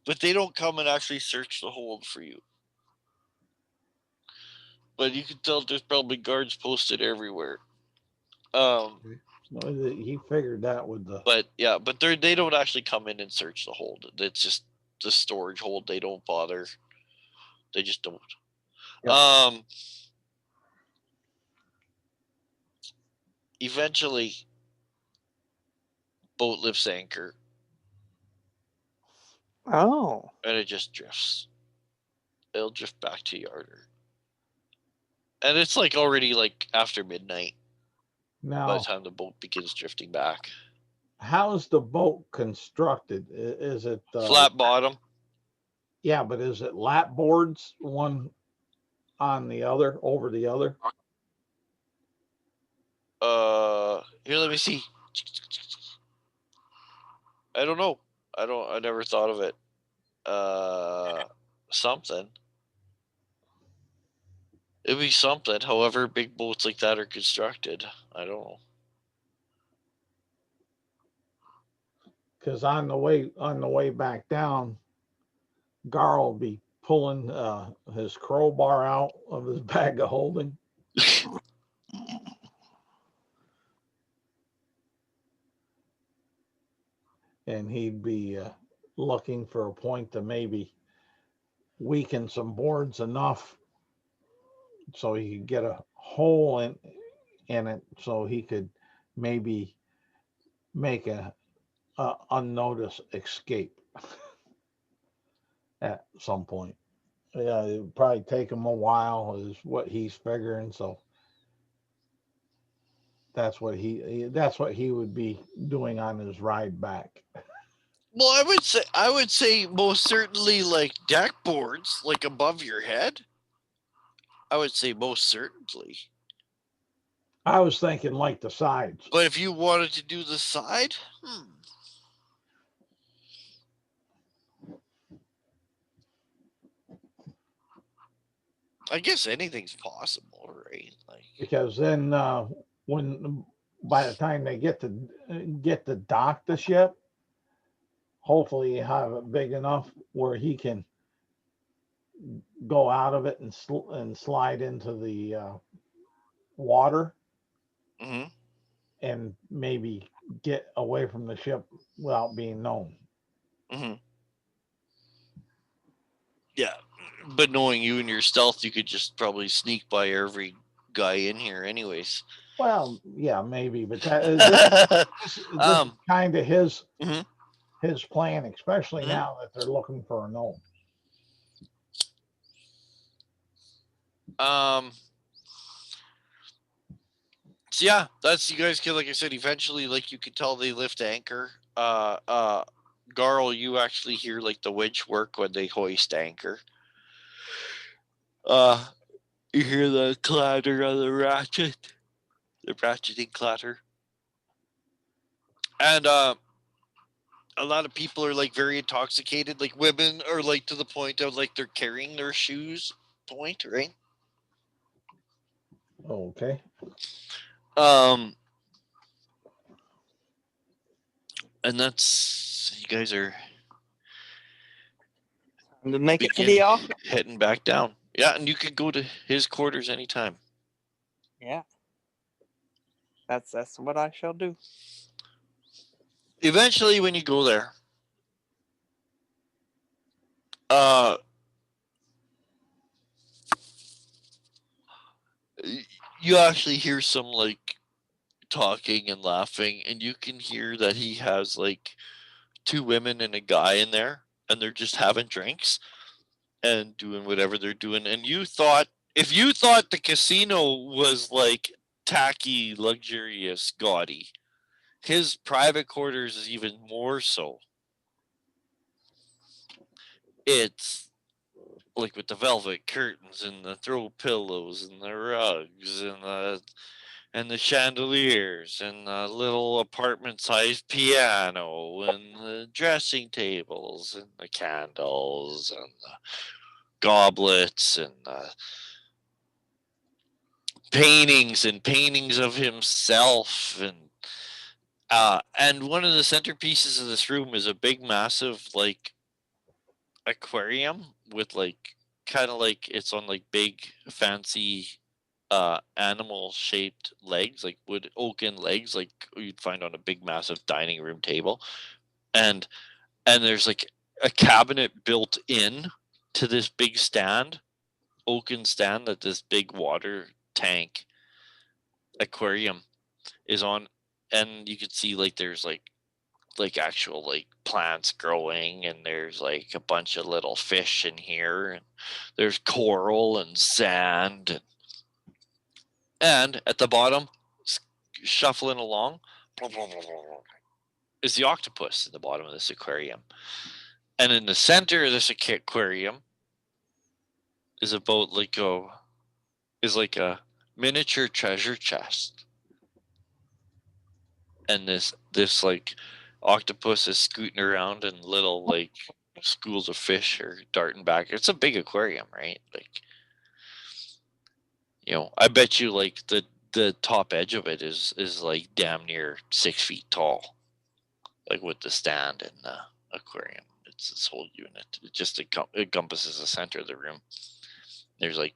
S1: but they don't come and actually search the hold for you. But you can tell there's probably guards posted everywhere.
S2: He figured that with the.
S1: But yeah, but they don't actually come in and search the hold. It's just the storage hold. They don't bother. They just don't.
S2: Yep.
S1: Eventually, boat lifts anchor.
S6: Oh.
S1: And it just drifts. It'll drift back to Yarder. And it's like already like after midnight
S2: Now,
S1: by the time the boat begins drifting back.
S2: How's the boat constructed? Is it
S1: flat bottom?
S2: Yeah, but is it lap boards one on the other over the other?
S1: Here, let me see. I don't know. I never thought of it. Something. It'd be something. However, big boats like that are constructed. I don't know.
S2: Because on the way back down, Gar will be pulling his crowbar out of his bag of holding. And he'd be looking for a point to maybe weaken some boards enough so he could get a hole in it, so he could maybe make a unnoticed escape at some point. Yeah, it would probably take him a while, is what he's figuring. So that's what he would be doing on his ride back.
S1: Well, I would say most certainly like deck boards, like above your head. I would say most certainly.
S2: I was thinking like the sides.
S1: But if you wanted to do the side, I guess anything's possible, right? Like,
S2: because then when by the time they get to dock the ship, hopefully you have it big enough where he can go out of it and slide into the water
S1: mm-hmm.
S2: and maybe get away from the ship without being known.
S1: Mm-hmm. Yeah, but knowing you and your stealth, you could just probably sneak by every guy in here, anyways.
S2: Well, yeah, maybe, but this is kind of
S1: Mhm.
S2: his plan, especially
S1: Mhm.
S2: now that they're looking for a gnome.
S1: So yeah, that's you guys can, like I said, eventually, like you could tell they lift anchor. Garl, you actually hear like the winch work when they hoist anchor. You hear the clatter of the ratcheting clatter, and a lot of people are like very intoxicated. Like women are like to the point of like they're carrying their shoes. Point, right?
S2: Okay.
S1: And that's you guys are
S6: To make it to the office.
S1: heading back down. Yeah, and you can go to his quarters anytime.
S6: Yeah. That's what I shall do.
S1: Eventually, when you go there, you actually hear some like talking and laughing, and you can hear that he has like 2 women and a guy in there, and they're just having drinks and doing whatever they're doing. And you thought, if you thought the casino was like tacky, luxurious, gaudy, his private quarters is even more so. It's like with the velvet curtains and the throw pillows and the rugs and the chandeliers and the little apartment-sized piano and the dressing tables and the candles and the goblets and the paintings of himself and one of the centerpieces of this room is a big massive like aquarium with like kind of like it's on like big fancy animal shaped legs, like wood oaken legs, like you'd find on a big massive dining room table. And there's like a cabinet built in to this big stand, oaken stand, that this big water tank aquarium is on. And you can see like there's like actual like plants growing, and there's like a bunch of little fish in here, and there's coral and sand, and at the bottom, shuffling along, is the octopus in the bottom of this aquarium. And in the center of this aquarium is about like a miniature treasure chest. And this like octopus is scooting around, and little like schools of fish are darting back. It's a big aquarium, right? Like, I bet you like the top edge of it is like damn near 6 feet tall, like with the stand and the aquarium. It's this whole unit. It just encompasses the center of the room. There's like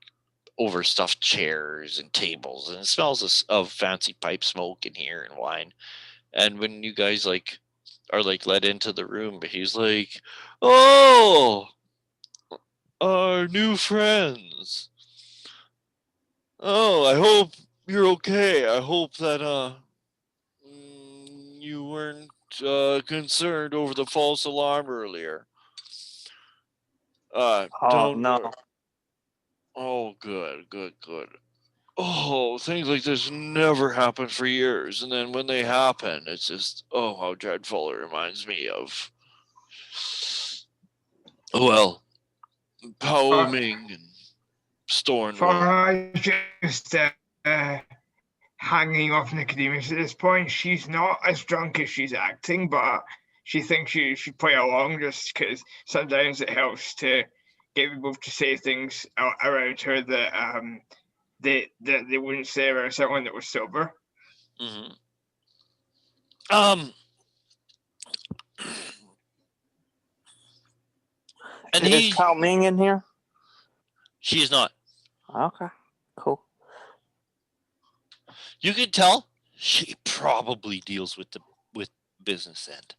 S1: overstuffed chairs and tables, and it smells of fancy pipe smoke in here and wine. And when you guys like are like led into the room, he's like, "Oh, our new friends. Oh, I hope you're okay. I hope that you weren't concerned over the false alarm earlier.
S6: Oh
S1: Don't
S6: no.
S1: worry. Oh, good. Oh, things like this never happen for years, and then when they happen, it's just, oh, how dreadful. It reminds me of, well, Pao Ming and Stornwell.
S5: Farah just hanging off Nicodemus at this point. She's not as drunk as she's acting, but she thinks she should play along just because sometimes it helps to get people to say things around her that they wouldn't say around someone that was sober.
S1: Mm-hmm. And
S6: Is Pao Ming in here?
S1: She is not.
S6: Okay, cool.
S1: You can tell she probably deals with business end.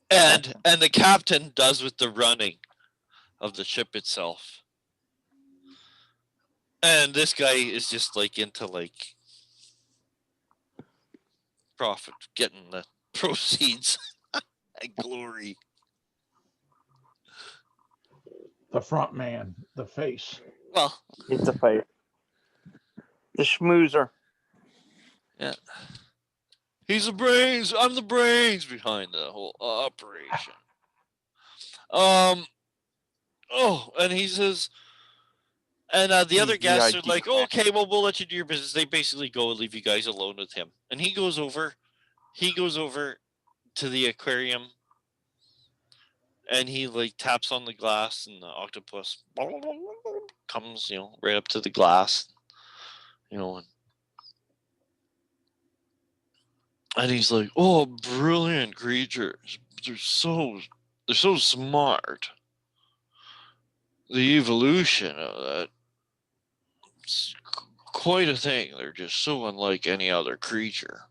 S1: And the captain does with the running. of the ship itself. And this guy is just like into like profit, getting the proceeds and glory.
S2: The front man, the face.
S1: Well,
S4: It's a fight. The schmoozer.
S1: yeah. He's the brains. I'm the brains behind the whole operation. And he says, and the
S4: He's
S1: other
S4: the
S1: guests are
S4: IT
S1: like,
S4: man.
S1: okay, well, we'll let you do your business. They basically go and leave you guys alone with him. And he goes over to the aquarium, and he like taps on the glass, and the octopus comes, right up to the glass, and he's like, "Oh, brilliant creatures! They're so smart. The evolution of that, it's quite a thing. They're just so unlike any other creature."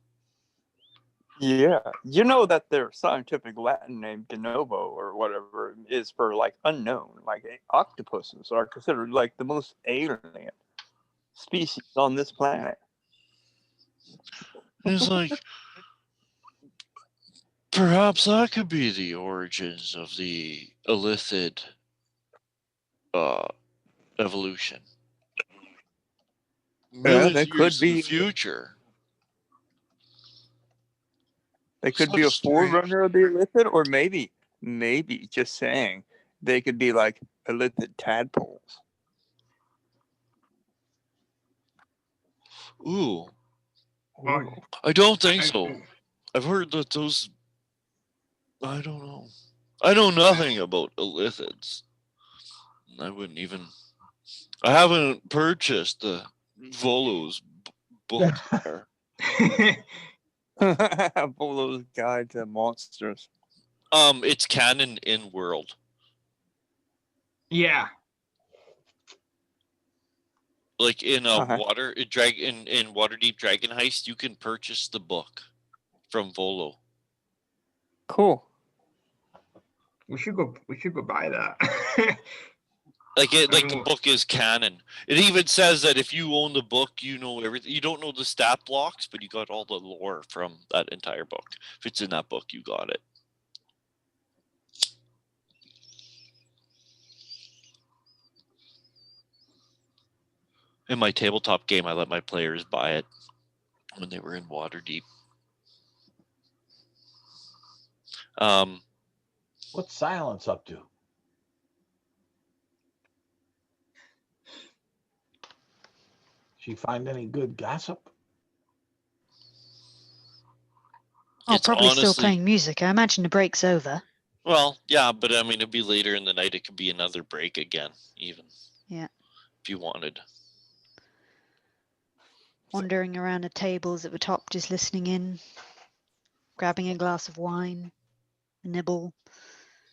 S4: Yeah, you know that their scientific Latin name de novo or whatever is for like unknown. Like octopuses are considered like the most alien species on this planet.
S1: He's like, perhaps that could be the origins of the illithid evolution. Millions
S4: they
S1: of
S4: could
S1: years in the
S4: be.
S1: future.
S4: They could be
S1: Such
S4: a
S1: strange.
S4: forerunner of the illithid, or maybe just saying they could be like illithid tadpoles.
S1: Ooh,
S5: Oh,
S1: I don't think
S5: I-
S1: so. I've heard that those. I don't know. I know nothing about illithids. I wouldn't even. I haven't purchased the Volo's book there.
S4: Bolo's Guide to Monsters.
S1: It's canon in world.
S5: yeah.
S1: Like in
S4: Okay.
S1: in Waterdeep Dragon Heist, you can purchase the book from Volo.
S4: Cool.
S5: We should go buy that.
S1: The book is canon. It even says that if you own the book, you know everything. You don't know the stat blocks, but you got all the lore from that entire book. If it's in that book, you got it. In my tabletop game, I let my players buy it when they were in Waterdeep.
S2: What's Silence up to? She find any good gossip?
S3: Oh,
S1: It's
S3: probably still
S1: honestly-
S3: playing music. I imagine the break's over.
S1: Well, yeah, but I mean, it'd be later in the night. It could be another break again, even.
S3: Yeah.
S1: If you wanted.
S3: Wandering around the tables at the top, just listening in, grabbing a glass of wine, a nibble,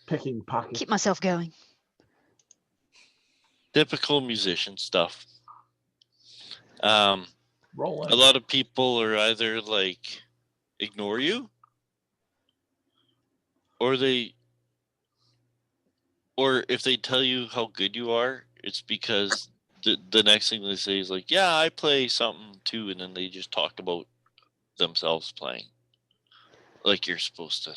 S2: Picking pockets.
S3: keep myself going.
S1: Typical musician stuff.
S2: Rolling.
S1: A lot of people are either like ignore you, or if they tell you how good you are, it's because the next thing they say is like, yeah, I play something too, and then they just talk about themselves playing. Like you're supposed to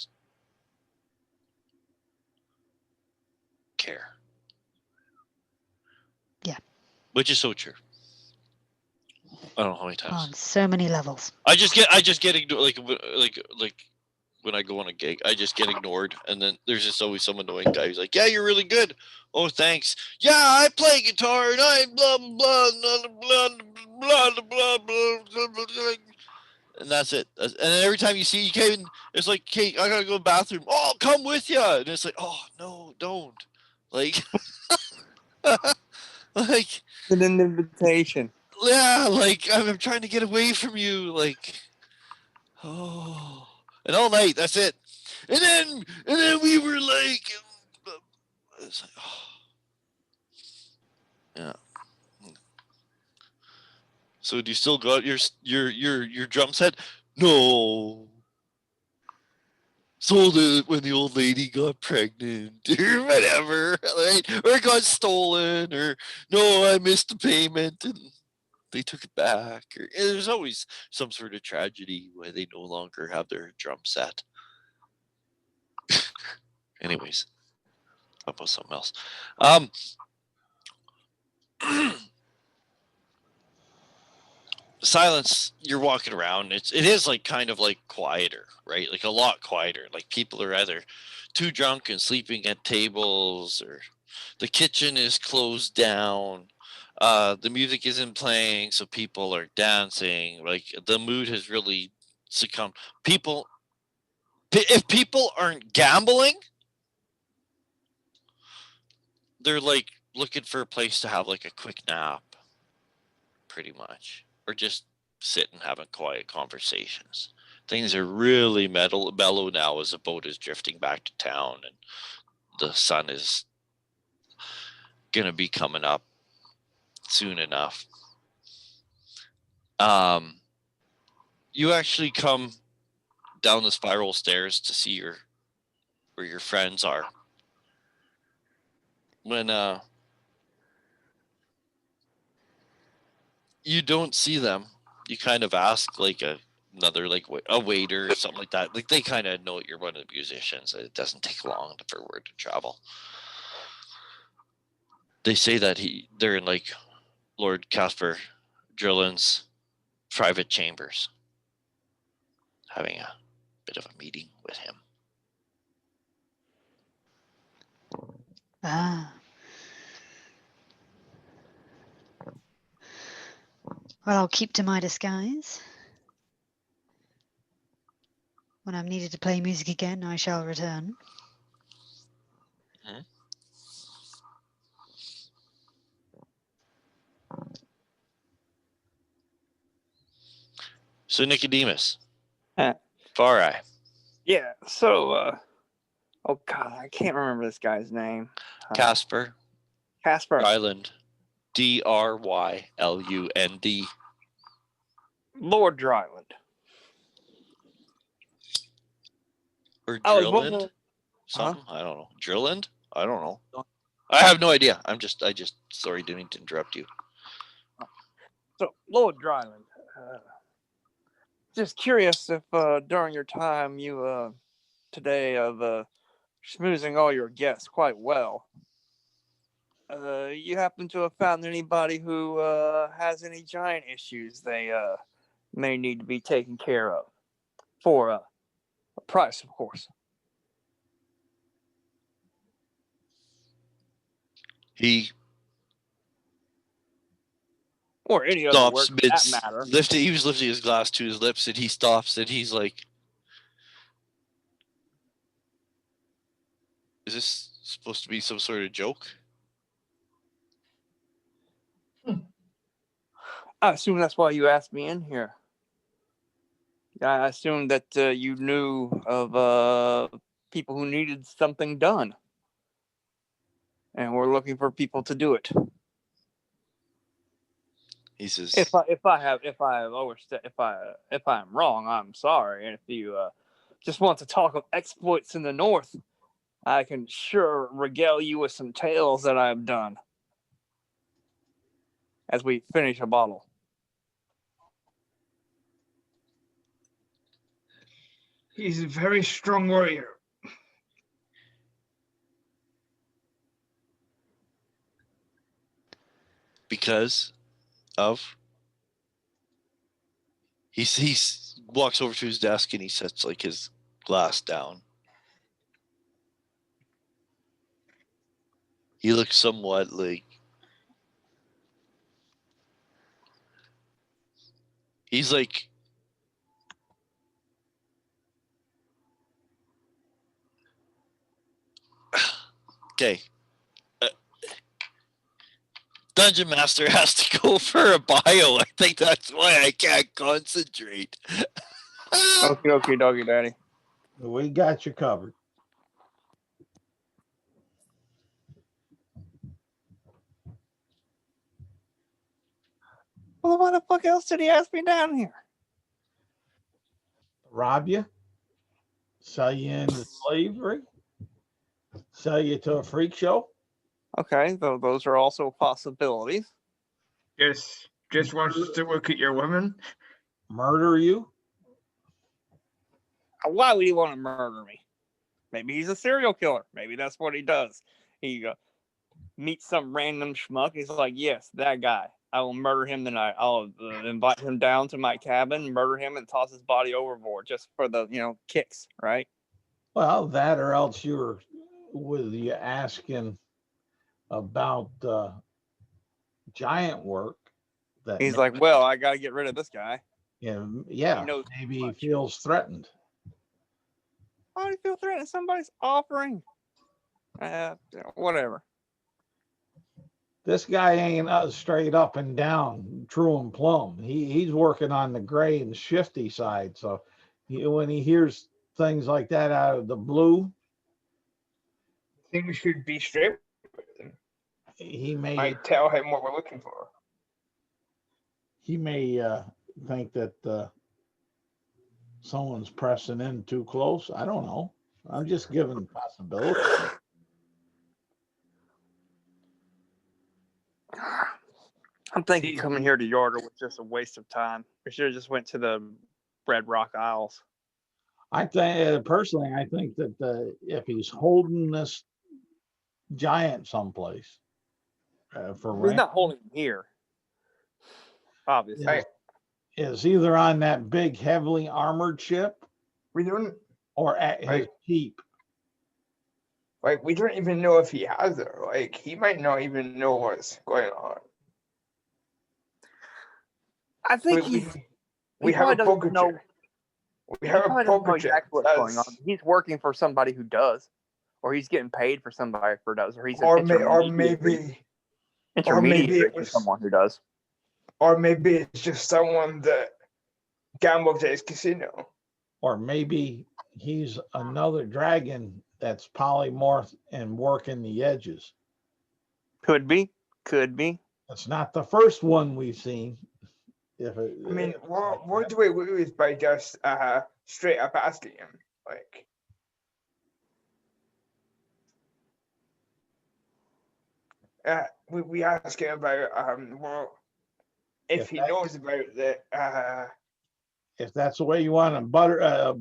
S1: care.
S3: Yeah.
S1: Which is so true. I don't know how many times.
S3: On so many levels.
S1: I just get ignored, like when I go on a gig, I just get ignored, and then there's just always some annoying guy who's like, "Yeah, you're really good. Oh, thanks. Yeah, I play guitar, and I blah blah blah blah blah blah blah blah blah." And that's it. And then every time you see you came, it's like, "Hey, I gotta go to the bathroom. Oh, I'll come with you." And it's like, "Oh no, don't." Like, like,
S4: An invitation.
S1: yeah, like I'm trying to get away from you, like, oh, and all night. That's it. And then we were like, it's like, oh, yeah. So do you still got your drum set? No. sold it when the old lady got pregnant or whatever, right? Or it got stolen, or no, I missed the payment and they took it back. Or there's always some sort of tragedy where they no longer have their drum set. Anyways, talk about something else. Silence, you're walking around, it is like kind of like quieter, right? Like a lot quieter. Like people are either too drunk and sleeping at tables, or the kitchen is closed down. The music isn't playing, so people are dancing. Like the mood has really succumbed. If people aren't gambling, they're like looking for a place to have like a quick nap, pretty much, or just sit and having quiet conversations. Things are really mellow now as the boat is drifting back to town and the sun is gonna be coming up soon enough. You actually come down the spiral stairs to see where your friends are. When you don't see them, you kind of ask like another like a waiter or something like that. Like they kind of know you're one of the musicians. It doesn't take long for word to travel. They say that they're in like Lord Casper Drillin's private chambers, having a bit of a meeting with him.
S3: Ah. Well, I'll keep to my disguise. When I'm needed to play music again, I shall return.
S1: Hmm? So Nicodemus,
S6: Huh.
S1: Far Eye,
S6: Yeah. So, oh God, I can't remember this guy's name.
S1: Casper
S6: Casper.
S1: Dryland, Drylund,
S6: Lord Dryland.
S1: or
S6: I was
S1: Drilland,
S6: wondering.
S1: something. I don't know. Drilland? I don't know. I have no idea. I just sorry, didn't mean to interrupt you.
S6: So, Lord Dryland. Just curious if during your time today of schmoozing all your guests quite well, you happen to have found anybody who has any giant issues they may need to be taken care of for a price, of course.
S1: He
S6: Or any other
S1: stops
S6: work for that matter.
S1: he was lifting his glass to his lips and he stops and he's like, is this supposed to be some sort of joke?
S6: I assume that's why you asked me in here. I assume that you knew of people who needed something done, and we're looking for people to do it.
S1: He says,
S6: If I'm wrong, I'm sorry. And if you just want to talk of exploits in the North, I can sure regale you with some tales that I've done. As we finish a bottle.
S5: He's a very strong warrior.
S1: because of he walks over to his desk and he sets like his glass down. He looks somewhat like he's like okay. Dungeon Master has to go for a bio. I think that's why I can't concentrate.
S6: Okay, doggy daddy.
S2: We got you covered.
S6: Well, why the fuck else did he ask me down here?
S2: Rob you? Sell you into slavery? Sell you to a freak show?
S6: Okay, those are also possibilities.
S5: Just wants to look at your women.
S2: Murder you?
S6: Why would he want to murder me? Maybe he's a serial killer. Maybe that's what he does. He meets some random schmuck. He's like, yes, that guy. I will murder him tonight. I'll invite him down to my cabin, murder him, and toss his body overboard just for the kicks, right?
S2: Well, that or else you asking about giant work. That
S6: He's like, well, I got to get rid of this guy.
S2: yeah,
S6: He knows
S2: maybe
S6: too
S2: he
S6: much.
S2: feels threatened.
S6: Why do you feel threatened? Somebody's offering. Whatever.
S2: This guy ain't straight up and down, true and plumb. He's working on the gray and shifty side. So when he hears things like that out of the blue,
S5: I think we should be straight with him.
S2: he may
S5: Might tell him what we're looking for.
S2: he may think that someone's pressing in too close. I don't know. I'm just giving possibilities.
S6: I'm thinking coming here to Yarder was just a waste of time. We should have just went to the Red Rock Isles.
S2: I think personally, I think that if he's holding this giant someplace for
S6: He's not holding him here, obviously.
S2: is either on that big, heavily armored ship
S5: We don't
S2: or at his keep.
S5: we don't even know if he has it. Like, he might not even know what's going on.
S6: I think
S5: we have a poker
S6: know.
S5: chip. We
S6: He
S5: have
S6: probably
S5: a
S6: doesn't know
S5: poker chip.
S6: exactly what's going on. He's working for somebody who does, or he's getting paid for somebody who does, or he's
S5: maybe
S6: intermediary
S5: it was
S6: for someone who does.
S5: Or maybe it's just someone that gambles at his casino.
S2: Or maybe he's another dragon that's polymorphed and working the edges.
S6: Could be.
S2: It's not the first one we've seen.
S5: What do we lose by just straight up asking him? Like, we ask him about if he knows about the
S2: if that's the way you want to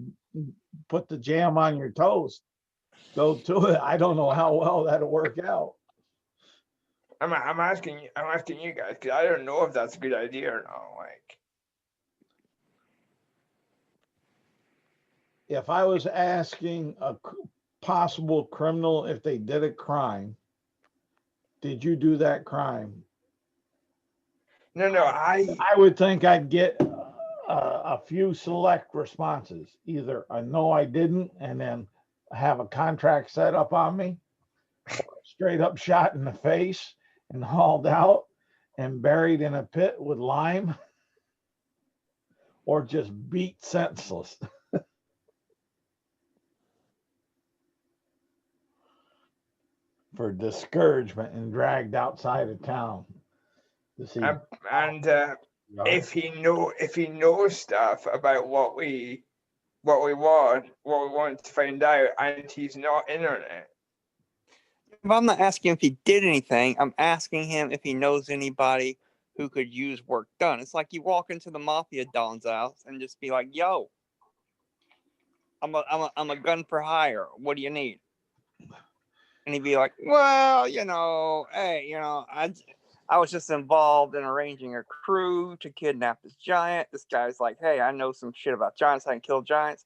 S2: put the jam on your toast, go to it. I don't know how well that'll work out.
S5: I'm asking you guys, because I don't know if that's a good idea or not. Like,
S2: if I was asking a possible criminal if they did a crime, did you do that crime?
S5: No, I
S2: would think I'd get a few select responses. Either I know I didn't, and then have a contract set up on me, or straight up shot in the face and hauled out and buried in a pit with lime, or just beat senseless. For discouragement and dragged outside of town to see.
S5: If he knows stuff about what we want to find out, and he's not internet.
S6: If I'm not asking if he did anything, I'm asking him if he knows anybody who could use work done. It's like you walk into the mafia don's house and just be like, "Yo, I'm a gun for hire. What do you need?" And he'd be like, "Well, hey, I was just involved in arranging a crew to kidnap this giant. This guy's like, hey, I know some shit about giants. I can kill giants.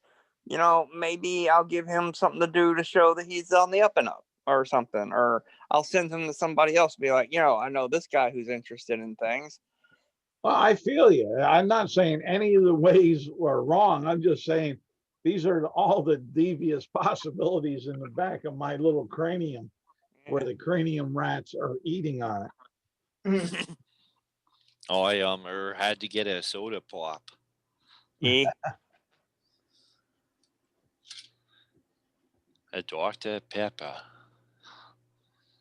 S6: Maybe I'll give him something to do to show that he's on the up and up or something. Or I'll send him to somebody else, be like, I know this guy who's interested in things."
S2: Well, I feel you. I'm not saying any of the ways were wrong. I'm just saying these are all the devious possibilities in the back of my little cranium, where the cranium rats are eating on it.
S1: Oh, I had to get a soda pop.
S6: Yeah.
S1: A Dr. Pepper.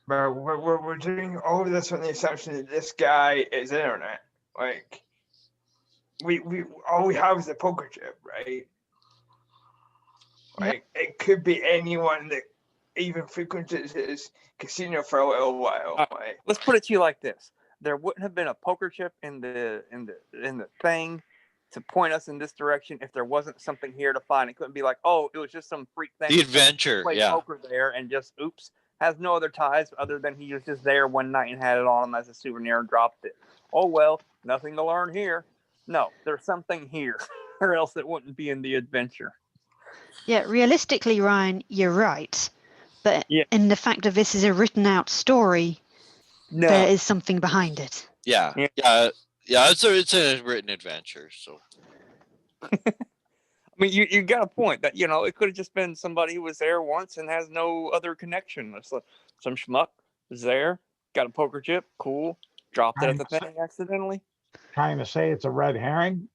S5: But we're doing all of this on the assumption that this guy is internet. Like, we all we have is a poker chip, right? Like it could be anyone that even frequented his casino for a little while. Like,
S6: Let's put it to you like this: there wouldn't have been a poker chip in the thing to point us in this direction if there wasn't something here to find. It couldn't be like, oh, it was just some freak thing.
S1: The adventure,
S6: Played
S1: yeah.
S6: poker there and just oops, has no other ties other than he was just there one night and had it on him as a souvenir and dropped it. Oh well, nothing to learn here. No, there's something here, or else it wouldn't be in the adventure.
S3: Yeah, realistically, Ryan, you're right. But
S6: Yeah.
S3: in the fact of this is a written out story,
S6: No,
S3: there is something behind it.
S1: Yeah.
S6: Yeah.
S1: It's a written adventure. So
S6: I mean, you got a point that it could have just been somebody who was there once and has no other connection. It's like some schmuck was there, got a poker chip, cool, dropped it at the thing accidentally.
S2: Trying to say it's a red herring.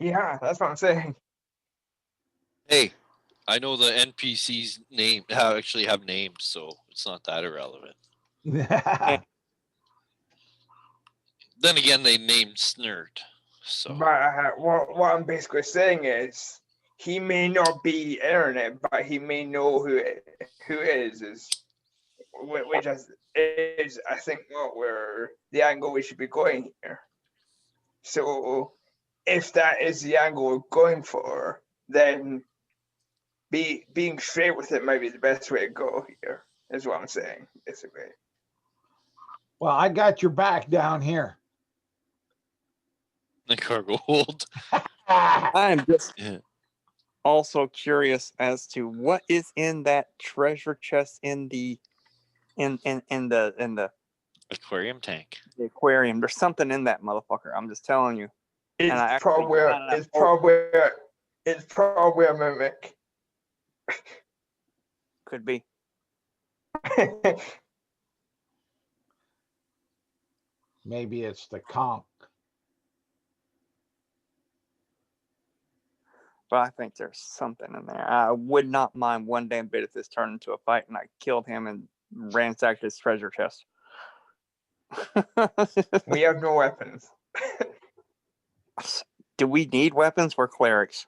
S5: yeah, that's what I'm saying.
S1: hey, I know the NPCs name actually have names, so it's not that irrelevant. Then again, they named Snurt. So
S5: But what I'm basically saying is, he may not be airing it, but he may know who is which is I think what where the angle we should be going here. So if that is the angle we're going for, then being straight with it might be the best way to go here, is what I'm saying, basically.
S2: Well, I got your back down here.
S1: the cargo hold.
S6: I'm just
S1: Yeah.
S6: also curious as to what is in that treasure chest in the
S1: Aquarium tank.
S6: the aquarium. There's something in that motherfucker. I'm just telling you.
S5: It's
S6: I actually
S5: it's probably a mimic.
S6: could be.
S2: Maybe it's the conch.
S6: But I think there's something in there. I would not mind one damn bit if this turned into a fight and I killed him and ransacked his treasure chest.
S5: We have no weapons.
S6: Do we need weapons? We're clerics.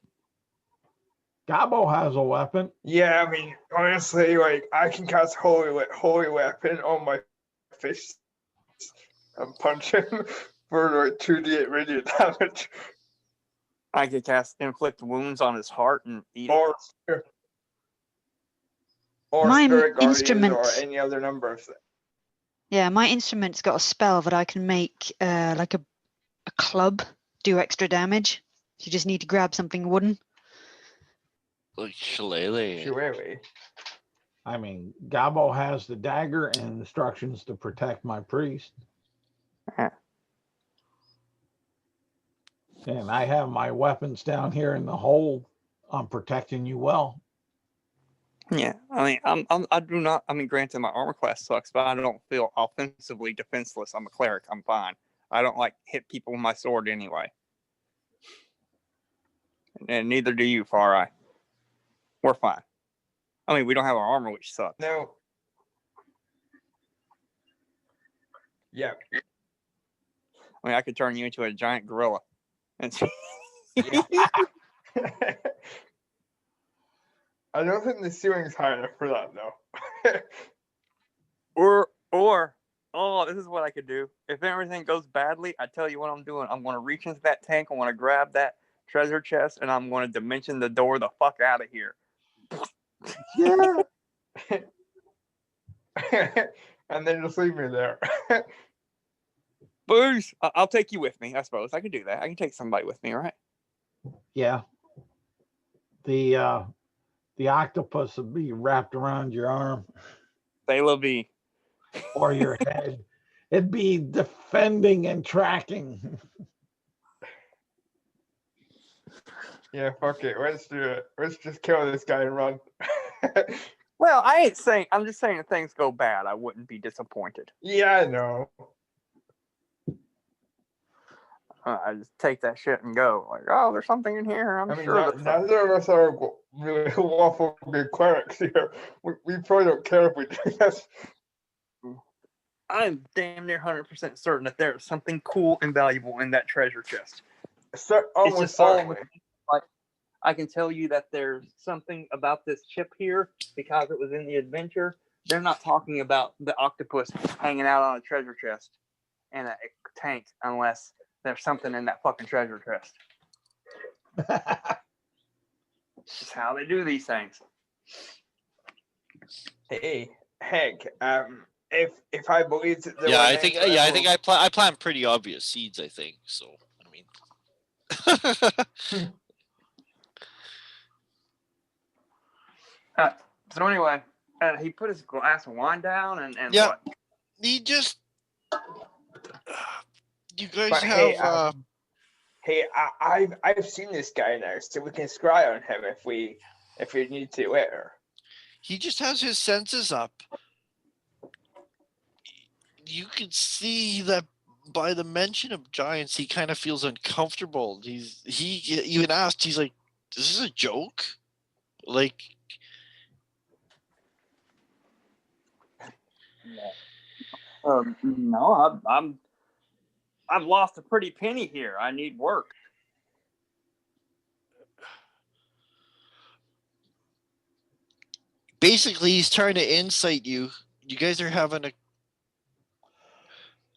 S2: Gabo has a weapon.
S5: Yeah, I mean, honestly, like I can cast holy weapon on my fist and punch him for like 2d8 radiant damage.
S6: I could cast inflict wounds on his heart and eat
S5: Or
S3: My
S5: spirit guardians
S3: instrument-
S5: or any other number of things.
S3: Yeah, my instrument's got a spell that I can make like a club do extra damage. You just need to grab something wooden.
S1: Like shillelagh.
S5: Shillelagh.
S2: I mean, Gabo has the dagger and instructions to protect my priest.
S6: Yeah.
S2: And I have my weapons down here in the hold. I'm protecting you well.
S6: Yeah, I mean, I do not. I mean, granted, my armor class sucks, but I don't feel offensively defenseless. I'm a cleric. I'm fine. I don't like hit people with my sword anyway, and neither do you, Far Eye. We're fine. I mean, we don't have our armor, which sucks.
S5: No. Yeah.
S6: I mean, I could turn you into a giant gorilla, and
S5: I don't think the ceiling's high enough for that though.
S6: or oh, this is what I could do. If everything goes badly, I tell you what I'm doing. I'm going to reach into that tank. I want to grab that treasure chest, and I'm going to dimension the door the fuck out of here.
S2: Yeah.
S5: And then just leave me there.
S6: Boosh! I'll take you with me. I suppose I can do that. I can take somebody with me, right?
S2: Yeah. The octopus would be wrapped around your arm
S6: They will be.
S2: or your head. It'd be defending and tracking.
S5: Yeah, fuck it. Let's do it. Let's just kill this guy and run.
S6: Well, I ain't saying. I'm just saying if things go bad, I wouldn't be disappointed.
S5: Yeah, I know.
S6: I just take that shit and go. Like, oh, there's something in here. I'm
S5: I mean,
S6: sure there's something.
S5: neither of us are really awful good clerics here. We probably don't care if we do this.
S6: I'm damn near 100% certain that there's something cool and valuable in that treasure chest.
S5: Almost
S6: just all
S5: certainly.
S6: I can tell you that there's something about this chip here because it was in the adventure. They're not talking about the octopus hanging out on a treasure chest in a tank unless there's something in that fucking treasure chest. It's just how they do these things.
S5: Hey, heck, if I believed that there
S1: Yeah,
S5: were
S1: I think.
S5: any
S1: Yeah, I think
S5: level-
S1: I plant pretty obvious seeds. I think so. I mean,
S6: So anyway, he put his glass of wine down and
S1: Yeah.
S6: what?
S1: he just. You guys
S5: But
S1: have.
S5: hey, I've seen this guy now, so we can scry on him if we need to later.
S1: He just has his senses up. You can see that by the mention of giants, he kind of feels uncomfortable. He even asked. He's like, "Is this a joke?" Like,
S6: No, I've lost a pretty penny here. I need work.
S1: basically, he's trying to incite you. You guys are having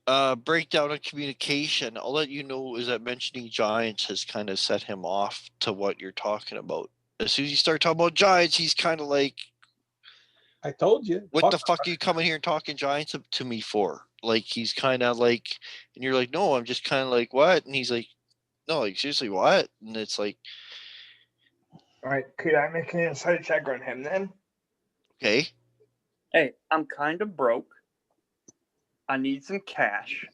S1: a breakdown of communication. I'll let you know is that mentioning giants has kind of set him off to what you're talking about. As soon as you start talking about giants, he's kind of like,
S2: I told you.
S1: what the fuck are you coming here and talking giants to me for? Like, he's kind of like, and you're like, no, I'm just kind of like, what? And he's like, no, like, seriously, what? And it's like,
S5: Right? Could I make an insight check on him then?
S1: okay,
S6: Hey, I'm kind of broke. I need some cash.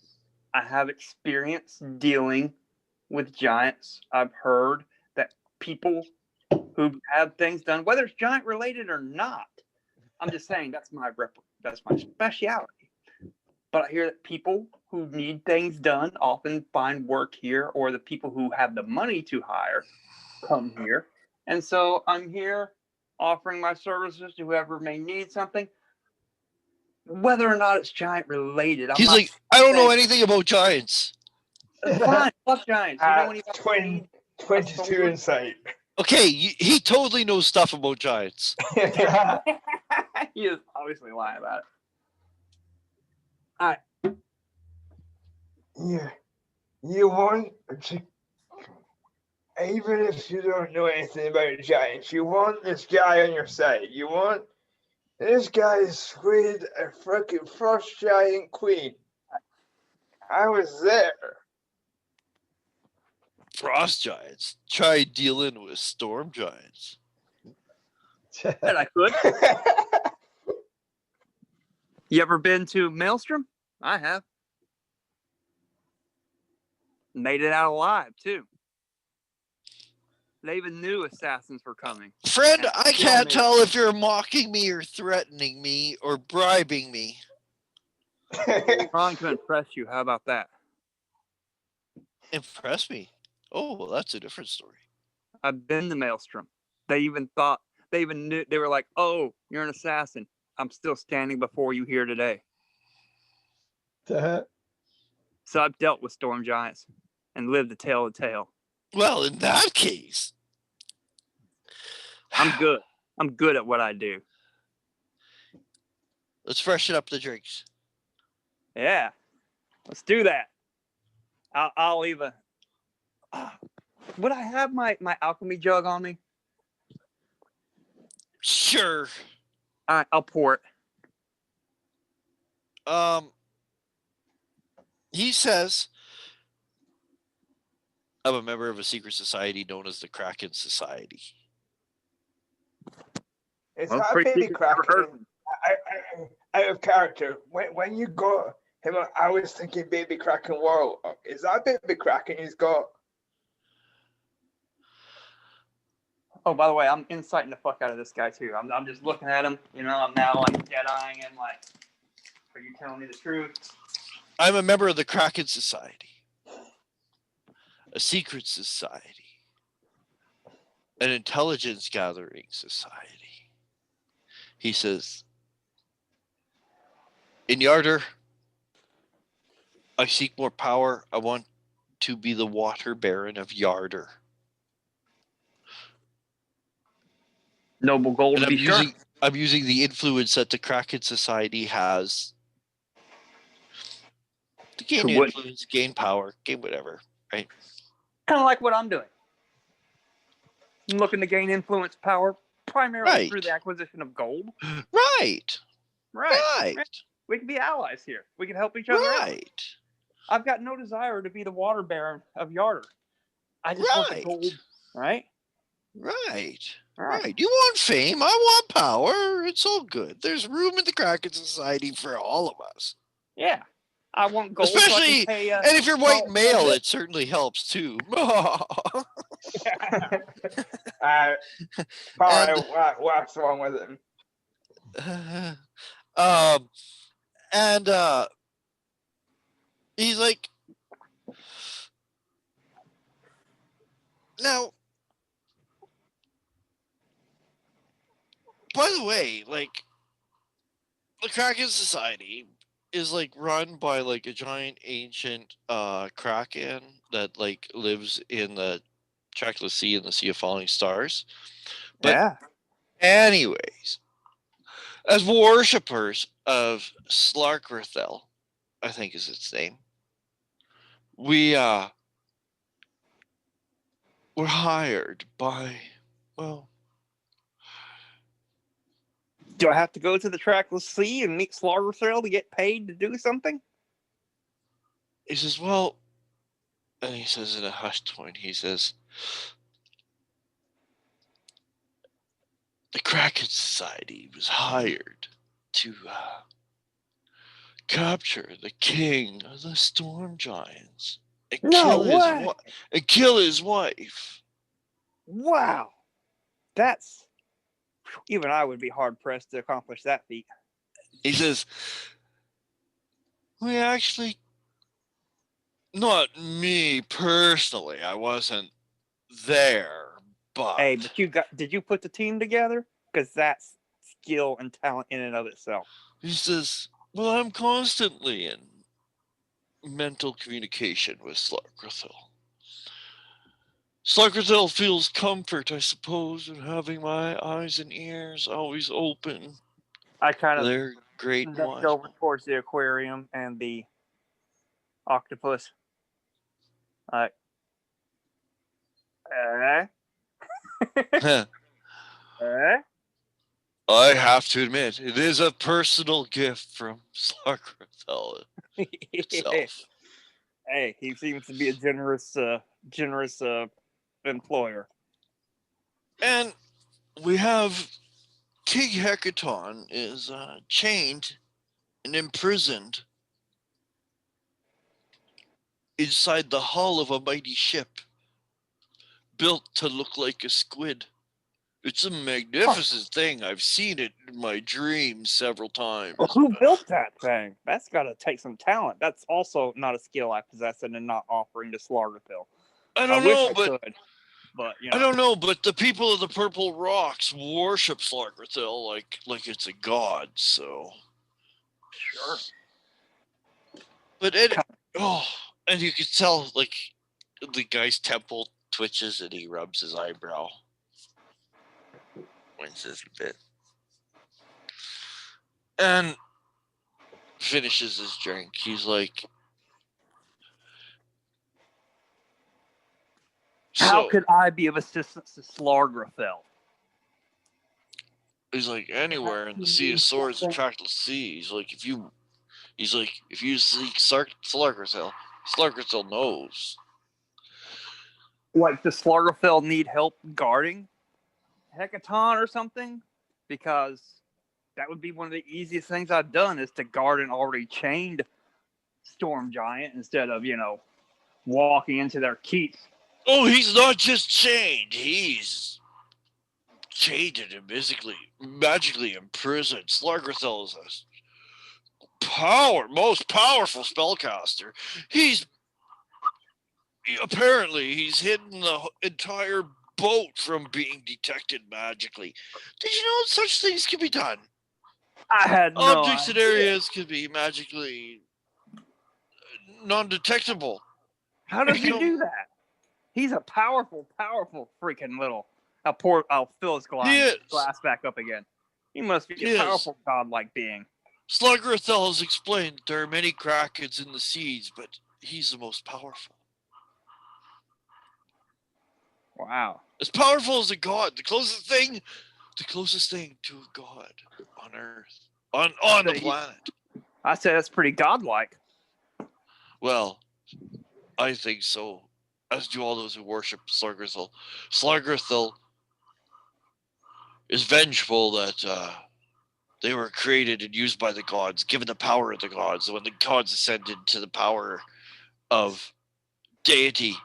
S6: I have experience dealing with giants. I've heard that people who have things done, whether it's giant related or not, I'm just saying that's my speciality. But I hear that people who need things done often find work here, or the people who have the money to hire come here. And so I'm here offering my services to whoever may need something, whether or not it's giant related.
S1: he's like, I don't know anything about giants.
S6: Fine, fuck giants. You know anybody need
S5: 22
S6: sword?
S5: insight.
S1: Okay, he totally knows stuff about giants.
S6: He is obviously lying about it.
S5: Yeah, you want to, even if you don't know anything about giants, you want this guy on your side. You want this guy is slayed a freaking frost giant queen. I was there.
S1: Frost giants. Try dealing with storm giants.
S6: And I could. You ever been to Maelstrom? I have. Made it out alive, too. They even knew assassins were coming.
S1: Friend,
S6: And
S1: I
S6: still
S1: can't
S6: knew.
S1: tell if you're mocking me or threatening me or bribing me.
S6: Trying to impress you. How about that?
S1: Impress me. Oh, well, that's a different story.
S6: I've been to Maelstrom. They even knew. They were like, oh, you're an assassin. I'm still standing before you here today. So I've dealt with storm giants and lived to tell the tale.
S1: Well, in that case,
S6: I'm good. I'm good at what I do.
S1: let's freshen up the drinks.
S6: Yeah, let's do that. I'll leave a. Would I have my alchemy jug on me?
S1: Sure.
S6: All right, I'll pour it.
S1: He says, I'm a member of a secret society known as the Kraken Society.
S5: It's
S6: Well,
S5: not a
S6: pretty
S5: baby
S6: secret, never heard of
S5: Kraken. Out of character. When you got him, I was thinking baby Kraken Warlock. Is that baby Kraken he's got?
S6: Oh, by the way, I'm inciting the fuck out of this guy too. I'm just looking at him. You know, I'm now like dead-eyeing him. Like, are you telling me the truth?
S1: I'm a member of the Kraken Society, a secret society, an intelligence gathering society. He says, in Yarder, I seek more power. I want to be the water baron of Yarder.
S4: Noble gold
S1: And
S4: to be sure.
S1: I'm using the influence that the Kraken Society has to gain
S4: To what?
S1: influence, gain power, gain whatever, right?
S4: Kind of like what I'm doing. I'm looking to gain influence power primarily through
S1: Right.
S4: the acquisition of gold.
S1: Right.
S4: Right. We can be allies here. We can help each other out.
S1: Right.
S4: I've got no desire to be the water baron of Yarder. I just want the
S1: Right.
S4: gold. Right?
S1: Right.
S4: Right.
S1: Right. You want fame. I want power. It's all good. There's room in the Kraken Society for all of us.
S4: Yeah. I want gold. So I
S1: Especially,
S4: can pay,
S1: and if you're white
S4: small-
S1: male, it certainly helps too.
S5: Paul, what's wrong with him?
S1: And he's like, now, by the way, like, the Kraken Society is like run by like a giant ancient kraken that like lives in the trackless sea and the Sea of Falling Stars. But
S6: Yeah.
S1: anyways, as worshippers of Slarkrithel, I think is its name, we're hired by, well,
S6: Do I have to go to the trackless sea and meet Slaughterthrill to get paid to do something?
S1: he says, well, and he says in a hushed tone, he says, the Kraken Society was hired to capture the king of the storm giants and kill his wife.
S6: Wow. That's... Even I would be hard-pressed to accomplish that feat.
S1: He says, we actually, not me personally, I wasn't there, but...
S6: Hey, but did you put the team together? Because that's skill and talent in and of itself.
S1: He says, well, I'm constantly in mental communication with Slarkrithel. Slarkrithel feels comfort, I suppose, in having my eyes and ears always open.
S6: I kind of
S1: They're great and
S6: looked
S1: wise.
S6: over towards the aquarium and the octopus. Like,
S1: I have to admit, it is a personal gift from Slarkrithel itself.
S6: Hey, he seems to be a generous employer.
S1: And we have King Hecaton is chained and imprisoned inside the hull of a mighty ship built to look like a squid. It's a magnificent thing. I've seen it in my dreams several times.
S6: Well, who built that thing? That's got to take some talent. That's also not a skill I possess and not offering to Slaughterville.
S1: I don't know,
S6: but you know.
S1: I don't know, but the people of the Purple Rocks worship Slarkrithel like it's a god. So
S6: Sure.
S1: But and you can tell like the guy's temple twitches and he rubs his eyebrow, winces a bit, and finishes his drink. He's like,
S6: How could I be of assistance to Slargrafel?
S1: He's like, anywhere in the Sea of Swords, the Trackless Sea. He's like, if you seek Slargrithel, Slargrithel knows.
S6: Like, does Slargrafel need help guarding Hecaton or something? Because that would be one of the easiest things I've done is to guard an already chained storm giant instead of, walking into their keep.
S1: Oh, he's not just chained. He's chained and magically imprisoned. Slargrithel is a most powerful spellcaster. Apparently he's hidden the entire boat from being detected magically. Did you know such things can be done?
S6: I had no
S1: Objects and
S6: idea.
S1: areas can be magically non-detectable.
S6: How does he do that? He's a powerful, powerful freaking little I'll fill his
S1: Yes.
S6: glass back up again. He must be a
S1: Yes.
S6: powerful godlike being.
S1: Sluggerthel has explained there are many krakens in the seas, but he's the most powerful.
S6: Wow.
S1: As powerful as a god, the closest thing to a god on Earth, on the planet.
S6: I say that's pretty godlike.
S1: Well, I think so. As do all those who worship Sluggerthel. Sluggerthel is vengeful that they were created and used by the gods, given the power of the gods. When the gods ascended to the power of deity,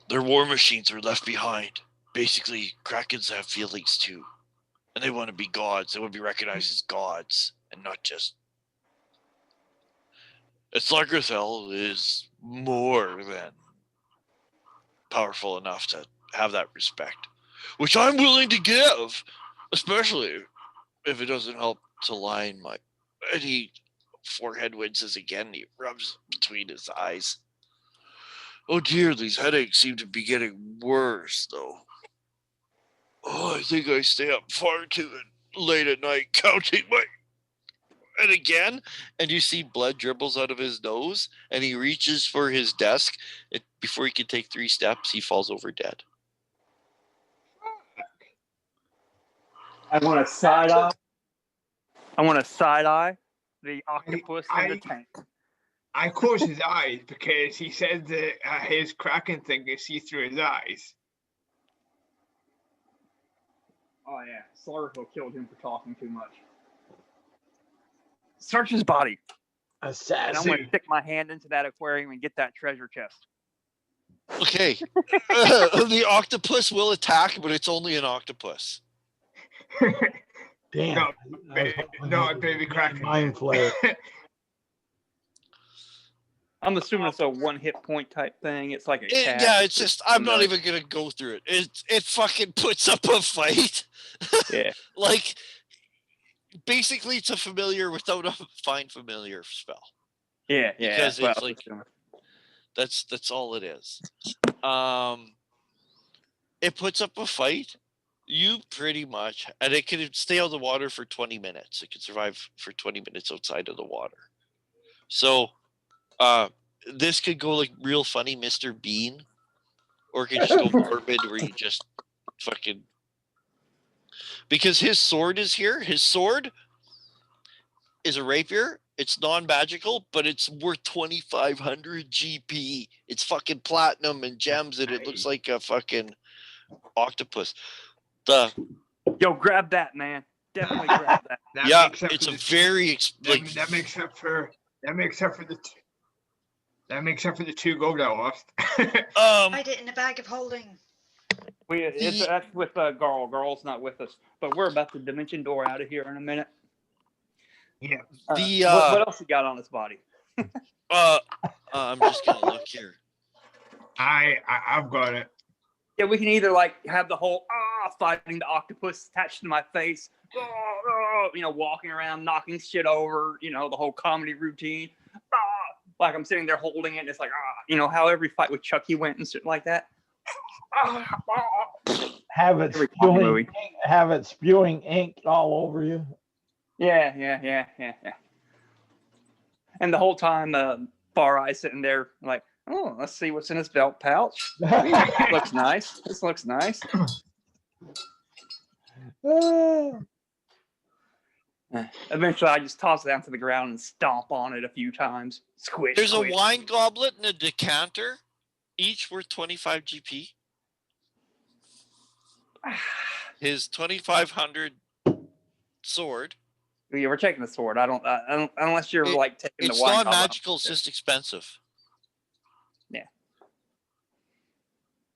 S1: their war machines were left behind. Basically, krakens have feelings too. And they want to be gods. They want to be recognized as gods and not just. Sluggerthel is more than powerful enough to have that respect, which I'm willing to give, especially if it doesn't help to line my. And he forehead winces again. He rubs between his eyes. Oh dear, these headaches seem to be getting worse, though. Oh, I think I stay up far too late at night counting my. And again, and you see blood dribbles out of his nose, and he reaches for his desk. Before he can take 3 steps, he falls over dead.
S6: I want to side eye the octopus in the tank.
S5: I closed his eyes because he said that his kraken thing could see through his eyes.
S6: Oh yeah, Sluggerthel killed him for talking too much. Search his body. And I'm going to stick my hand into that aquarium and get that treasure chest.
S1: Okay. The octopus will attack, but it's only an octopus.
S2: Damn.
S5: No, baby kraken.
S2: Mind flare.
S6: I'm assuming it's a 1 hit point type thing. It's like a cat.
S1: Yeah, it's just, I'm not even going to go through it. It fucking puts up a fight.
S6: Yeah.
S1: Like, basically, it's a familiar without a find familiar spell.
S6: Yeah.
S1: Because it's like, that's all it is. It puts up a fight. You pretty much, and it can stay out of the water for 20 minutes. It can survive for 20 minutes outside of the water. So, this could go like real funny, Mr. Bean, or it could just go morbid, where you just fucking. Because his sword is here. His sword is a rapier. It's non-magical, but it's worth 2,500 GP. It's fucking platinum and gems, and it looks like a fucking octopus.
S6: Yo, grab that, man. Definitely grab that.
S1: Yeah, it's a very
S5: that makes up for the 2 gold I lost.
S3: Hide it in a bag of holding.
S6: That's with Garl. Garl's not with us, but we're about to dimension door out of here in a minute.
S5: Yeah.
S6: What else he got on his body?
S1: I'm just gonna look here.
S5: I've got it.
S6: Yeah, we can either like have the whole fighting the octopus attached to my face, walking around knocking shit over, the whole comedy routine. Like I'm sitting there holding it, and it's like how every fight with Chucky went and shit like that.
S2: Have it spewing ink all over you.
S6: Yeah. And the whole time, Far Eye sitting there like, oh, let's see what's in his belt pouch. Looks nice. This looks nice. Eventually, I just toss it down to the ground and stomp on it a few times. Squish.
S1: There's a wine goblet and a decanter, each worth 25 GP. His 2,500 sword.
S6: Yeah, we're taking the sword. I don't unless you're like taking the wine.
S1: It's not magical. It's just expensive.
S6: Yeah.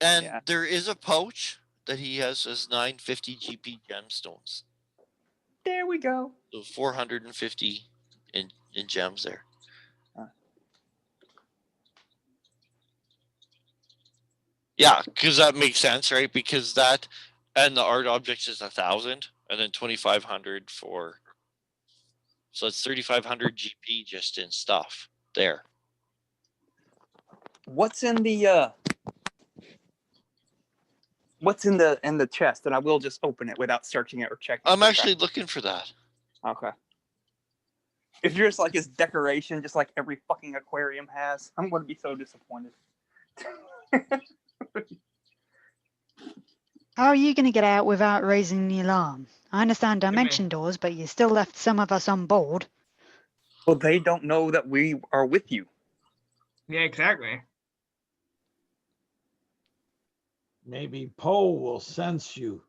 S1: And there is a pouch that he has as 950 GP gemstones.
S6: There we go.
S1: So 450 in gems there. Yeah, because that makes sense, right? Because that and the art objects is 1,000, and then 2,500 for. So it's 3,500 GP just in stuff there.
S6: What's in the What's in the chest? And I will just open it without searching it or checking.
S1: I'm
S6: for
S1: actually looking for that.
S6: track. Okay. If you're just like his decoration, just like every fucking aquarium has, I'm going to be so disappointed.
S3: How are you going to get out without raising the alarm? I understand dimension doors, but you still left some of us on board.
S6: Well, they don't know that we are with you.
S5: Yeah, exactly.
S2: Maybe Poe will sense you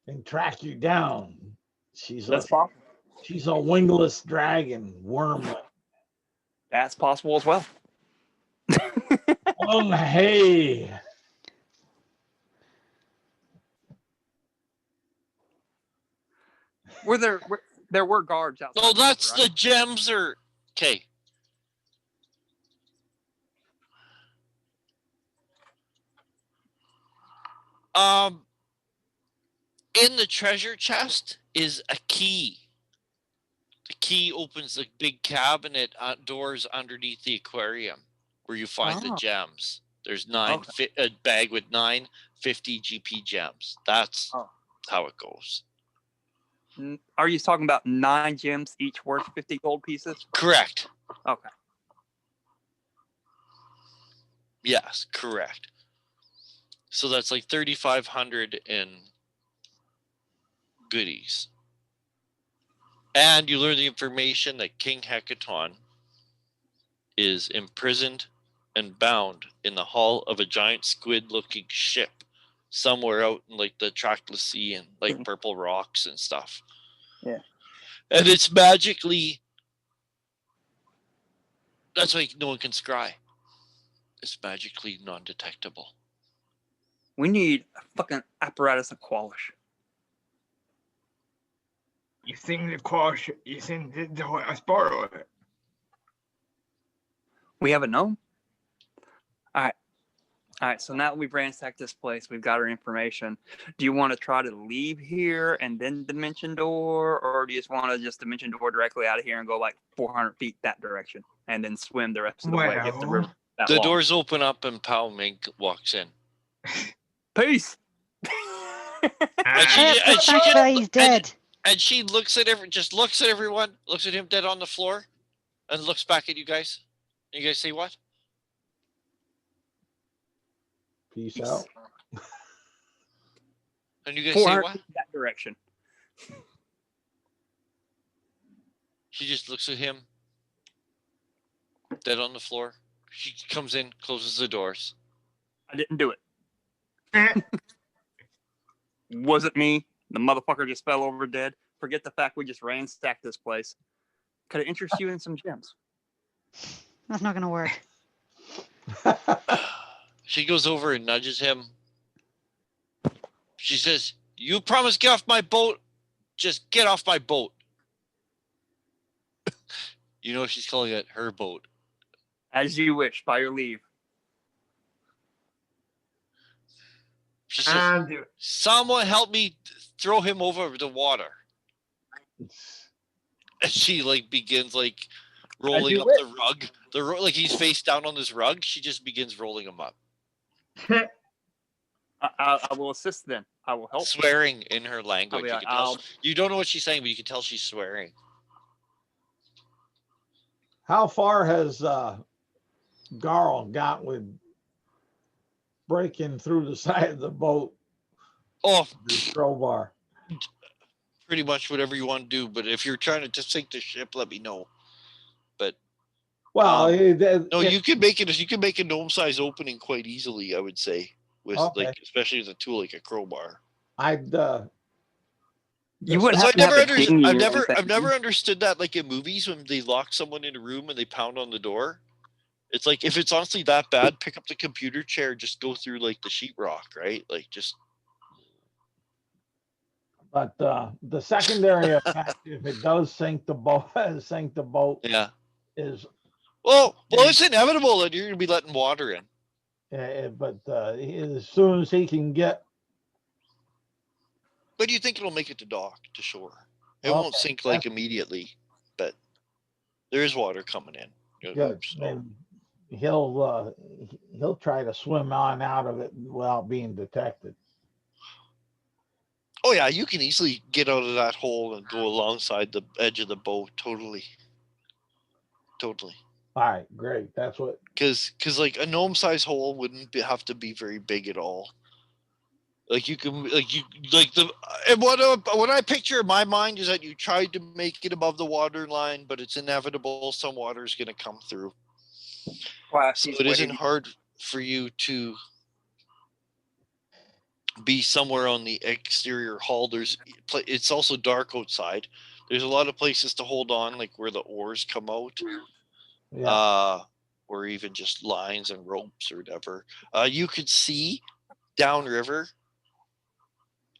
S2: and track you down. She's
S6: That's possible.
S2: She's a wingless dragon, wormlet.
S6: That's possible as well.
S2: Hey.
S6: There were guards outside.
S1: No, that's
S6: right?
S1: the gems are okay. In the treasure chest is a key. The key opens the big cabinet doors underneath the aquarium where you find the gems. There's a bag with 950 GP gems. That's how it goes.
S6: Are you talking about 9 gems, each worth 50 gold pieces?
S1: Correct.
S6: Okay.
S1: Yes, correct. So that's like 3,500 in goodies. And you learn the information that King Hecaton is imprisoned and bound in the hull of a giant squid-looking ship somewhere out in like the trackless sea and like purple rocks and stuff.
S6: Yeah.
S1: And it's magically, that's why no one can scry. It's magically non-detectable.
S6: We need a fucking apparatus of Qualish.
S5: You think the Quash, you think they let us borrow it?
S6: We haven't known. All right, so now that we've ransacked this place, we've got our information. Do you want to try to leave here and then Dimension Door, or do you just want to just Dimension Door directly out of here and go like 400 feet that direction and then swim the rest of the way if the river that
S1: the
S6: long?
S1: doors open up and Pao Mink walks in.
S6: Peace.
S3: He's dead.
S1: And she looks at everyone, looks at him dead on the floor, and looks back at you guys. You guys say what?
S2: Peace out.
S1: And you guys say what?
S6: That direction.
S1: She just looks at him, dead on the floor. She comes in, closes the doors.
S6: I didn't do it. Wasn't me. The motherfucker just fell over dead. Forget the fact we just ransacked this place. Could have interested you in some gems.
S3: That's not going to work.
S1: She goes over and nudges him. She says, "You promised get off my boat. Just get off my boat." You know she's calling it her boat.
S6: As you wish, by your leave.
S1: She says, "Someone help me throw him over the water." And she like begins like rolling up the rug. Like he's face down on this rug. She just begins rolling him up.
S6: I will assist then. I will help.
S1: Swearing in her language.
S6: Like,
S1: you don't know what she's saying, but you can tell she's swearing.
S2: How far has Garl got with breaking through the side of the boat?
S1: Oh,
S2: the crowbar.
S1: Pretty much whatever you want to do, but if you're trying to sink the ship, let me know. But
S2: well,
S1: no, you can make it. You can make a gnome-size opening quite easily, I would say, with like especially with a tool like a crowbar.
S6: You wouldn't have to have a dinghy
S1: I've never understood that. Like in movies, when they lock someone in a room and they pound on the door, it's like if it's honestly that bad, pick up the computer chair, just go through like the sheetrock, right? Like just.
S2: But the secondary effect, if it does sink the boat,
S1: yeah,
S2: is
S1: well, it's inevitable that you're gonna be letting water in.
S2: But as soon as he can get.
S1: But do you think it'll make it to shore? It won't sink like immediately, but there is water coming in.
S2: Good. And he'll try to swim on out of it without being detected.
S1: Oh yeah, you can easily get out of that hole and go alongside the edge of the boat. Totally. Totally.
S2: All right, great. That's what.
S1: Because like a gnome-sized hole wouldn't have to be very big at all. Like you can like the and what I picture in my mind is that you tried to make it above the water line, but it's inevitable some water is going to come through.
S4: Wow,
S1: So
S4: she's
S1: it isn't
S4: wavy.
S1: hard for you to be somewhere on the exterior hull. It's also dark outside. There's a lot of places to hold on, like where the oars come out,
S2: Yeah.
S1: or even just lines and ropes or whatever. You could see downriver.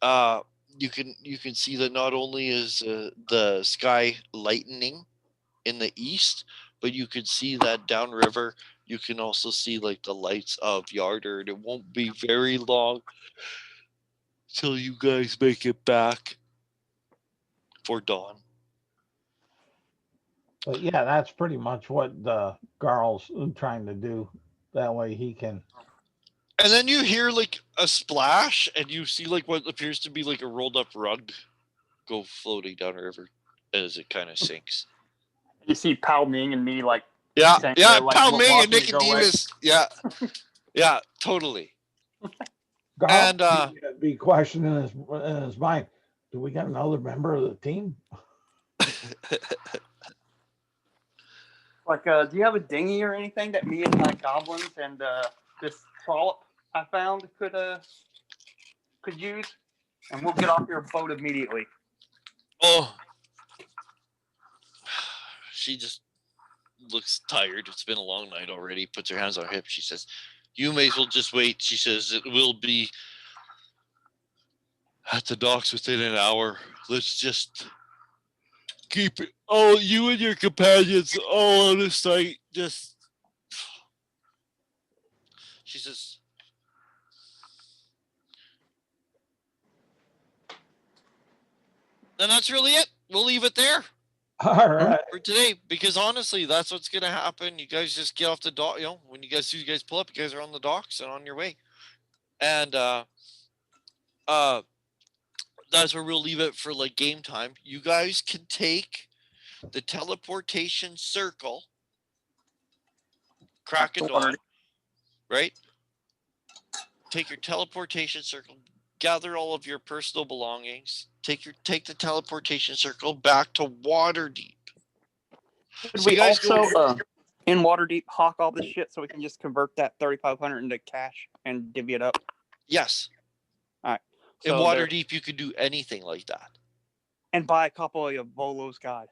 S1: You can see that not only is the sky lightening in the east, but you can see that downriver. You can also see like the lights of Yarder, and it won't be very long till you guys make it back for dawn.
S2: But yeah, that's pretty much what the Garl's trying to do. That way he can.
S1: And then you hear like a splash, and you see like what appears to be like a rolled up rug go floating down the river as it kind of sinks.
S4: You see Pao Ming and me like
S1: Yeah,
S4: saying,
S1: yeah,
S4: like,
S1: Pao Ming and
S4: walking to go away.
S1: Nicodemus. Yeah, yeah, totally.
S2: Garl
S1: And
S2: be questioning in his mind. Do we got another member of the team?
S4: Like, do you have a dinghy or anything that me and my goblins and this trollop I found could use? And we'll get off your boat immediately.
S1: Oh, she just looks tired. It's been a long night already. Puts her hands on her hips. She says, "You may as well just wait." She says, "It will be at the docks within an hour. Let's just keep it. Oh, you and your companions all on the site. Just." She says, "Then that's really it. We'll leave it there
S2: All right.
S1: for today, because honestly, that's what's gonna happen. You guys just get off the dock. You know, when you guys pull up, you guys are on the docks and on your way, and that's where we'll leave it for like game time. You guys can take the teleportation circle, crack of dawn, right? Take your teleportation circle, gather all of your personal belongings, take the teleportation circle back to Waterdeep.
S4: Could
S1: So
S4: we
S1: you guys
S4: also,
S1: go.
S4: in Waterdeep, hawk all this shit so we can just convert that 3,500 into cash and divvy it up?
S1: Yes.
S4: All right.
S1: In
S4: So
S1: Waterdeep, you could do anything like that.
S4: and buy a copy of Volo's Guide.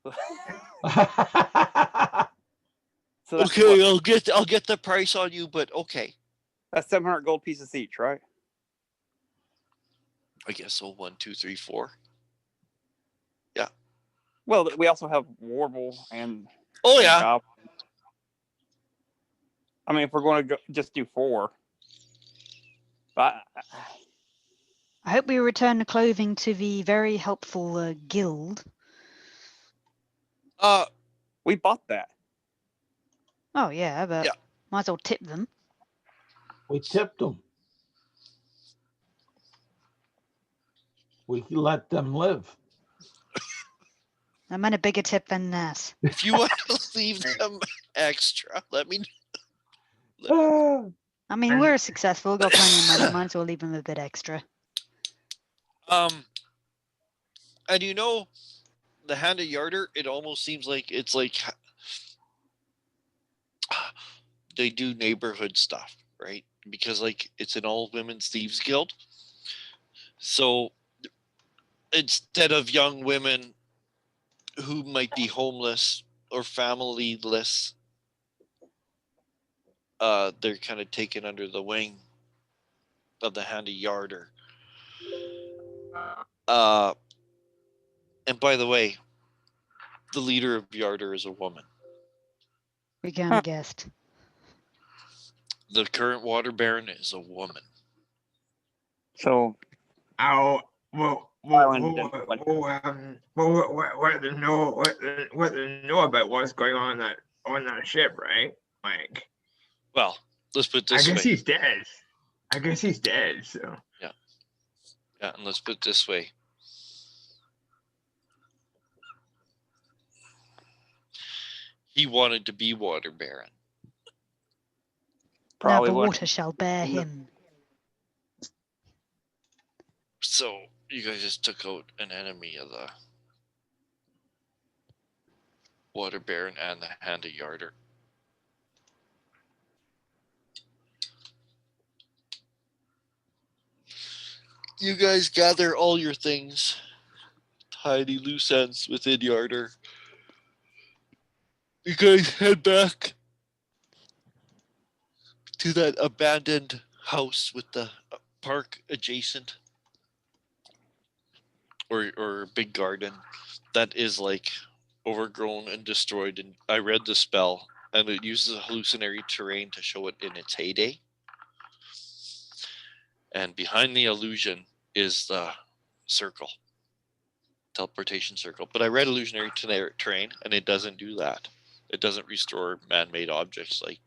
S4: So that's
S1: Okay,
S4: what?
S1: I'll get the price on you, but okay.
S4: That's 700 gold pieces each, right?
S1: I guess so. 1, 2, 3, 4. Yeah.
S4: Well, we also have Warble and.
S1: Oh yeah.
S4: Goblin. I mean, if we're going to just do 4.
S3: I hope we return the clothing to the very helpful guild.
S4: We bought that.
S3: Oh yeah, but
S1: Yeah.
S3: might as well tip them.
S2: We tipped them. We let them live.
S3: I meant a bigger tip than this.
S1: If you want to leave them extra, let me know.
S3: I mean, we're successful. Got plenty of money. Might as well leave them a bit extra.
S1: And you know, the Hand of Yarder, it almost seems like it's like they do neighborhood stuff, right? Because like it's an all women's thieves guild. So instead of young women who might be homeless or familyless, they're kind of taken under the wing of the Hand of Yarder. And by the way, the leader of Yarder is a woman.
S3: We kind of guessed.
S1: The current water baron is a woman.
S4: So.
S5: What they know about what's going on that ship, right? Like,
S1: well, let's put it
S5: I
S1: this
S5: guess
S1: way.
S5: he's dead. So
S1: Yeah. Yeah, and let's put it this way. He wanted to be Water Baron.
S3: Now
S6: Probably
S3: the
S6: would.
S3: water shall bear
S6: No.
S3: him.
S1: So you guys just took out an enemy of the Water Baron and the Hand of Yarder. You guys gather all your things, tidy loose ends within Yarder. You guys head back to that abandoned house with the park adjacent, or big garden that is like overgrown and destroyed. And I read the spell, and it uses hallucinatory terrain to show it in its heyday. And behind the illusion is the circle, teleportation circle. But I read illusionary terrain, and it doesn't do that. It doesn't restore man-made objects like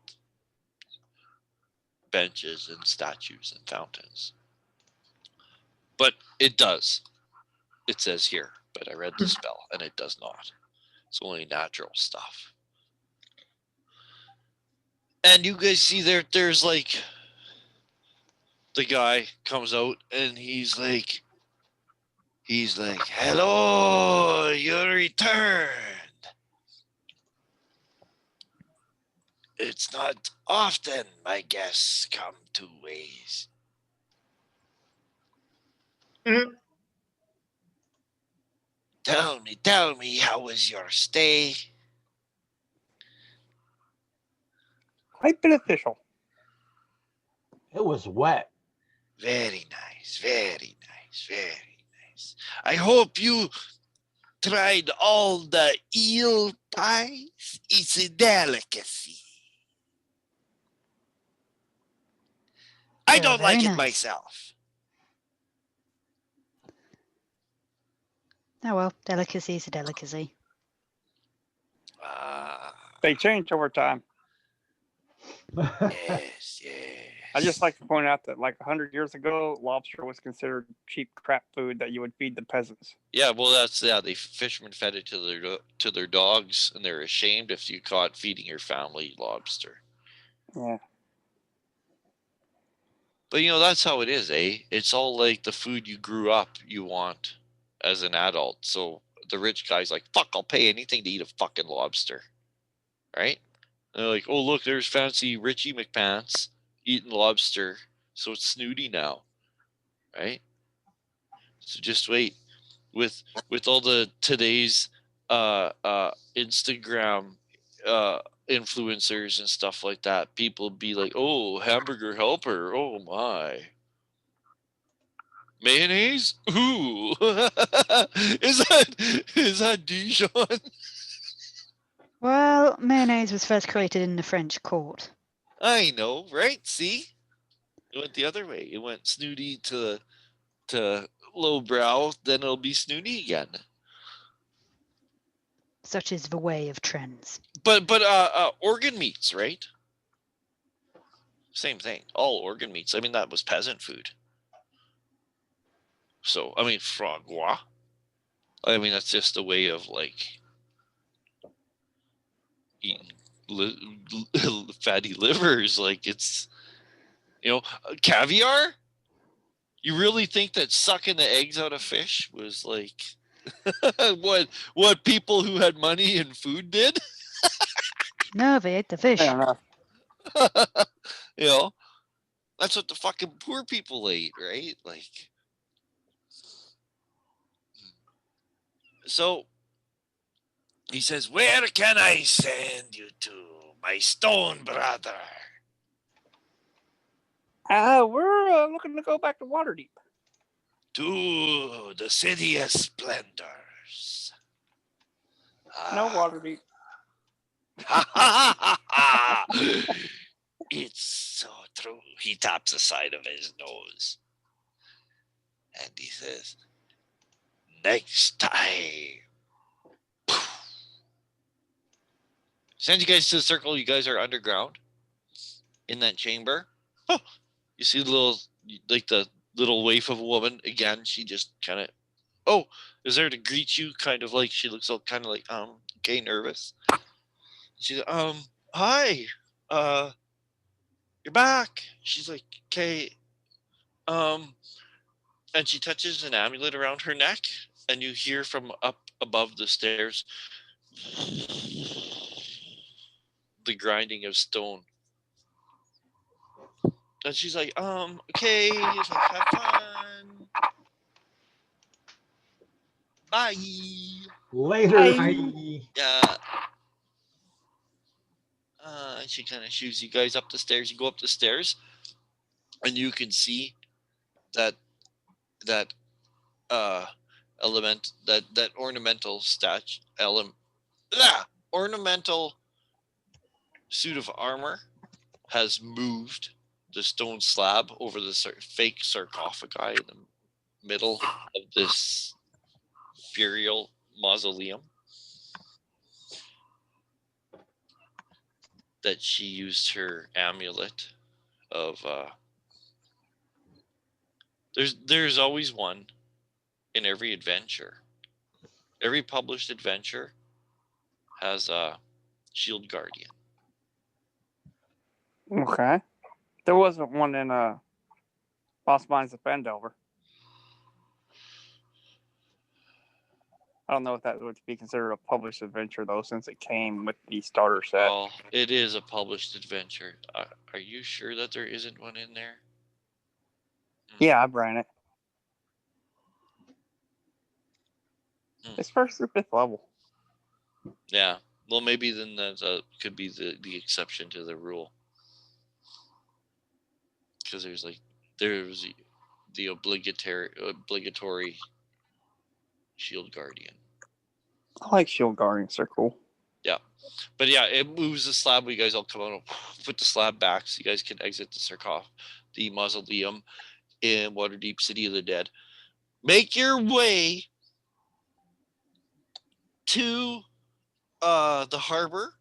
S1: benches and statues and fountains. But it does. It says here, but I read the spell, and it does not. It's only natural stuff. And you guys see there's like, the guy comes out, and he's like, hello, you returned. It's not often my guests come 2 ways.
S5: Mhm.
S1: Tell me, how was your stay?
S6: Quite beneficial.
S2: It was wet.
S1: Very nice, very nice, very nice. I hope you tried all the eel pies. It's a delicacy. I
S3: They are
S1: don't like
S3: very
S1: it
S3: nice.
S1: myself.
S3: Oh well, delicacy is a delicacy.
S6: They change over time.
S1: Yes, yes.
S6: I just like to point out that like 100 years ago, lobster was considered cheap crap food that you would feed the peasants.
S1: Yeah, well, the fishermen fed it to their dogs, and they're ashamed if you caught feeding your family lobster.
S6: Yeah.
S1: But that's how it is, eh? It's all like the food you grew up you want as an adult. So the rich guy's like, fuck, I'll pay anything to eat a fucking lobster. Right? And they're like, oh, look, there's fancy Richie McPants eating lobster. So it's snooty now. Right? So just wait. With all the today's Instagram influencers and stuff like that, people be like, oh, hamburger helper, oh my. Mayonnaise? Ooh. is that Dijon?
S3: Well, mayonnaise was first created in the French court.
S1: I know, right? See? It went the other way. It went snooty to lowbrow, then it'll be snooty again.
S3: Such is the way of trends.
S1: But organ meats, right? Same thing. All organ meats. I mean, that was peasant food. So, I mean, foie gras. I mean, that's just a way of like eating fatty livers. Like it's, caviar. You really think that sucking the eggs out of fish was like what people who had money and food did?
S3: No, they ate the fish.
S6: I don't know.
S1: That's what the fucking poor people ate, right? Like, so he says, where can I send you to, my stone brother?
S6: We're looking to go back to Waterdeep.
S1: To the city of splendors.
S6: No Waterdeep.
S1: It's so true. He taps the side of his nose. And he says, next time. Send you guys to the circle. You guys are underground in that chamber. Oh, you see the little, like the little waif of a woman. Again, she just kind of, oh, is there to greet you? Kind of like she looks all kind of like okay, nervous. She's hi, you're back. She's like, okay, and she touches an amulet around her neck, and you hear from up above the stairs the grinding of stone. And she's like, okay, like, have fun. Bye.
S2: Later.
S5: Bye.
S1: Yeah. And she kind of shoos you guys up the stairs. You go up the stairs, and you can see that that element that ornamental ornamental suit of armor has moved the stone slab over the fake sarcophagi in the middle of this burial mausoleum that she used her amulet of there's always one in every adventure. Every published adventure has a shield guardian.
S6: Okay. There wasn't one in Lost Mines of Bendover. I don't know if that would be considered a published adventure, though, since it came with the starter set.
S1: Well, it is a published adventure. Are you sure that there isn't one in there?
S6: Yeah, I ran it. It's first through 5th level.
S1: Yeah. Well, maybe then that could be the exception to the rule. Because there's the obligatory shield guardian.
S6: I like shield guardians. They're cool.
S1: Yeah. But yeah, it moves the slab. You guys all come out and put the slab back so you guys can exit the mausoleum in Waterdeep City of the Dead. Make your way to the harbor.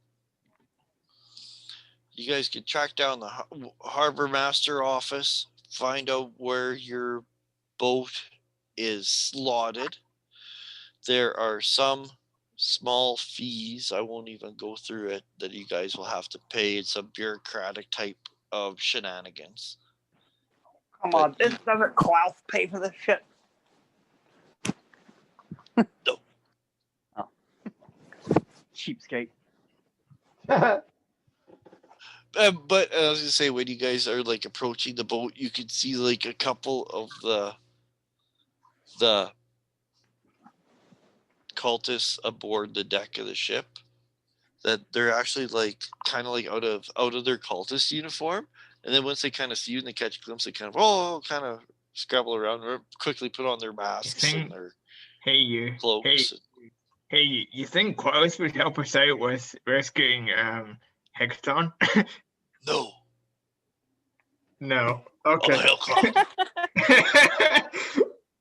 S1: You guys can track down the harbor master office, find out where your boat is slotted. There are some small fees, I won't even go through it, that you guys will have to pay. It's a bureaucratic type of shenanigans.
S6: Come on, this doesn't Klaus pay for this shit?
S1: No.
S6: Oh. Cheapskate.
S1: But I was gonna say, when you guys are like approaching the boat, you can see like a couple of the cultists aboard the deck of the ship. That they're actually like kind of like out of their cultist uniform, and then once they kind of see you and they catch a glimpse, they kind of scrabble around or quickly put on their masks and their cloaks.
S5: Hey, you think Klaus would help us out with rescuing Hecton?
S1: No.
S5: No. Okay.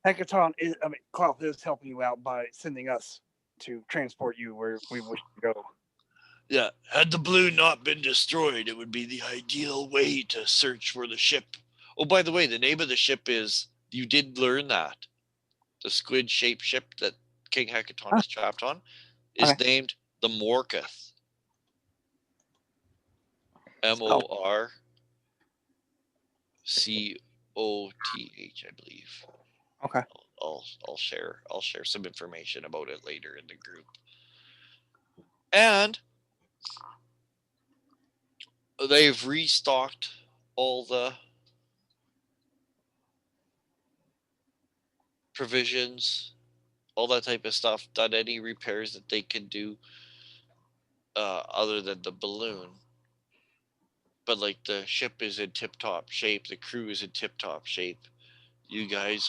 S6: Hecaton is, Klaus is helping you out by sending us to transport you where we wish to go.
S1: Yeah, had the balloon not been destroyed, it would be the ideal way to search for the ship. Oh, by the way, the name of the ship is, you did learn that. The squid-shaped ship that King Hecaton is trapped on is named the Morketh. Morcoth, I believe.
S6: Okay.
S1: I'll share some information about it later in the group. And they've restocked all the provisions, all that type of stuff, done any repairs that they can do other than the balloon. But like the ship is in tip-top shape, the crew is in tip-top shape. You guys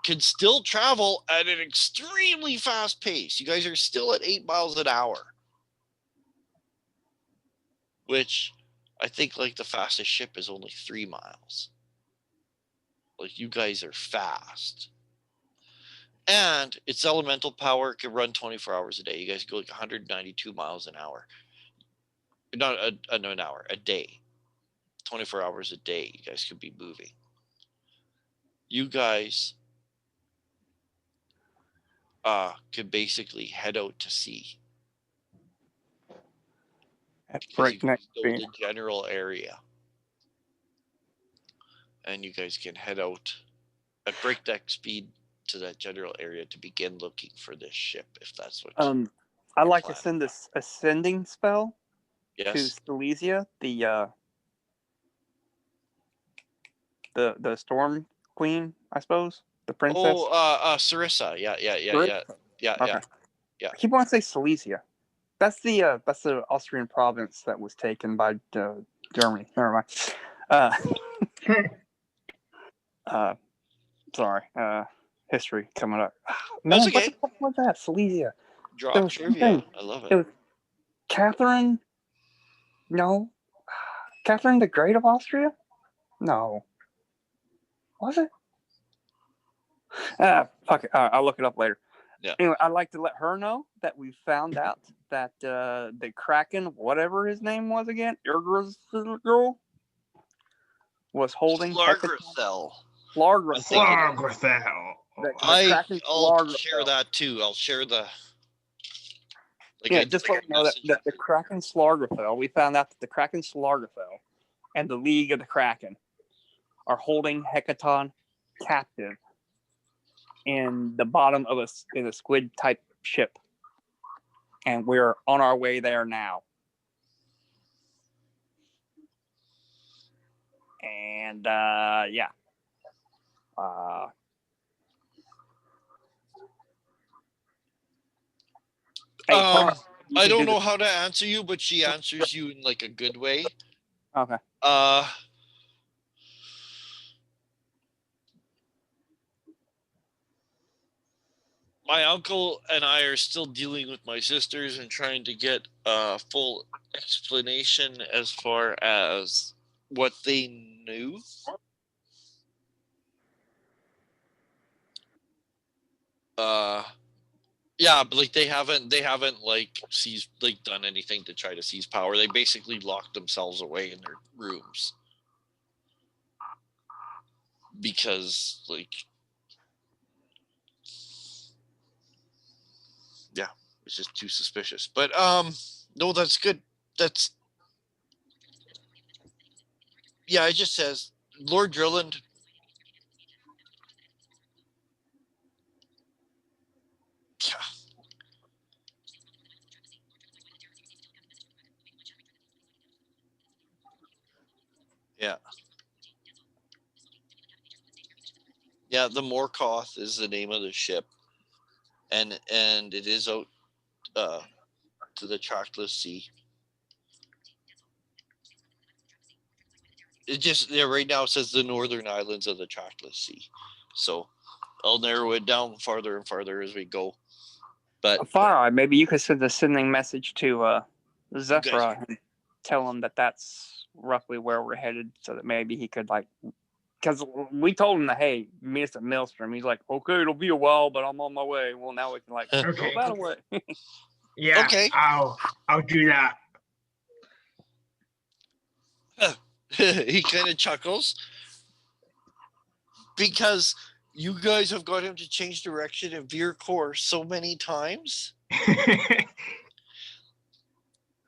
S1: can still travel at an extremely fast pace. You guys are still at 8 miles an hour, which I think like the fastest ship is only 3 miles. Like, you guys are fast. And its elemental power can run 24 hours a day. You guys go like 192 miles an hour. Not an hour, a day. 24 hours a day, you guys could be moving. you guys could basically head out to sea.
S6: At
S1: Because you
S6: breakneck
S1: guys know
S6: speed.
S1: the general area. And you guys can head out at breakneck speed to that general area to begin looking for this ship, if that's what
S6: I'd like to
S1: plan.
S6: send this ascending spell to
S1: yes.
S6: Silesia, the Storm Queen, I suppose, the princess.
S1: Oh, Sarissa. Yeah.
S6: Okay.
S1: Yeah.
S6: I keep wanting to say Silesia. That's the Austrian province that was taken by Germany. Never mind. Sorry. History coming up. Man,
S1: That's okay.
S6: what the fuck was that? Silesia. There
S1: Drop
S6: was
S1: trivia.
S6: something.
S1: I love
S6: It
S1: it.
S6: was Catherine. No. Catherine the Great of Austria? No. Was it? Fuck it. I'll look it up later.
S1: Yeah.
S6: Anyway, I'd like to let her know that we found out that the Kraken, whatever his name was again, Irgrisl, was holding
S1: Largrethel.
S6: Largrethel.
S5: Largrethel.
S1: I'll share that too. I'll share the.
S6: Just let me know that the Kraken Slargrethel, we found out that the Kraken Slargrethel and the League of the Kraken are holding Hecaton captive in the bottom of a squid type ship. And we're on our way there now. And yeah.
S1: I don't know how to answer you, but she answers you in like a good way.
S6: Okay.
S1: My uncle and I are still dealing with my sisters and trying to get a full explanation as far as what they knew. Yeah, but like they haven't like done anything to try to seize power. They basically locked themselves away in their rooms because yeah, it's just too suspicious. But no, that's good. That's yeah, it just says Lord Drilland. Yeah. Yeah. Yeah, the Morkoth is the name of the ship. And it is out to the Trackless Sea. It just right now it says the northern islands of the Trackless Sea. So I'll narrow it down farther and farther as we go. But
S6: Fire, maybe you could send a sending message to Zephyr and tell him that that's roughly where we're headed, so that maybe he could because we told him that, hey, meet us at Maelstrom. He's like, okay, it'll be a while, but I'm on my way. Well, now we can
S5: Okay.
S6: go that way.
S5: Yeah.
S1: Okay.
S5: I'll do that.
S1: He kind of chuckles because you guys have got him to change direction and veer course so many times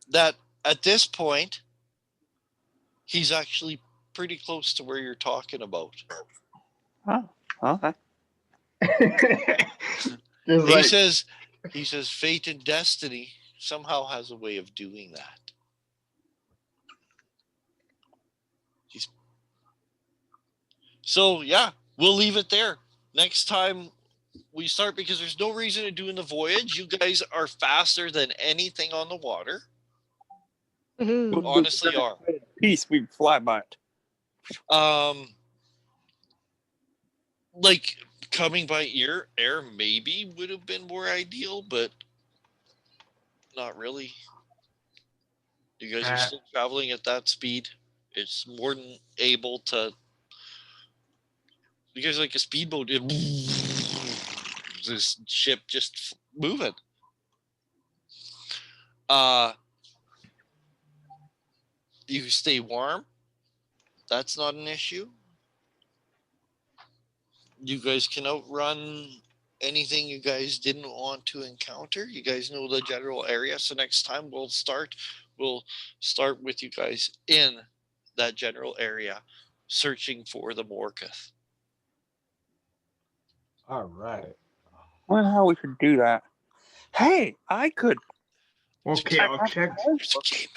S1: that at this point he's actually pretty close to where you're talking about.
S6: Oh, okay.
S1: He says fate and destiny somehow has a way of doing that. So yeah, we'll leave it there. Next time we start, because there's no reason to doing the voyage. You guys are faster than anything on the water. You honestly are.
S6: Peace, we fly by it.
S1: Like coming by air maybe would have been more ideal, but not really. You guys are still traveling at that speed. It's more than able to. You guys like a speedboat. This ship just moving. You stay warm. That's not an issue. You guys can outrun anything you guys didn't want to encounter. You guys know the general area, so next time we'll start with you guys in that general area, searching for the Morgoth.
S2: All right.
S6: I wonder how we could do that. Hey, I could.
S5: Okay, I'll check.
S1: There's a game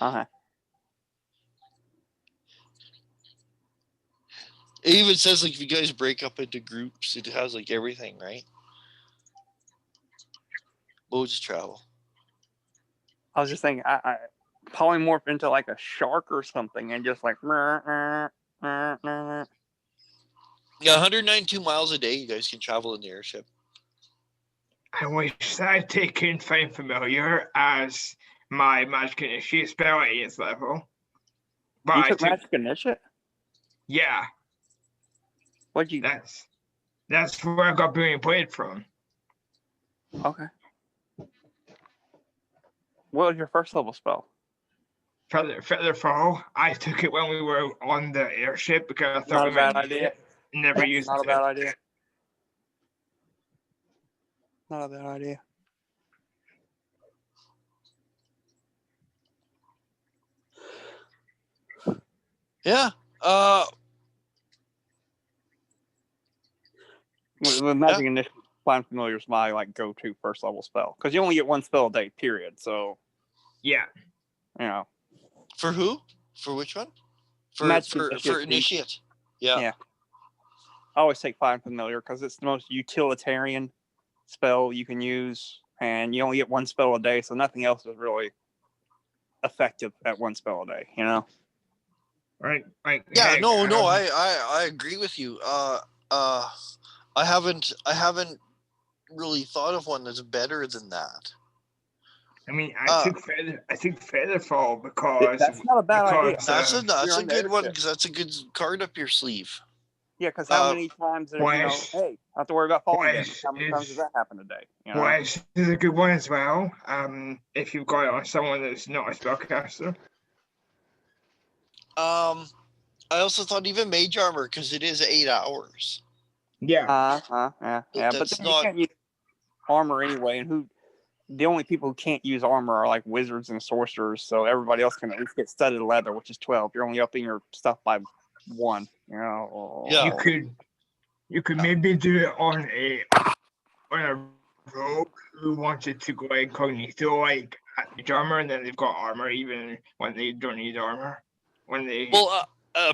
S6: Okay.
S1: It even says like if you guys break up into groups, it has like everything, right? Modes of travel.
S6: I was just thinking, I polymorph into like a shark or something, and just like.
S1: Yeah, 192 miles a day. You guys can travel in the airship.
S5: I wish that I'd taken Find Familiar as my Magic Initiate spell at 8th level. But
S6: You
S5: I
S6: took
S5: took,
S6: magic initiate?
S5: yeah,
S6: What'd you?
S5: that's where I got Brilliant Blade from.
S6: Okay. What was your first level spell?
S5: Feather Fall. I took it when we were on the airship because I thought
S6: Not a
S5: we
S6: bad
S5: might need
S6: idea.
S5: it. Never used
S6: Not a
S5: it.
S6: bad idea. Not a bad idea.
S1: Yeah.
S6: With magic initiate, Find Familiar is my like go-to first level spell because you only get one spell a day. Period. So
S5: Yeah.
S6: you know.
S1: For who? For which one? For
S6: Magic
S1: for
S6: Initiate.
S1: initiate. Yeah.
S6: Yeah. I always take Find Familiar because it's the most utilitarian spell you can use, and you only get one spell a day, so nothing else is really effective at one spell a day. You know.
S5: Right. Like,
S1: Yeah.
S5: heck,
S1: No. I agree with you. I haven't really thought of one that's better than that.
S5: I mean, I took Featherfall because
S6: That's not a bad idea.
S1: That's
S5: uh,
S1: a
S6: on the
S1: good one
S6: airship.
S1: because that's a good card up your sleeve.
S6: Yeah, because how many times are,
S5: Wes-
S6: hey, I have to worry about falling damage.
S5: Wes
S6: How many times does
S5: is-
S6: that happen a day? You know?
S5: Wes is a good one as well. If you've got it on someone that's not a spellcaster.
S1: I also thought even mage armor because it is 8 hours.
S5: Yeah.
S6: Yeah. But
S1: That's
S6: then
S1: not-
S6: you can't use armor anyway, and the only people who can't use armor are like wizards and sorcerers, so everybody else can at least get studded leather, which is 12. You're only upping your stuff by 1. You know?
S1: Yeah.
S5: You could maybe do it on a rogue who wanted to go incognito like at mage armor, and then they've got armor even when they don't need armor. When they
S1: Well,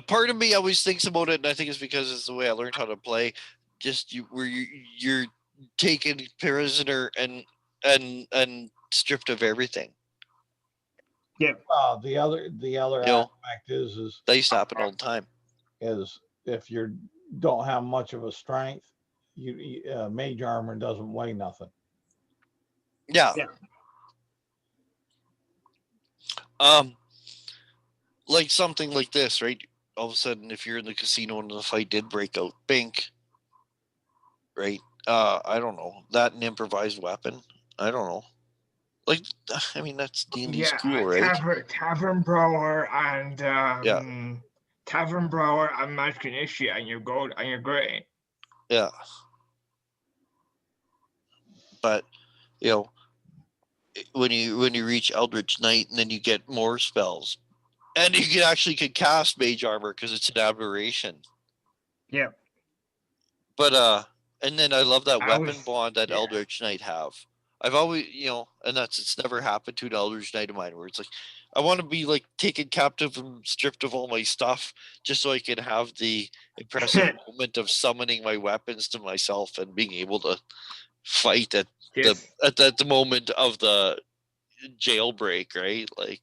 S1: part of me always thinks about it, and I think it's because it's the way I learned how to play. Just you're taken prisoner and stripped of everything.
S2: The other
S1: know,
S2: aspect is
S1: That used to happen all the time.
S2: if you don't have much of a strength, mage armor doesn't weigh nothing.
S1: Yeah.
S5: Yeah.
S1: Like something like this, right? All of a sudden, if you're in the casino and the fight did break out, bink, right? I don't know. That an improvised weapon. I don't know. Like, I mean, that's D&D school, right?
S5: Tavern Brawler and Tavern Brawler and Magic Initiate, and you're gold and you're great.
S1: Yeah. But when you reach Eldritch Knight, and then you get more spells, and you could cast Mage Armor because it's an aberration.
S5: Yeah.
S1: But and then I love that weapon
S5: was-
S1: bond that
S5: yeah.
S1: Eldritch Knight have. I've always, and it's never happened to an Eldritch Knight of mine where it's like, I want to be like taken captive and stripped of all my stuff just so I can have the impressive moment of summoning my weapons to myself and being able to fight at
S5: Yes.
S1: the moment of the jailbreak, right? Like,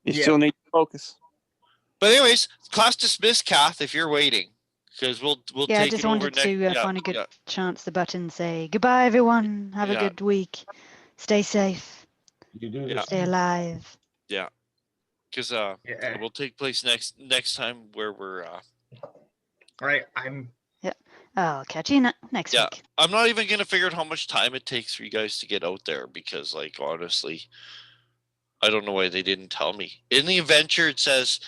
S6: You
S5: Yeah.
S6: still need to focus.
S1: but anyways, class dismissed, Kath, if you're waiting, because we'll
S3: Yeah, I
S1: take
S3: just
S1: it over
S3: wanted
S1: next.
S3: to find a good chance the button, say goodbye, everyone. Have a
S1: Yeah.
S3: good week. Stay safe.
S2: You do
S1: Yeah.
S2: the
S3: Stay
S2: same.
S3: alive.
S1: Yeah, because
S5: Yeah.
S1: it will take place next time where we're
S5: Right.
S3: I'll catch you next
S1: Yeah.
S3: week.
S1: I'm not even gonna figure out how much time it takes for you guys to get out there because, like, honestly, I don't know why they didn't tell me. In the adventure, it says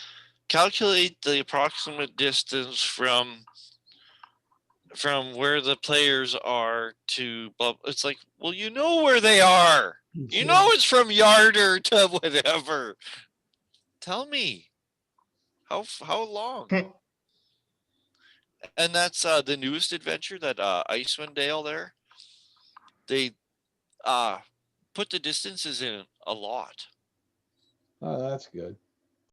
S1: calculate the approximate distance from where the players are to. It's like, well, you know where they are. You know it's from Yarder to whatever. Tell me how long. And that's the newest adventure, that Icewind Dale there. They put the distances in a lot.
S2: Oh, that's good.